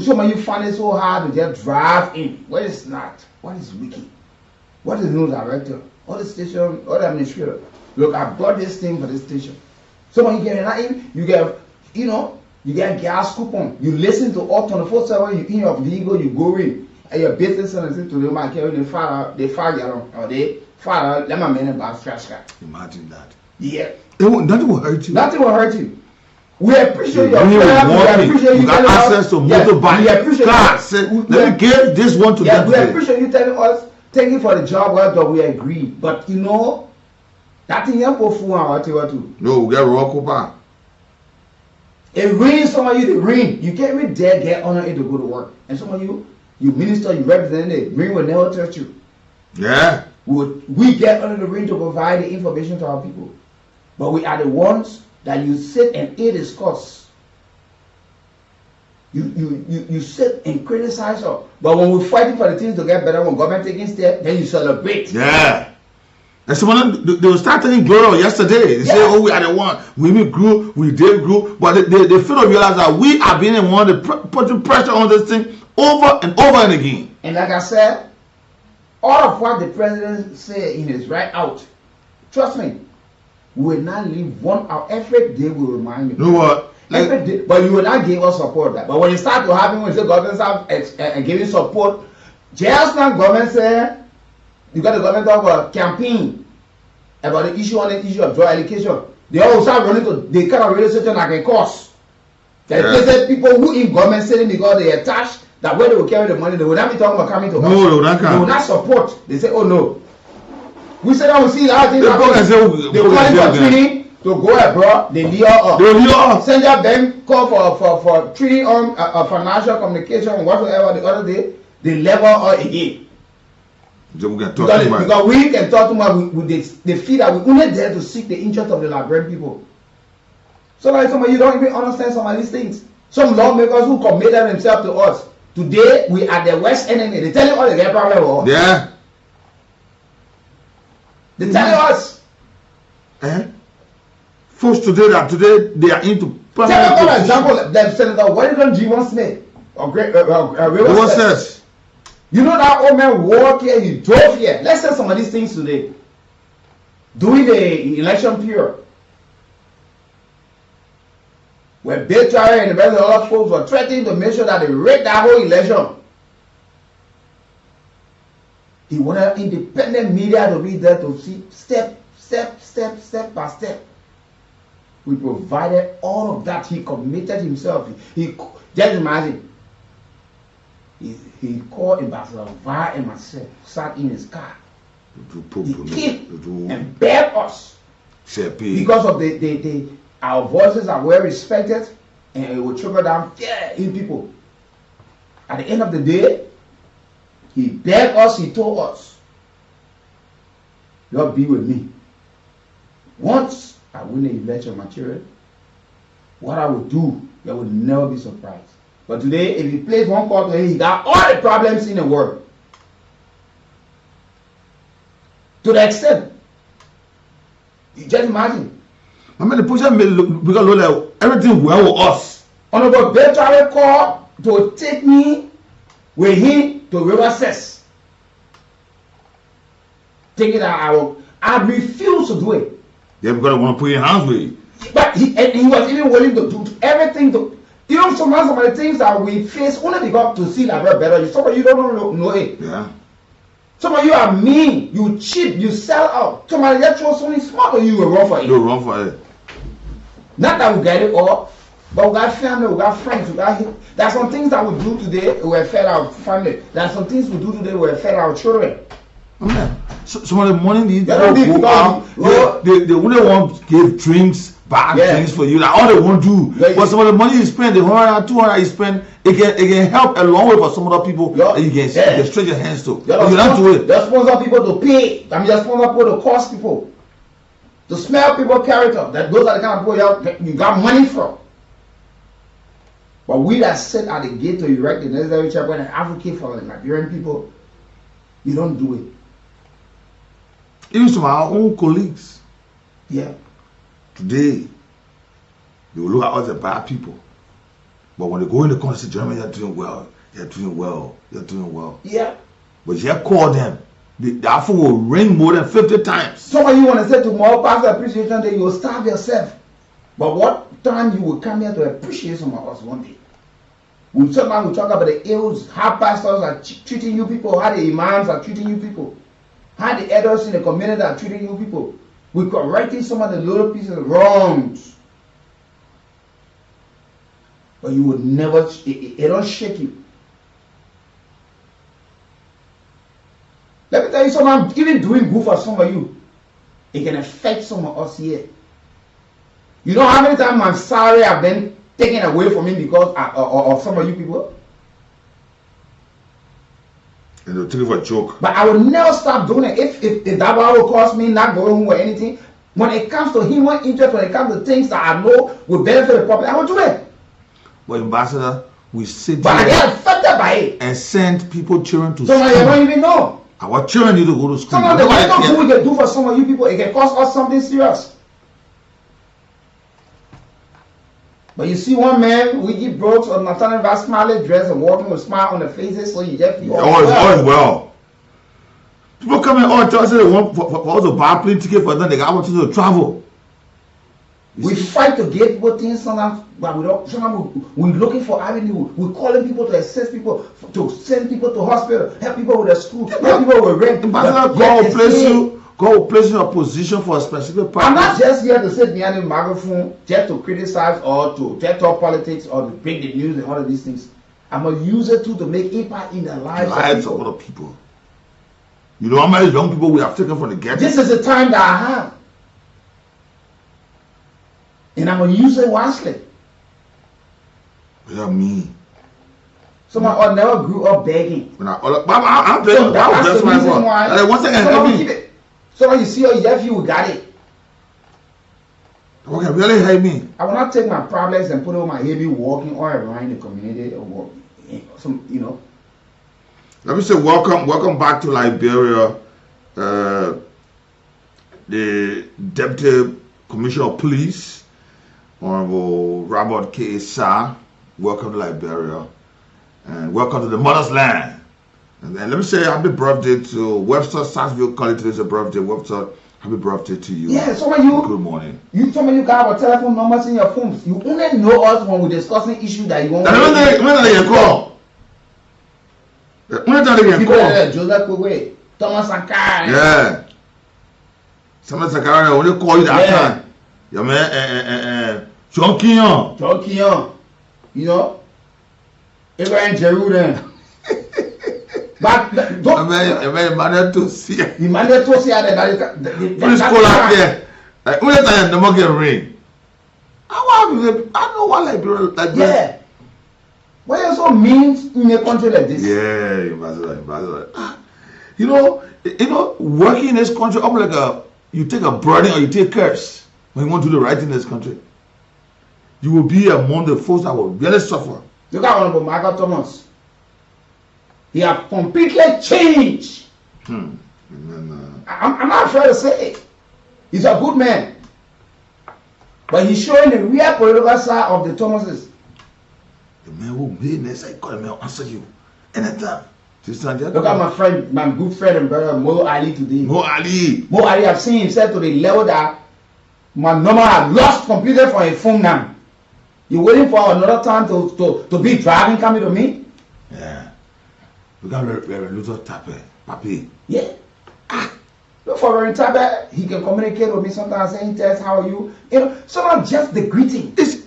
Some of you find it so hard to just drive in. What is not? What is wiki? What is news director? Or the station, or the administrator? Look, I bought this thing for this station. Some of you get in, you get, you know, you get gas coupon. You listen to all 24/7. You in your vehicle, you go in, and your business and say to them, I carry the fire, or they fire. Let my man about trash can. Imagine that. Yeah. Nothing will hurt you. Nothing will hurt you. We appreciate your prayer. We appreciate you got access to motorbike, cars. Let me give this one to them. We appreciate you telling us, thank you for the job well done. We agree, but you know, that thing here for fool and whatever too. No, we get rock over. It rains. Some of you, the rain. You can't even dare get on it to go to work. And some of you, you minister, you represent it. Rain will never touch you. Yeah. We get under the rain to provide the information to our people, but we are the ones that you sit and eat discuss. You sit and criticize us. But when we're fighting for the things to get better, when government taking steps, then you celebrate. Yeah. And someone they will start taking glory yesterday. They say, oh, we are the one. Women grew, we did grow. But they fail to realize that we are being the one that putting pressure on this thing over and over and again. And like I said, all of what the president said in his right out, trust me, we will not leave 1 hour. Every day we remind you. You know what? Every day, but you will not give us support. That. But when you start to happen, when the government start giving support, just now government say, you got the government talk about campaign about the issue of drug education. They all start running to the kind of radio station like a course. They say people who in government saying because they attached that where they will carry the money, they will not be talking about coming to us. No, they will not support. They say, oh no. We say that we see that thing happening. They calling for training to go abroad. They lure up. Send your bank call for training on financial communication, whatsoever. The other day, they level up again. Because we can talk to them with the feel that we only there to seek the interest of the Liberian people. So like some of you don't even understand some of these things. Some lawmakers who committed themselves to us. Today we are the worst enemy. They tell you all the get problem. Yeah. They tell us. Folks today they are into permanent. Take an example, the Senator Wellington G1 Smith or River says. You know that old man walked here, he drove here. Let's say some of these things today. During the election period, where Beltray and the rest of the other folks were threatening to make sure that they rigged that whole election. He wanted independent media to be there to see step by step. We provided all of that. He committed himself. He just imagine. He called Ambassador Vi and myself, sat in his car. He came and begged us because of our voices are well respected and it will trickle down in people. At the end of the day, he begged us, he told us, Lord be with me. Once I win the election material, what I will do, they will never be surprised. But today, if he plays one card to him, he got all the problems in the world. To the extent, You just imagine. I mean, the position may look because like everything well with us. Honorable Beltray called to take me with him to River Cess. Take it out. I refuse to do it. Yeah, because I want to put your hands with you. But he was even willing to do everything to. You know, some of the things that we face only because to see that we're better. Some of you don't know it. Yeah. Some of you are mean. You cheat. You sell out. Somebody that throws something smart on you will run for it. You run for it. Not that we get it all, but we got family, we got friends, we got. There are some things that we do today we fed our family. There are some things we do today we fed our children. Some of the money they don't go out. They wouldn't want to give drinks, bad drinks for you. Like all they want to do. But some of the money you spend, the 100, 200 you spend, it can help a long way for some other people. And you can stretch your hands to. You don't do it. Just sponsor people to pay. I mean, just sponsor people to cost people. To smell people's character. That those are the kind of people you got money from. But we that sit at the gate to erect the necessary chapel and advocate for the Liberian people, you don't do it. Even some of our own colleagues. Yeah. Today, they will look at us as bad people. But when they go in the country, Germany, you're doing well. You're doing well. You're doing well. Yeah. But you call them. The phone will ring more than 50 times. Some of you want to say tomorrow, Pastor Appreciation Day, you will starve yourself. But what time you will come here to appreciate some of us one day? Sometimes we talk about the ills, how pastors are treating you people, how the imams are treating you people, how the elders in the community are treating you people. We're correcting some of the little pieces of wrongs. But you would never, it don't shake you. Let me tell you something, even doing good for some of you, it can affect some of us here. You know how many times my salary have been taken away from me because of some of you people? And they'll take it for a joke. But I will never stop doing it. If that will cost me not going home or anything, when it comes to human interest, when it comes to things that I know will benefit the public, I will do it. But Ambassador, we sit but I get affected by it. And send people children to school. Some of you don't even know. Our children need to go to school. Some of the little things we can do for some of you people, it can cost us something serious. But you see one man, we get broke on Nathan Vas smiley dress and walking with a smile on their faces, so you just feel always well. People come in all the time say they want for us to buy a plane ticket for them, they got opportunity to travel. We fight to get people things sometimes, but we don't. Sometimes we're looking for avenue. We're calling people to assist people, to send people to hospital, help people with their school, help people with rent. God will place you in a position for a specific purpose. I'm not just here to sit behind the microphone just to criticize or to talk politics or to bring the news and all of these things. I'm a user too to make impact in the lives of other people. You know how many young people we have taken from the ghetto? This is the time that I have. And I'm going to use it wisely. Yeah, me. Someone never grew up begging. I'm begging. That's the reason why. Someone you see your nephew, we got it. Okay, really hate me. I will not take my problems and put it on my heavy walking all around the community or walk, some, you know. Let me say welcome back to Liberia. The Deputy Commissioner of Police, Honorable Robert K. Shah, welcome to Liberia, and welcome to the mother's land. And let me say happy birthday to Webster Sarsville College. Today's a birthday. Webster, happy birthday to you. Yeah, some of you. Good morning. Some of you got our telephone numbers in your phones. You only know us when we're discussing issues that you want to when they call. Joseph Kwe, Thomas Sankara. Yeah. Thomas Sankara only call you that time. Yeah, man, John Kinyon. You know? Abraham Jerusalem. But don't Emmanuel to see. Emmanuel to see that. Please call out there. Only time the market ring. I know what Liberia like. Yeah. Why are you so mean in a country like this? Yeah, Ambassador. You know, working in this country, I'm like you take a burden or you take curse when you want to do the right thing in this country. You will be among the folks that will really suffer. Look at Honorable Michael Thomas. He has completely changed. I'm not afraid to say it. He's a good man. But he's showing the real political side of the Thomases. The man who made this, I call him, I'll answer you. Anytime. Look at my friend, my good friend and brother Mo Ali today. Mo Ali, I've seen himself to the level that my number have lost computer for a phone now. You waiting for another time to be driving coming to me? Yeah. Look at Luther Tappe, Papi. Yeah. Look for Reverend Tappe. He can communicate with me sometimes, saying text, how are you? You know, sometimes just the greeting. It's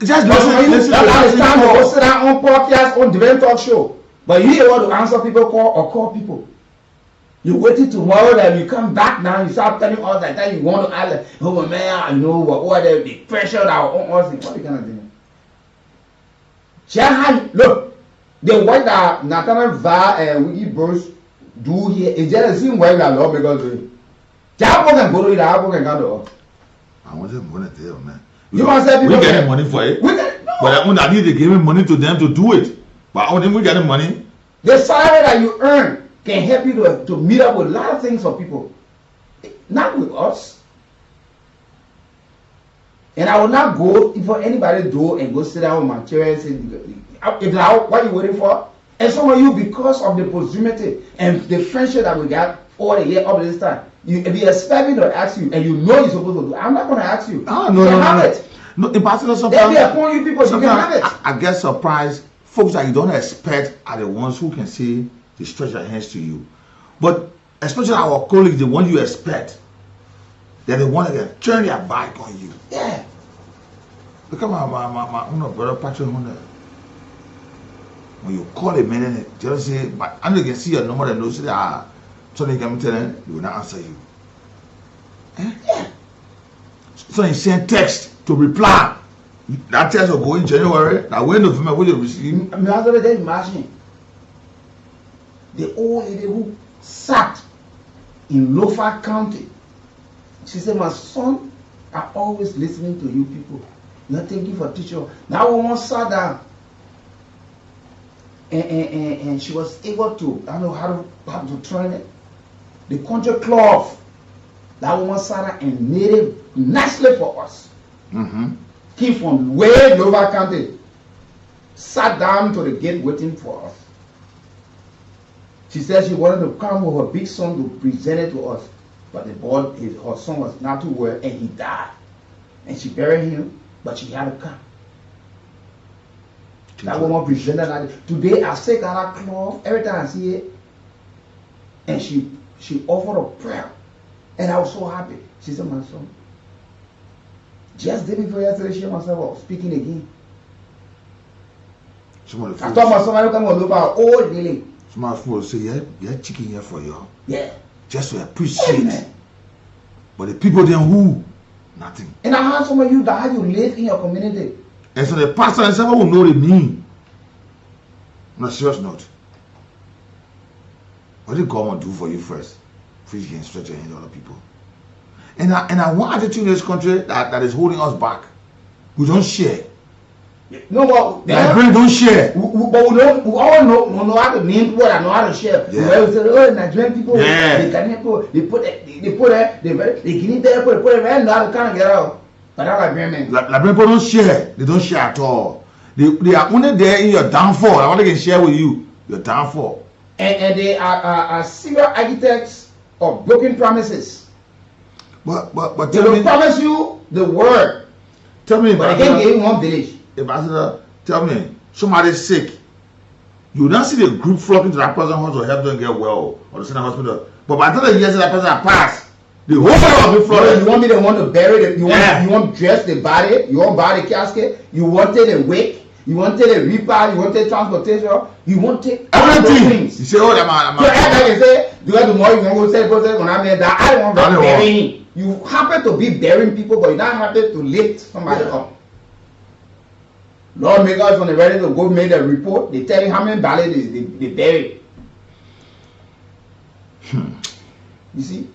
just listen. That's the time to go sit down on podcast on the talk show. But you don't want to answer people call people. You waited tomorrow that you come back now, you start telling us that you want to ask, oh man, I know what the pressure that on us. What are you gonna do? Look, the work that Nathaniel Va and Wiki Bruce do here is just the same work that lawmakers do. Jabo can go to it, Jabo can go to. I want them money there, man. You want to say people we get money for it. But I need to give money to them to do it. But only we get the money. The salary that you earn can help you to meet up with a lot of things for people. Not with us. And I will not go for anybody do and go sit down with my chair and say, what are you waiting for? And some of you, because of the proximity and the friendship that we got all the year up to this time, you be expecting to ask you, and you know you're supposed to do. I'm not going to ask you. No, in particular, sometimes they upon you people, you can have it. I get surprised. Folks that you don't expect are the ones who can say they stretch their hands to you. But especially our colleagues, the ones you expect, they're the ones that can turn their back on you. Yeah. Look at my brother Patrick Hunter. When you call a man and just say, I know you can see your number and know say something can tell them, they will not answer you. Yeah. So you send text to reply. That text will go in January. Now when the film will you receive? I mean, I was imagine the old lady who sat in Lofa County. She said, my son, I'm always listening to you people. You're thanking for teacher. Now woman sat down and she was able to, I don't know how to train it. The country cloth. That woman sat down and made it nicely for us. Mm-hmm. Came from way Lower County, sat down to the gate waiting for us. She said she wanted to come with her big son to present it to us, but her son was not too well and he died. And she buried him, but she had to come. That woman presented that. Today I say that cloth every time I see it, and she offered a prayer, and I was so happy. She said, my son. Just day before yesterday, she myself was speaking again. I thought my son would come over old daily. Some people say, yeah, chicken here for you. Yeah. Just to appreciate. Amen. But the people then who? Nothing. And I heard some of you that how you live in your community. And so the pastor and someone will know the mean. On a serious note. What did government do for you first? Before you can stretch your hand to other people. And I want attitude in this country that is holding us back. We don't share. No, what? Nigerians don't share. But we all know how to name people that know how to share. Yeah. We say, oh, Nigerian people, yeah. they put it, they give it there, put it right now to kind of get out. But not Liberian men. Liberian people don't share. They don't share at all. They are only there in your downfall. I want they can share with you your downfall. And they are serial architects of broken promises. But they will promise you the word. Tell me, but they can't give you one village. Ambassador, tell me, somebody's sick. You will not see the group flocking to that person's house to help them get well or to send a hospital. But by the time the years that person has passed, the whole family will be flocking. You want me to want to bury it? You want to dress the body? You want to buy the casket? You want to take the wake? You want to take the repair? You want to take transportation? You want to take everything. You say, oh, that man. So everybody can say, do you have tomorrow you want to go say process when I made that? I don't want to bury him. You happen to be burying people, but you're not happy to lift somebody up. Lawmakers, when they're ready to go make a report, they tell you how many ballots they bury. You see?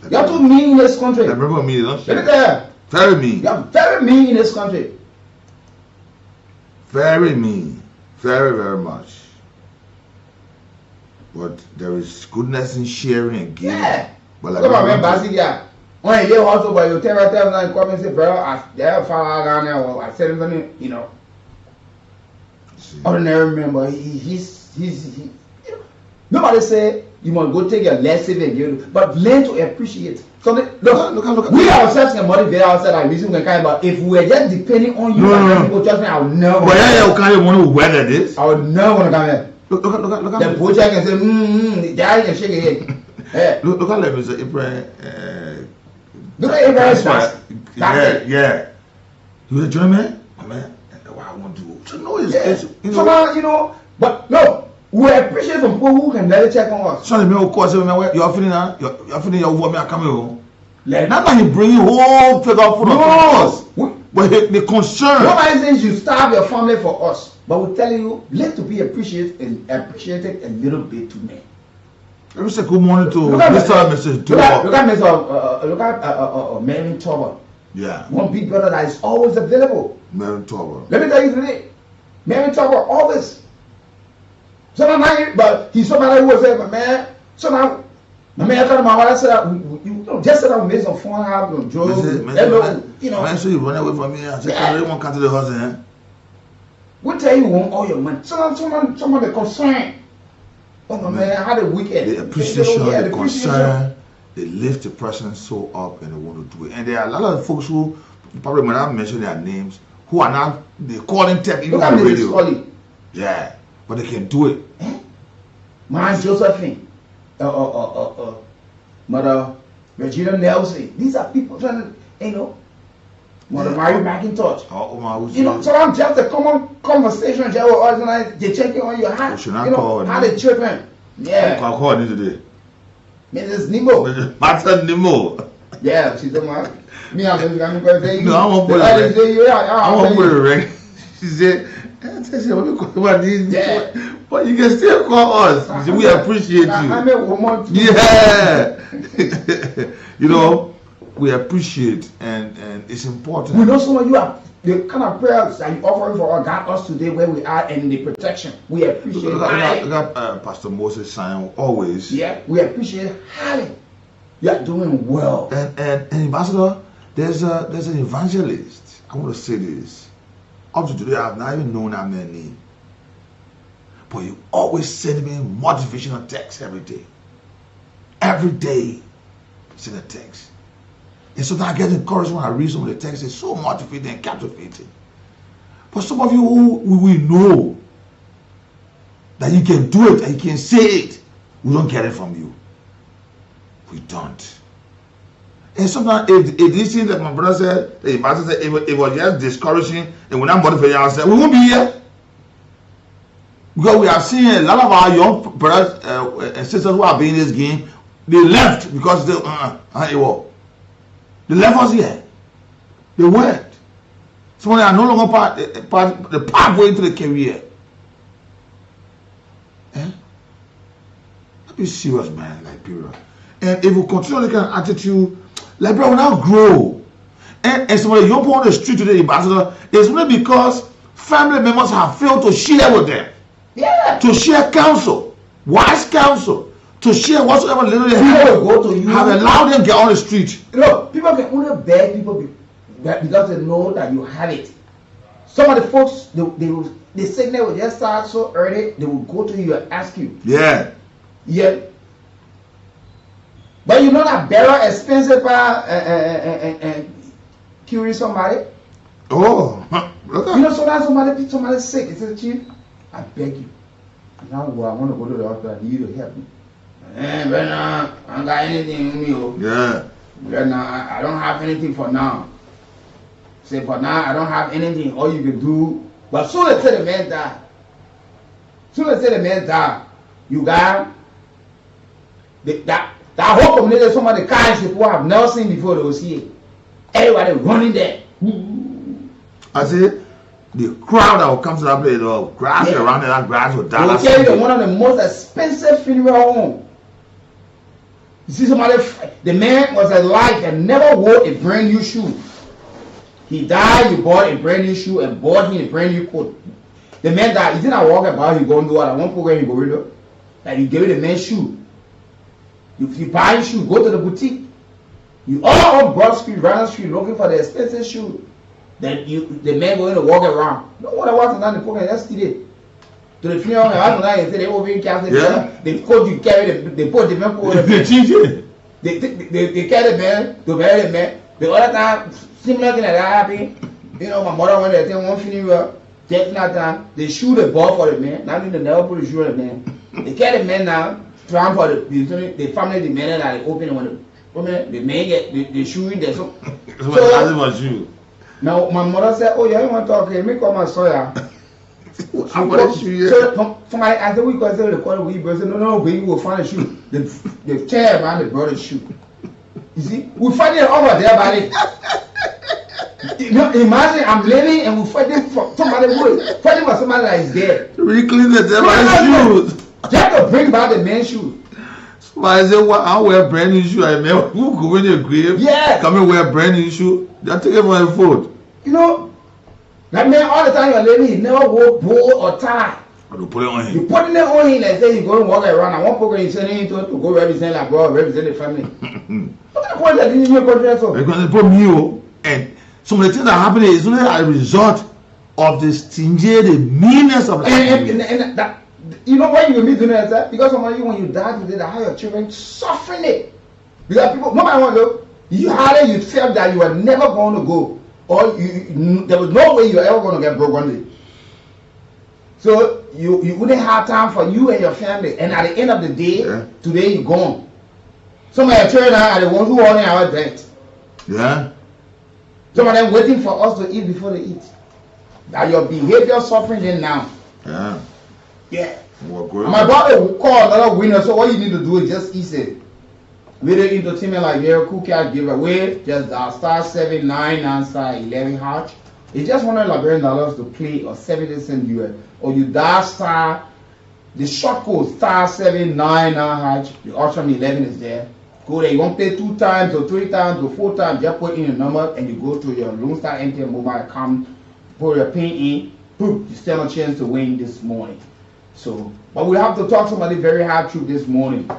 You're too mean in this country. I remember me, don't you? Very mean. You're very mean in this country. Very mean. Very, very much. But there is goodness in sharing and giving. Yeah. But like When you also, but you tell them and come and say, bro, I they're far down there, or I said something, you know. Ordinary member, he's you know, nobody say you must go take your lesson and give, but learn to appreciate. So look. We ourselves can motivate ourselves and reason we can, but if we're just depending on you and people trust me, I would never. But yeah, kind of want to weather this. I would never want to come here. Look. The project can say, Daddy can shake your head. Hey. Look at Mr. Abraham. Look at Abraham's past. Yeah. He was a German, man. What I want to do. So no, it's you know. So now, you know, but no, we appreciate some people who can let check on us. So me of course, you're feeling that you're feeling your over me. I come here. Not that he bring you whole plate of food for us, but the concern. Nobody says you starve your family for us, but we tell you, let to be appreciated a little bit to me. Let me say good morning to Mr. Mrs. Look at Mary Tober. Yeah. One big brother that is always available. Mary Tober. Let me tell you today, Mary Tober always. So now, but he's somebody who was there, but man. So now, my man told my wife said, you know, just said I made some fun, have no drugs. You know. Man, so you run away from me. I said, I really want to come to the house, eh? We tell you want all your money. So now, somebody concerned. Oh my man, how the wicked. The appreciation, the concern, they lift the person's soul up and they want to do it. And there are a lot of folks who probably might not mention their names, who are not, they calling tech even on the radio. Yeah, but they can do it. Man, Josephine, Mother Regina Nelson, these are people trying to, you know, Mother Mary McIntosh. You know, so I'm just a common conversation, just organize, they checking on your heart. You know, how the children. Yeah. I'll call her today. Mrs. Nemo. Master Nemo. Yeah, she's the one. Me, I'm going to say you. No, I won't put it ring. I won't put it ring. She said, what you call about these? Yeah. But you can still call us. We appreciate you. I'm a woman too. Yeah. You know, we appreciate and it's important. We know some of you are the kind of prayers that you offering for our God us today where we are and the protection. We appreciate it. I got Pastor Moses sign always. Yeah, we appreciate it highly. You are doing well. And Ambassador, there's an evangelist. I want to say this. Up to today, I've not even known that man's name. But you always send me motivational texts every day. Every day, send a text. And sometimes I get encouraged when I read some of the texts. It's so motivating and captivating. But some of you who we know that you can do it and you can say it, we don't get it from you. We don't. And sometimes if these things that my brother said, the pastor said, it was just discouraging and we're not motivating ourselves, we won't be here. Because we have seen a lot of our young brothers and sisters who have been in this game, they left because they left us here. They went. So they are no longer part the pathway into the career. Be serious, man, Liberia. And if we continue the kind of attitude, Liberia will now grow. And some of the young people on the street today, Ambassador, it's only because family members have failed to share with them. Yeah. To share counsel, wise counsel, to share whatsoever little they have. Have allowed them to get on the street. Look, people can only beg people because they know that you have it. Some of the folks, the signal will just start so early, they will go to you and ask you. Yeah. Yeah. But you know that better expensive and curing somebody. Oh, look at you know sometimes somebody sick. It says, Chief, I beg you. Now I want to go to the hospital. I need you to help me. Right now, I don't got anything in me. Yeah. Right now, I don't have anything for now. Say for now, I don't have anything. All you can do. But soon as the man die, you got that whole community. Some of the kinds people have never seen before they was here. Everybody running there. I said, the crowd that will come to that place, the grass around that grass will die. They will tell you one of the most expensive funeral homes. You see somebody, the man was alive and never wore a brand new shoe. He died, you bought a brand new shoe and bought him a brand new coat. The man died, he didn't walk about, he go and do what? One program he go rid of. And you give it a man's shoe. If you buy a shoe, go to the boutique. You all on Broad Street, Randall Street, looking for the expensive shoe. Then the man going to walk around. No one was not the pocket yesterday. To the funeral, I say they over in Catholic. They called you carry they put the man for the they carry the man to bury the man. The other time, similar thing like that happened. You know, my mother went there, they one funeral. Just that time, they shoot the ball for the man. Now they never put the shoe on the man. They carry the man now, trying for the family, the man that they open one. The man get the shoe in there. So was you. Now my mother said, "Oh, yeah, you want to talk? Okay, me call my soya." I'm going to shoe. Yeah. So from my as we consider the quarter, we said, "No, but you will find a shoe." The chair man, they brought a shoe. You see, we find it over there, buddy. You know, imagine I'm living and we fight them for somebody fighting for somebody that is dead. We clean the devil's shoes. Just to bring back the man's shoes. Somebody say, "Well, I wear brand new shoe." I mean, who go in your grave? Yeah. Come and wear brand new shoe. Just take it for your food. You know, that man all the time you're living, he never wore bow or tie. You put it on him. You put it on him like say he's going to walk around. And one program he's sending him to go represent like bro, represent the family. What's the point that didn't even contract so? Because they put me and some of the things that happen is only a result of the stingy, the meanness of the and that, you know why you be doing that? Because some of you, when you die today, that how your children suffering it. Because people, nobody want to go. You hardly you felt that you were never going to go, or there was no way you were ever going to get broke one day. So you wouldn't have time for you and your family. And at the end of the day, today you're gone. Some of your children are the ones who are in our debt. Yeah. Some of them waiting for us to eat before they eat. That your behavior suffering them now. Yeah. Yeah. And my brother will call another winner. So what you need to do is just eat it. Video entertainment like here, Cool Cat giveaway. Just star 799 star 11 hash. It's just $100 to play or 70 cents US. Or you dial star, the short code star 799 hash. The option 11 is there. Go there. You won't pay 2 times or 3 times or 4 times. Just put in your number and you go to your Lone Star MTN mobile account. Put your pin in. Boom. You stand a chance to win this morning. So, but we have to talk to somebody very hard truth this morning.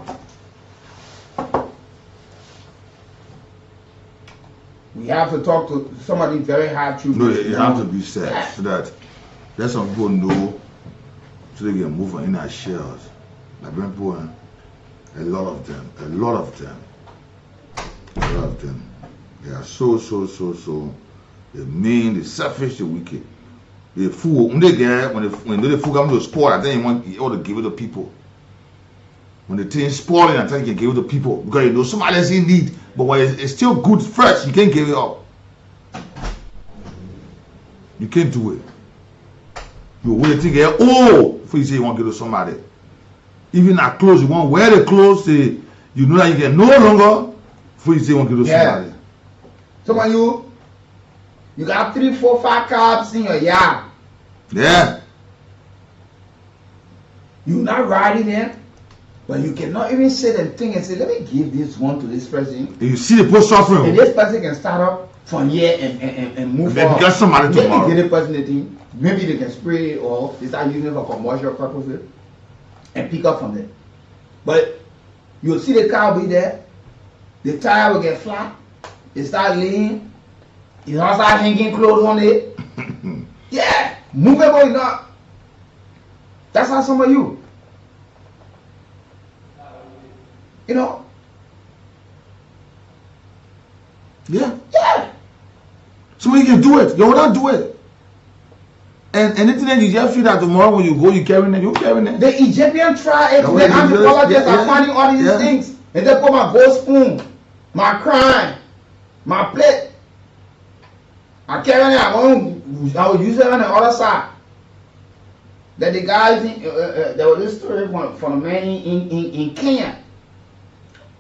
We have to talk to somebody very hard truth. No, it has to be said so that let some people know so they can move in our shells. Like people, a lot of them. They are so. They mean, they selfish, they wicked. They fool. When they fool come to sport, I think you want to give it to people. When the thing is spoiling, I think you can give it to people because you know somebody else in need. But when it's still good fresh, you can't give it up. You can't do it. You wait to get before you say you want to give it to somebody. Even at clothes, you want to wear the clothes, you know that you can no longer before you say you want to give it to somebody. Some of you got 3, 4, 5 cars in your yard. Yeah. You're not riding them. But you cannot even sit and think and say, let me give this one to this person. And you see the post suffering. And this person can start up from here and move on. Get somebody tomorrow. Maybe the person the thing. Maybe they can spray it or they start using it for commercial purposes and pick up from there. But you'll see the car will be there. The tire will get flat. It start leaning. You don't start hanging clothes on it. Yeah. Movable enough. That's how some of you. You know? Yeah. So you can do it. You will not do it. And anything that you just feel that tomorrow when you go, you carrying it, you carrying it. The Egyptian try it. The anthropologists are finding all these things. And they put my gold spoon, my crime, my plate. I carry it. I will use it on the other side. That the guys, there was this story from a man in Kenya.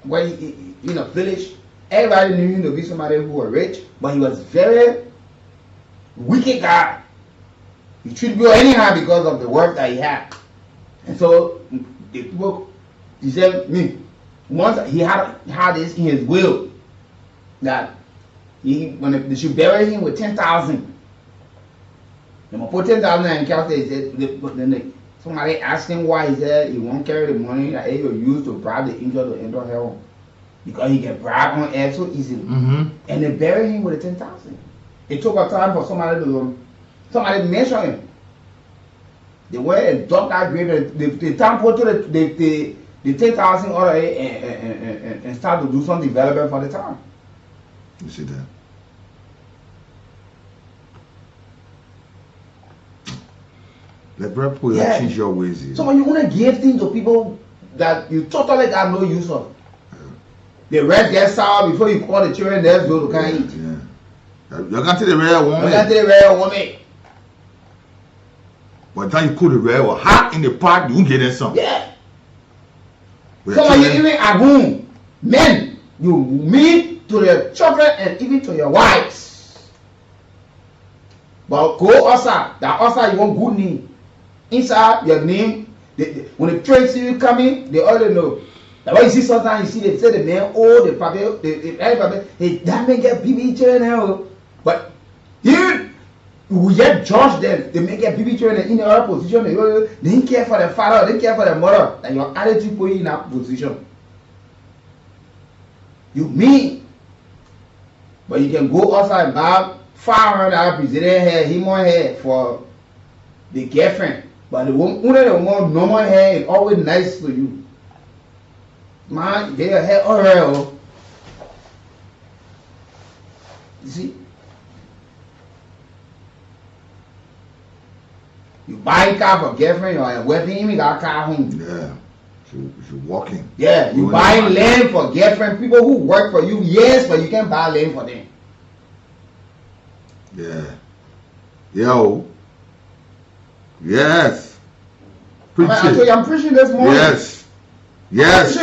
Where in a village, everybody knew him to be somebody who was rich, but he was very wicked guy. He treated people anyhow because of the work that he had. And so the people, he said, once he had this in his will that when they should bury him with 10,000. They put 10,000 in calculate. Then somebody asked him why. He said he won't carry the money that he will use to bribe the angel to enter heaven. because he get bribed on air so easily. And they bury him with a 10,000. It took a time for somebody to mention him. They went and dug that grave and the town put to the 10,000 order and start to do some development for the town. You see that? Let brother people change your ways here. So when you want to give things to people that you totally got no use of, the rest get sour before you call the children, let's go to can eat. You got to the rare woman. You got to the rare woman. By the time you cook the rare or hot in the pot, you won't get in some. Yeah. So when you even at home, men, you meet to your children and even to your wives. But go outside. That outside you want good name. Inside your name, when the train see you coming, they already know. That's why you see sometimes you see they say the man, oh, the papi, hey, that man get BB children. But here, we just judge them. They may get BB children in the other position. They didn't care for their father, they didn't care for their mother. And your attitude put you in that position. You mean, but you can go outside and buy $500 president hair, him on hair for the girlfriend. But the one that want normal hair is always nice to you. Man, their hair alright. You see? You buy a car for girlfriend or wedding, you got a car home. Yeah. If you're walking. Yeah, you buy land for girlfriend, people who work for you, yes, but you can't buy land for them. Yeah. Yo. Yes. Preach I tell you, I'm preaching this morning. Yes. Yes.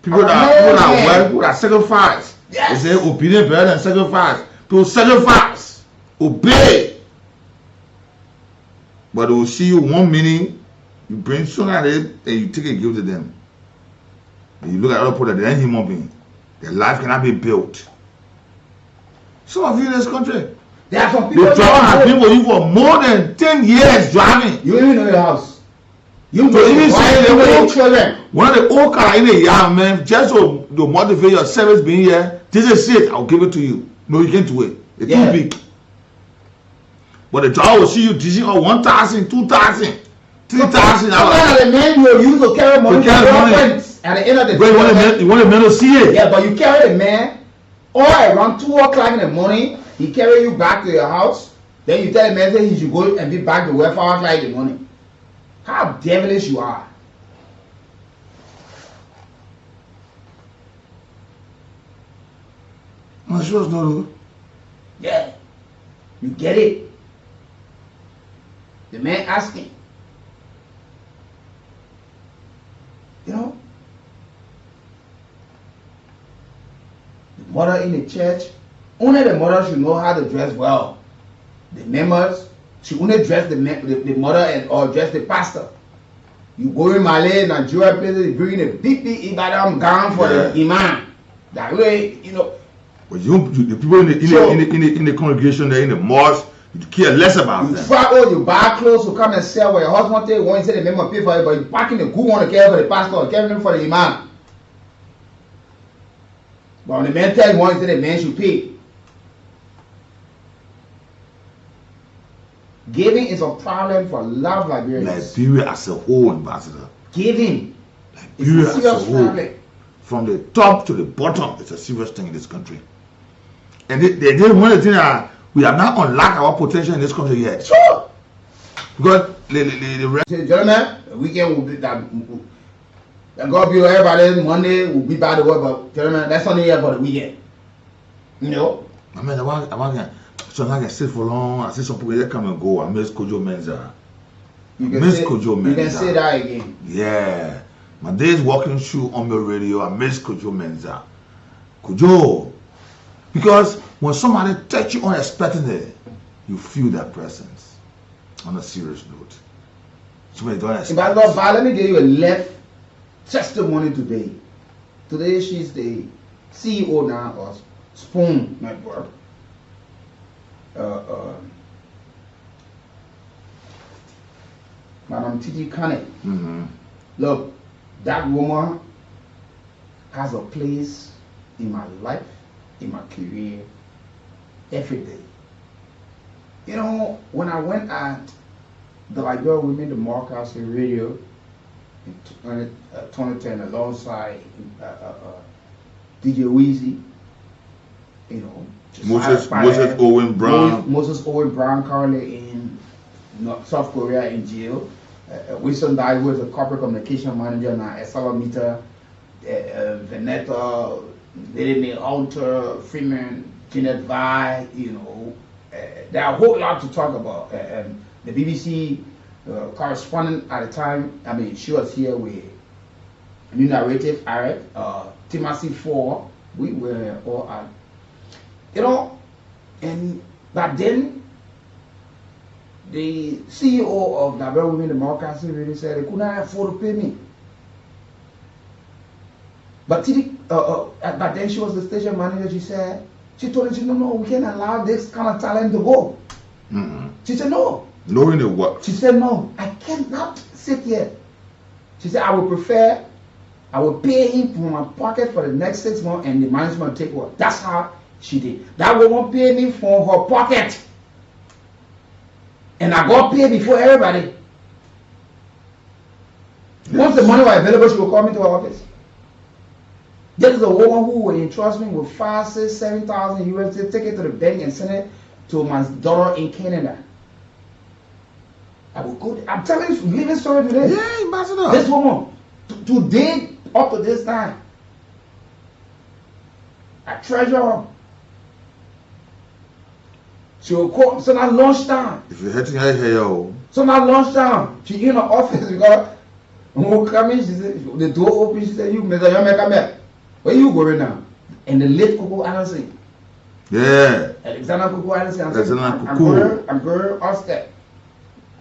People that sacrifice. Yes. They say obedience better than sacrifice. People sacrifice. Obey. But they will see you 1 minute, you bring something at it, and you take and give to them. And you look at other people that they ain't human being. Their life cannot be built. Some of you in this country, there are some people the driver has been with you for more than 10 years driving. You don't even know your house. You so even say one of the old car in the yard, man, just to motivate your service being here, this is it, I'll give it to you. No, you can't do it. It's too big. But the driver will see you dishing out 1,000, 2,000, 3,000. The man you will use to carry money for your friends at the end of the day. You want the man to see it. Yeah, but you carry the man all around 2 o'clock in the morning. He carry you back to your house. Then you tell the man that he should go and be back to where 5 o'clock in the morning. How devilish you are. I'm sure it's not. Yeah. You get it. The man asking. You know? The mother in the church, only the mother should know how to dress well. The members should only dress the mother and or dress the pastor. You go in Malay, Nigeria places, you bring a big Ibadan gown for the imam. That way, you know. But the people in the congregation, they're in the mosque, you care less about them. You buy clothes to come and sell where your husband take one, say the member pay for it, but you packing the good one to care for the pastor or caring for the imam. But when the man tell you one, say the man should pay. Giving is a problem for a lot of Liberians. Liberia as a whole, Ambassador. Giving Liberia is a serious problem. From the top to the bottom, it's a serious thing in this country. And they one of the things that we have not unlocked our potential in this country yet. Sure. Because the rest. Gentlemen, the weekend will be that. God be with everybody. Monday will be by the way, but gentlemen, that's only here for the weekend. You know. I mean, so I can sit for long. I see some people that come and go. I miss Kojo Menza. You can say that again. Yeah. My days walking through on the radio. I miss Kojo Menza. Kojo. Because when somebody touch you unexpectedly, you feel that presence. On a serious note. Somebody don't expect. Let me give you a left testimony today. Today she's the CEO now of Spoon Network. Madam Titi Kane. Mm-hmm. Look, that woman, has a place in my life, in my career, every day. You know, when I went at the Liberian Women Democracy Radio in 2010 alongside DJ Weezy, you know, Moses Owen Brown. Moses Owen Brown currently in South Korea in jail. Wilson Dye, who is a corporate communication manager now at Salamita, Veneta, Lady Hunter, Freeman, Jeanette Vi, you know. There are a whole lot to talk about. The BBC correspondent at the time, I mean, she was here with New Narrative, Eric, Timothy Ford. We were all at, you know, and back then, the CEO of Liberian Women Democracy really said they could not afford to pay me. But back then she was the station manager. She told him, no, we can't allow this kind of talent to go. She said, no. Knowing the what? She said, no, I cannot sit here. She said, I would pay him from my pocket for the next 6 months and the management take over. That's how she did. That woman paid me from her pocket. And I got paid before everybody. Yes. Once the money was available, she would call me to her office. This is a woman who would entrust me with 5, 6, 7,000 USD, take it to the bank and send it to my daughter in Canada. I would go there. I'm telling you, living story today. Yeah, Ambassador. This woman, today, up to this time, I treasure her. She will call, so now lunchtime. If you're hitting her hair, so now lunchtime, she in the office because when we come in, she said, the door open, she said, you make come here. Where you going now? And the late Kuku Anderson. Yeah. Alexander Kuku Anderson. I'm going upstairs.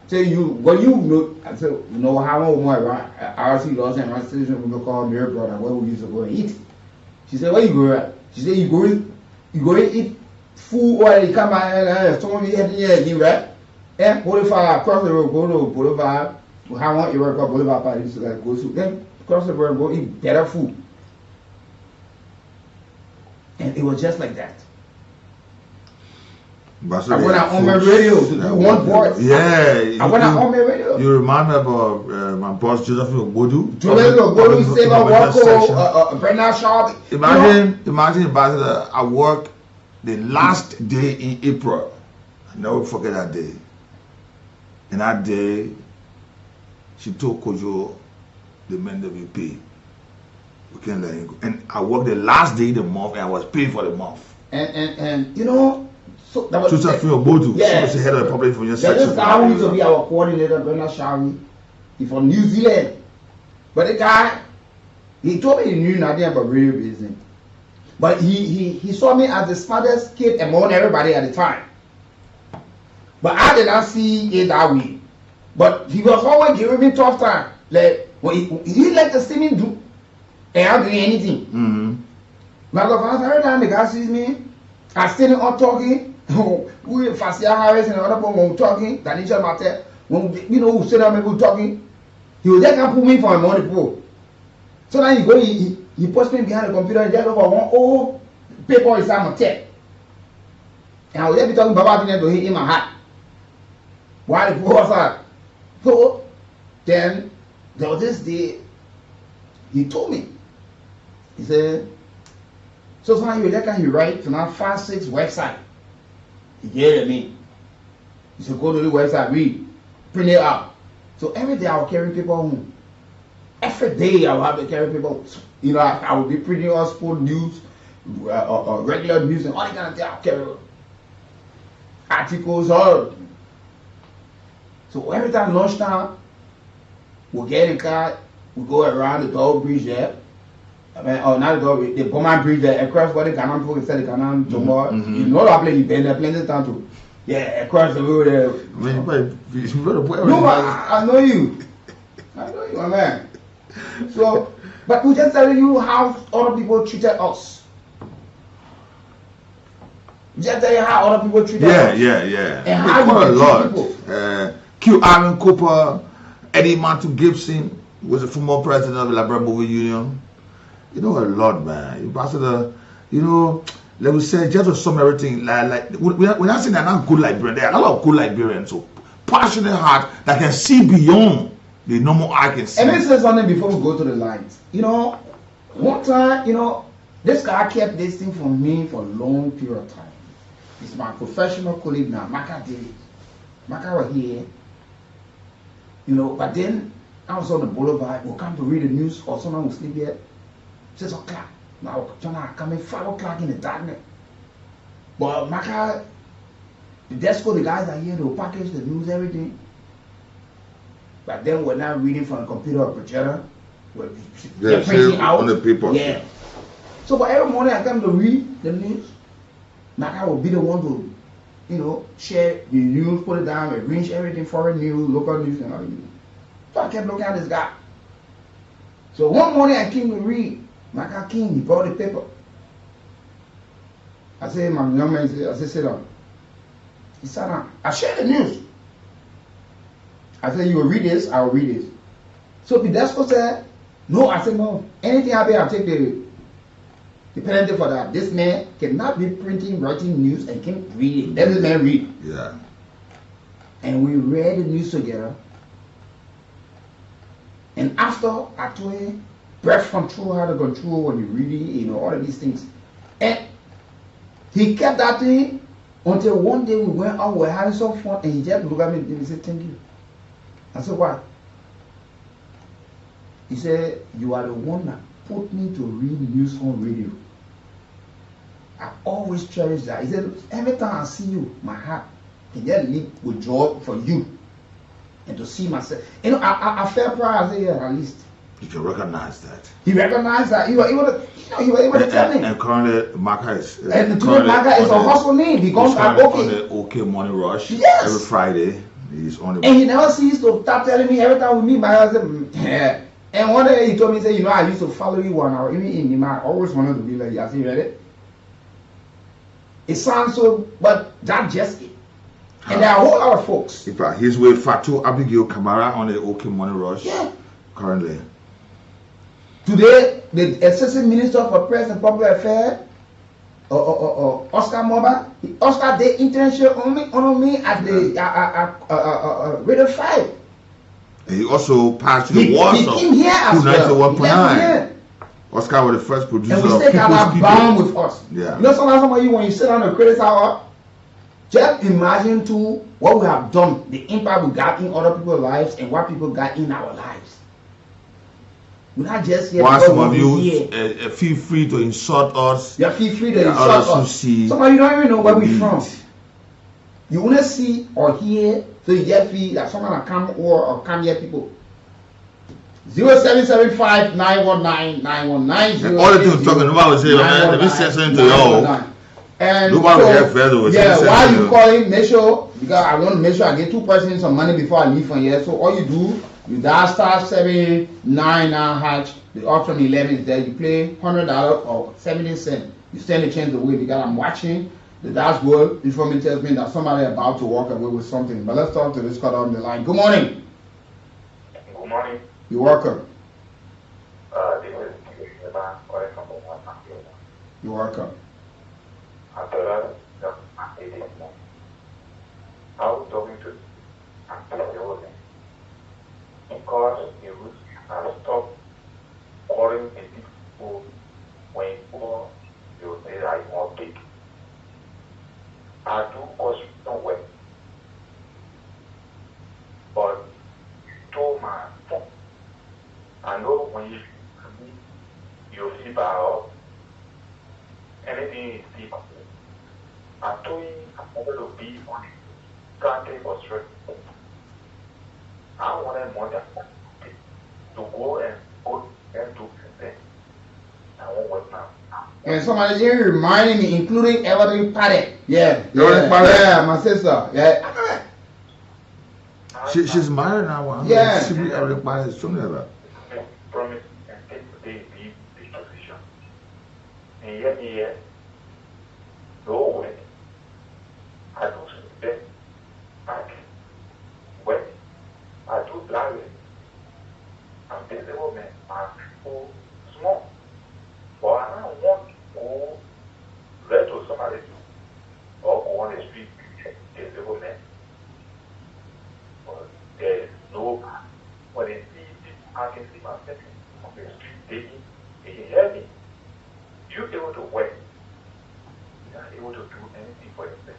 Say you, what you know, I said, you know how more I see lost and my station we call Mary brother, where we used to go and eat. She said, where you going? She said, you going to eat food or you come and someone be here, right? Yeah, Boulevard, across the road, go to Boulevard. How want you work up Boulevard Party? Used to like go to then cross the road, go eat better food. And it was just like that. I went out on my radio to do one voice. Yeah. I went out on my radio. You remind me about my boss, Joseph Ogbodu. Joseph Ogbodu, Saber Wako, Bernard Shaw. Imagine, Ambassador, I work the last day in April. I never forget that day. And that day, she told Kojo the men that we pay. We can't let him go. And I worked the last day of the month and I was paid for the month. And you know, so that was Joseph Ogbodu. Yeah. She was the head of the public information section. This guy who used to be our coordinator, Bernard Shawi. He's from New Zealand. But the guy, he told me he knew nothing about radio business. But he saw me as the smartest kid among everybody at the time. But I did not see it that way. But he was always giving me tough time. Like, well, he let the steaming do. And I'm doing anything. Matter of fact, every time the guy sees me, I'm standing up talking. We Fasia Harris and other people when we're talking, Tanisha Matter, when you know who sit down people talking, he will just come put me for a money pool. So now he go, he puts me behind the computer and just over one paper inside my tape. And I will just be talking about it to hit in my hat. While the pool was like, so then there was this day, he told me, he said, so now you can you write to now 5-6 website. He gave me. He said, go to the website, read, print it out. So every day I will carry people home. Every day I will have to carry people. You know, I will be printing out sport news, regular news, and all that kind of thing. I'll carry articles, all. So every time lunchtime, we'll get in the car, we go around the Dog Bridge there. I mean, not the Dog Bridge, the Bowman Bridge there, across where the Canaan folk said the Canaan tomorrow. You know that place, you've been there plenty of time too. Yeah, across the road there. No, I know you. I know you, my man. So, but we're just telling you how other people treated us. Just tell you how other people treated us. Yeah. And how you treat people. Q. Aaron Cooper, Eddie Mantle Gibson was the former president of the Liberian Movie Union. You know a lot, man. Ambassador, you know, like we said, just to sum everything, like we're not saying they're not good Liberians. There are a lot of good Liberians, so passionate heart that can see beyond the normal eye can see. And let me say something before we go to the lines. You know, one time, you know, this guy kept this thing from me for a long period of time. He's my professional colleague now, Maka David. Maka was here, you know, but then I was on the boulevard, we'll come to read the news, or someone will sleep here, 6 o'clock. Now, come in 5 o'clock in the darkness. But Maka, the Desco, the guys are here, they'll package the news, everything. But then we're not reading from a computer or projector. They're printing out on the paper. Yeah. So for every morning I come to read the news, Maka will be the one to, you know, share the news, put it down, arrange everything, foreign news, local news, and all news. So I kept looking at this guy. So one morning I came to read. Maka came, he brought the paper. I said, my young man, I said, sit down. He sat down. I shared the news. I said, you will read this, I will read this. So Pidesco said, no. I said, no. Anything happen, I'll take the penalty for that. This man cannot be printing, writing news and can't read it. Let this man read. Yeah. And we read the news together. And after I told him, breath control, how to control when you read it, you know, all of these things. And he kept that thing until one day we went out, we were having some fun, and he just looked at me and he said, thank you. I said, why? He said, you are the one that put me to read news on radio. I always cherish that. He said, every time I see you, my heart can just leap with joy for you. And to see myself. You know, I felt proud. I said, yeah, at least. You can recognize that. He recognized that. He was able to tell me. And currently, Maka is. And today, Maka is a hustle name. He comes back on the OK Morning Rush. Yes. Every Friday. He's on the. And he never ceased to start telling me every time we meet. Maka said, yeah. And one day he told me, he said, you know, I used to follow you 1 hour. Even in him, I always wanted to be like you. I said, you ready? It sounds so, but that's just it. And there are a whole lot of folks. He's with Fatu Abigail Kamara on the OK Morning Rush. Yeah. Currently. Today, the Assistant Minister for Press and Public Affairs, Oscar Moba, Oscar did internship on me at the Radio 5. And he also passed to the walls of 291.9. Oscar was the first producer of People's People. And we still got bound with us. Yeah. You know, sometimes some of you, when you sit down the critics hour, just imagine too what we have done, the impact we got in other people's lives and what people got in our lives. We're not just here. While some of you feel free to insult us. Yeah, feel free to insult us. Some of you don't even know where we're from. You want to see or hear, so you just feel that someone will come or come here, people. 0775 919 919. All the things talking about was here, man. Let me say something to y'all. And nobody so, get further with while you calling, make sure, because I want to make sure I get 2 persons some money before I leave from here. So all you do, you dial star 799 hatch. The option 11 is there. You play $100 or 70 cents. You stand a chance away because I'm watching the dashboard. Information tells me that somebody about to walk away with something. But let's talk to this caller on the line. Good morning. Good morning. You're welcome. You're welcome. I was talking to because you have stopped calling the people when you call, you say I want big. I do construction work, but to my phone, I know when you see by anything is deep. I'm doing I'm going to be on it. Can't take Australia. I wanted more than to go and do things. I won't work now. And somebody here reminding me, including Everett Paddock. Yeah, my sister. Yeah. She's married now. Yeah. She be Everett Paddock. Promise and take today leave this position. And yet, no way. I do spend back when I do blind. I'm disabled man. I'm so small. street, there's people men. But there's no, when they see people acting on the street, they can hear me. You're able to work. You're not able to do anything for yourself.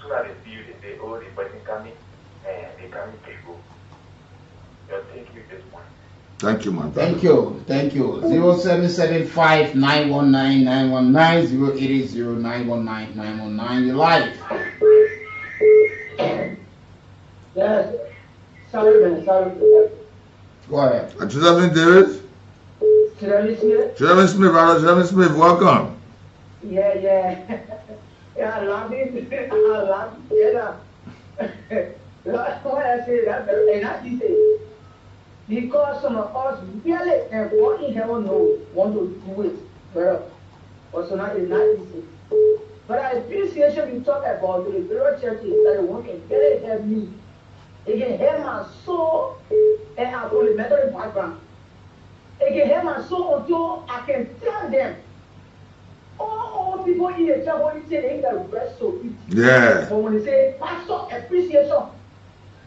So that they see you, they say, oh, the person coming, and they coming to go. You're taking this one. Thank you, man. Thank you. 0775 919 919 080 919 919. You're live. Yes. Sorry. Go ahead. Jeremy Davis? Jeremy Smith? Jeremy Smith, welcome. Yeah. Yeah, I love it. Yeah. What I say that, and I say, because some of us really and walking heaven know want to do it well. Also not is not easy. But I appreciate we talk about the liberal churches that want to very help me. They can help my soul and I put a mental background. They can help my soul until I can tell them. All people in the church when they say they got rest so easy. Yeah. But when they say pastor appreciation,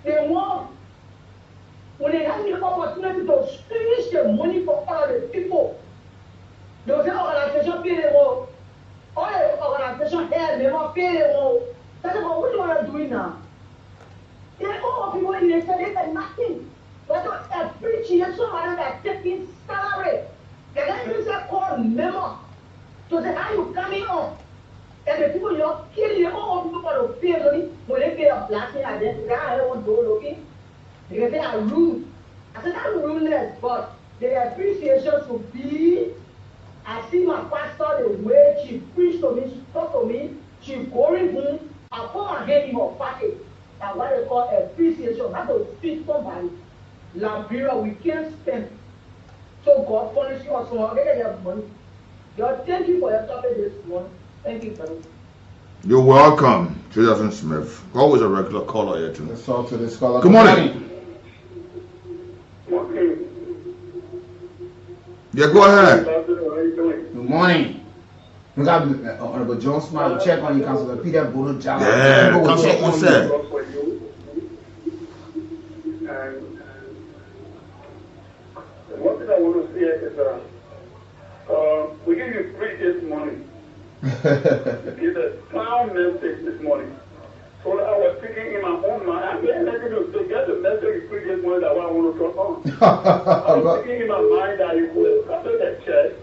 they want. When they have the opportunity to spend the money for all the people, they will say organization pay them all. All the organization here, they will pay them all. That's about what you are doing now. They all people in the church, they get nothing. But to appreciate somebody that taking salary. They can use a call memo to say how you coming on. And the people you're killing, all people to pay money when they pay a blessing at them. They don't go looking. Because they are rude. I said, I'm rudeness, but the appreciation to be, I see my pastor, the way she preached to me, she talked to me, she going home, I come and gave him a package. That's what they call appreciation. Not to feed somebody. Liberia, we can't spend. So God punish you or someone, they get their money. God, thank you for your topic this morning. Thank you, brother. You're welcome, Jason Smith. Always a regular caller here too. Let's talk to this caller. Good morning. Yeah, go ahead. Good morning. We got Honorable John Smile to check on you, Councilor Peter Bono Jala. Yeah, Councilor, what's that? One thing I want to say is we give you free this morning. Give a sound message this morning. So I was thinking in my own mind, I mean, nothing to say, get the message you preach this morning that what I want to talk on. I was thinking in my mind that you could come to the church,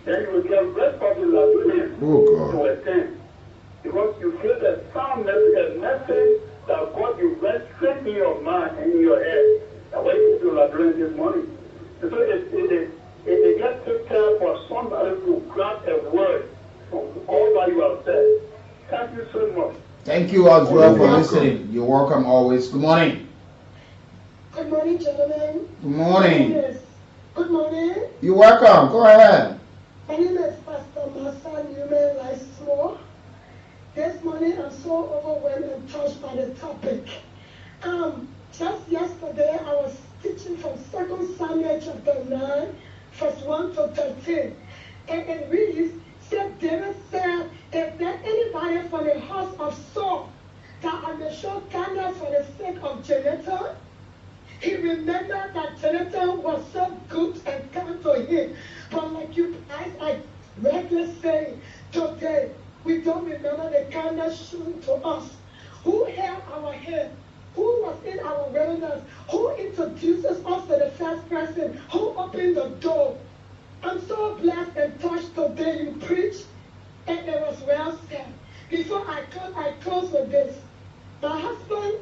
then you will get rest of the Liberian to attend. Because you feel the sound message, a message that God you read straight in your mind and in your head. That what you do Liberian this morning. And so if they get took care for somebody to grab a word from all that you have said. Thank you so much. Thank you as well for listening. You're welcome always. Good morning. Good morning, gentlemen. Good morning. Good morning. You're welcome. Go ahead. My name is Pastor Massa Newman Lysmore. This morning I'm so overwhelmed and touched by the topic. Just yesterday I was teaching from 2 Samuel chapter 9, verse 1 to 13. And it reads, David said, if there anybody from the house of Saul that I may show kindness for the sake of Jonathan, he remembered that Jonathan was so good and kind to him. But like you guys, I regularly say, today, we don't remember the kindness shown to us. Who held our hand? Who was in our wilderness? Who introduces us to the first person? Who opened the door? I'm so blessed and touched today you preached, and it was well said. Before I close with this. My husband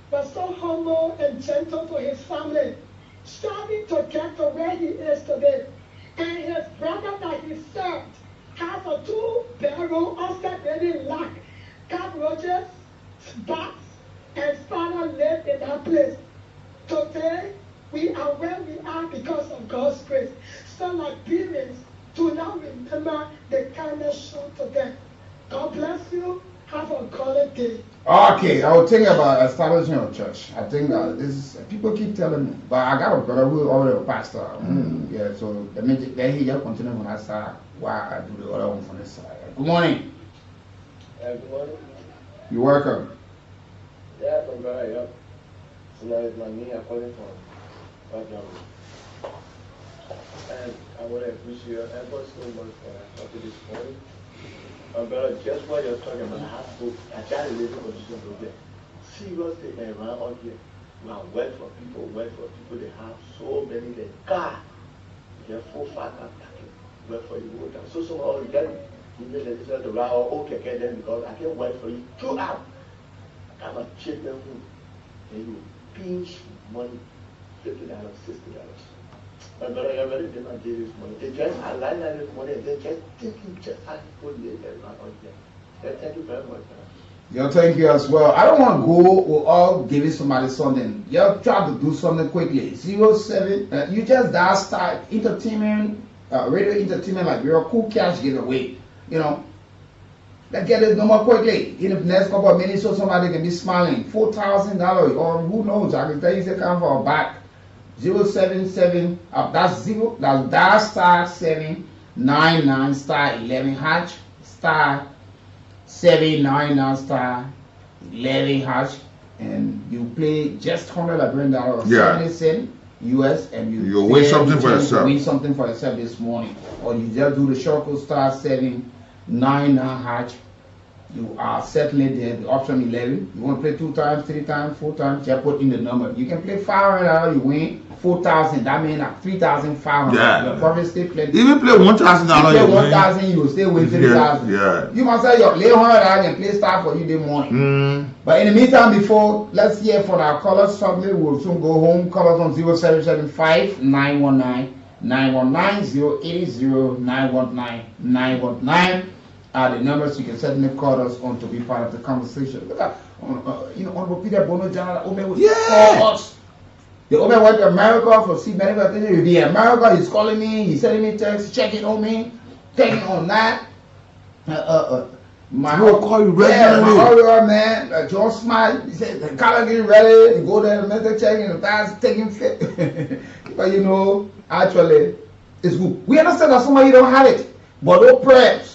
was so humble and gentle to his family, striving to get to where he is today. And his brother that he served has a 2-bedroom upstairs building lack. Cockroaches, bats, and spider live in that place. Today, we are where we are because of God's grace. So like parents, do not remember the kindness shown to them. God bless you. Have a great day. Okay, I was thinking about establishing a church. I think this people keep telling me, but I got a brother who is already a pastor. Yeah, so then he just continue from that side while I do the other one from this side. Good morning. Good morning. You're welcome. Yeah, my brother, yeah. So now it's my name, I'm calling from background. And I want to appreciate your efforts so much for talking this morning. My brother, just what you're talking about, I have to, I try to live in position to get seriously around out here. Now, work for people, they have so many, they car, they have 4, 5 cars, work for you, so somehow you get you may let to ride or okay then because I can't wait for you throughout. I'm a cheap them and you pinch money, $50, $60. My brother, I already did not give this money. They just align this money and they just take you just as good as they run out here. Thank you very much. Yo, thank you as well. I don't want to go or all giving somebody something. Yo, try to do something quickly. 07, you just dial star entertainment, radio entertainment like your cool cash giveaway. You know, let's get this number quickly. In the next couple of minutes, so somebody can be smiling. $4,000 or who knows? I can tell you it's come for a back. 077. That's dial star 799 star 11 hatch star 799 star 11 hash, and you play just $100 or 70 cents US, and you win something for yourself. Win something for yourself this morning, or you just do the short code star 799 hash. You are settling the option 11. You want to play 2 times, 3 times, 4 times. Just put in the number. You can play $500. You win 4,000. That means 3,500. Yeah. Your profit still plenty. Even play $1,000. You play 1,000. You will still win 3,000. Yeah. You must say your lay $100 and play star for you this morning. But in the meantime, before let's hear from our callers. Shortly, we'll soon go home. Call us on 0775 919 919 080 919 919. The numbers you can certainly call us on to be part of the conversation. Look at, Honorable Peter Bono General Ome will call us. The Ome went to America for see medical attention. He'll be in America. He's calling me. He's sending me texts, checking on me, checking on that. My will call you regularly. My other man, John Smile, he said the color getting ready. You go there, the medical checking, the tires taking fit. But actually, it's good. We understand that somebody don't have it, but those prayers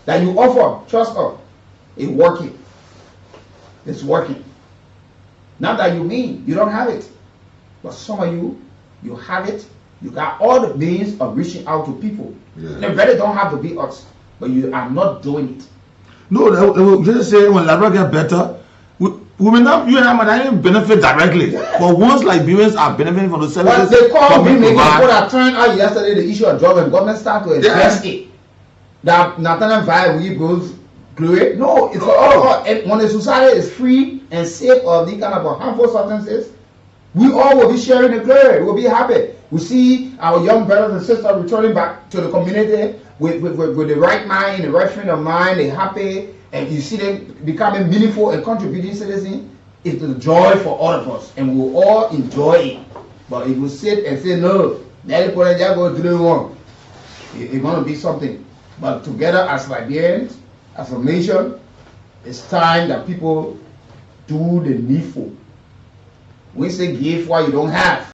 that you offer, trust us, it's working. It's working. Not that you mean you don't have it, but some of you have it. You got all the means of reaching out to people. Yeah. They really don't have to be us, but you are not doing it. No, they will just say when Labrador get better, we may not, you and I might not even benefit directly. Yeah. But once Liberians are benefiting from the services, they called me making people that turned out yesterday the issue of drug and government start to address it. That Nathaniel vibe we goes glory. No, it's all. And when the society is free and safe of these kind of harmful substances, we all will be sharing the glory. We'll be happy. We see our young brothers and sisters returning back to the community with the right mind, the right frame of mind. They're happy, and you see them becoming meaningful and contributing citizens. It's a joy for all of us, and we will all enjoy it. But if we sit and say no, let it just go do the wrong, it's going to be something. But together as Liberians, as a nation, it's time that people do the needful. We say give what you don't have.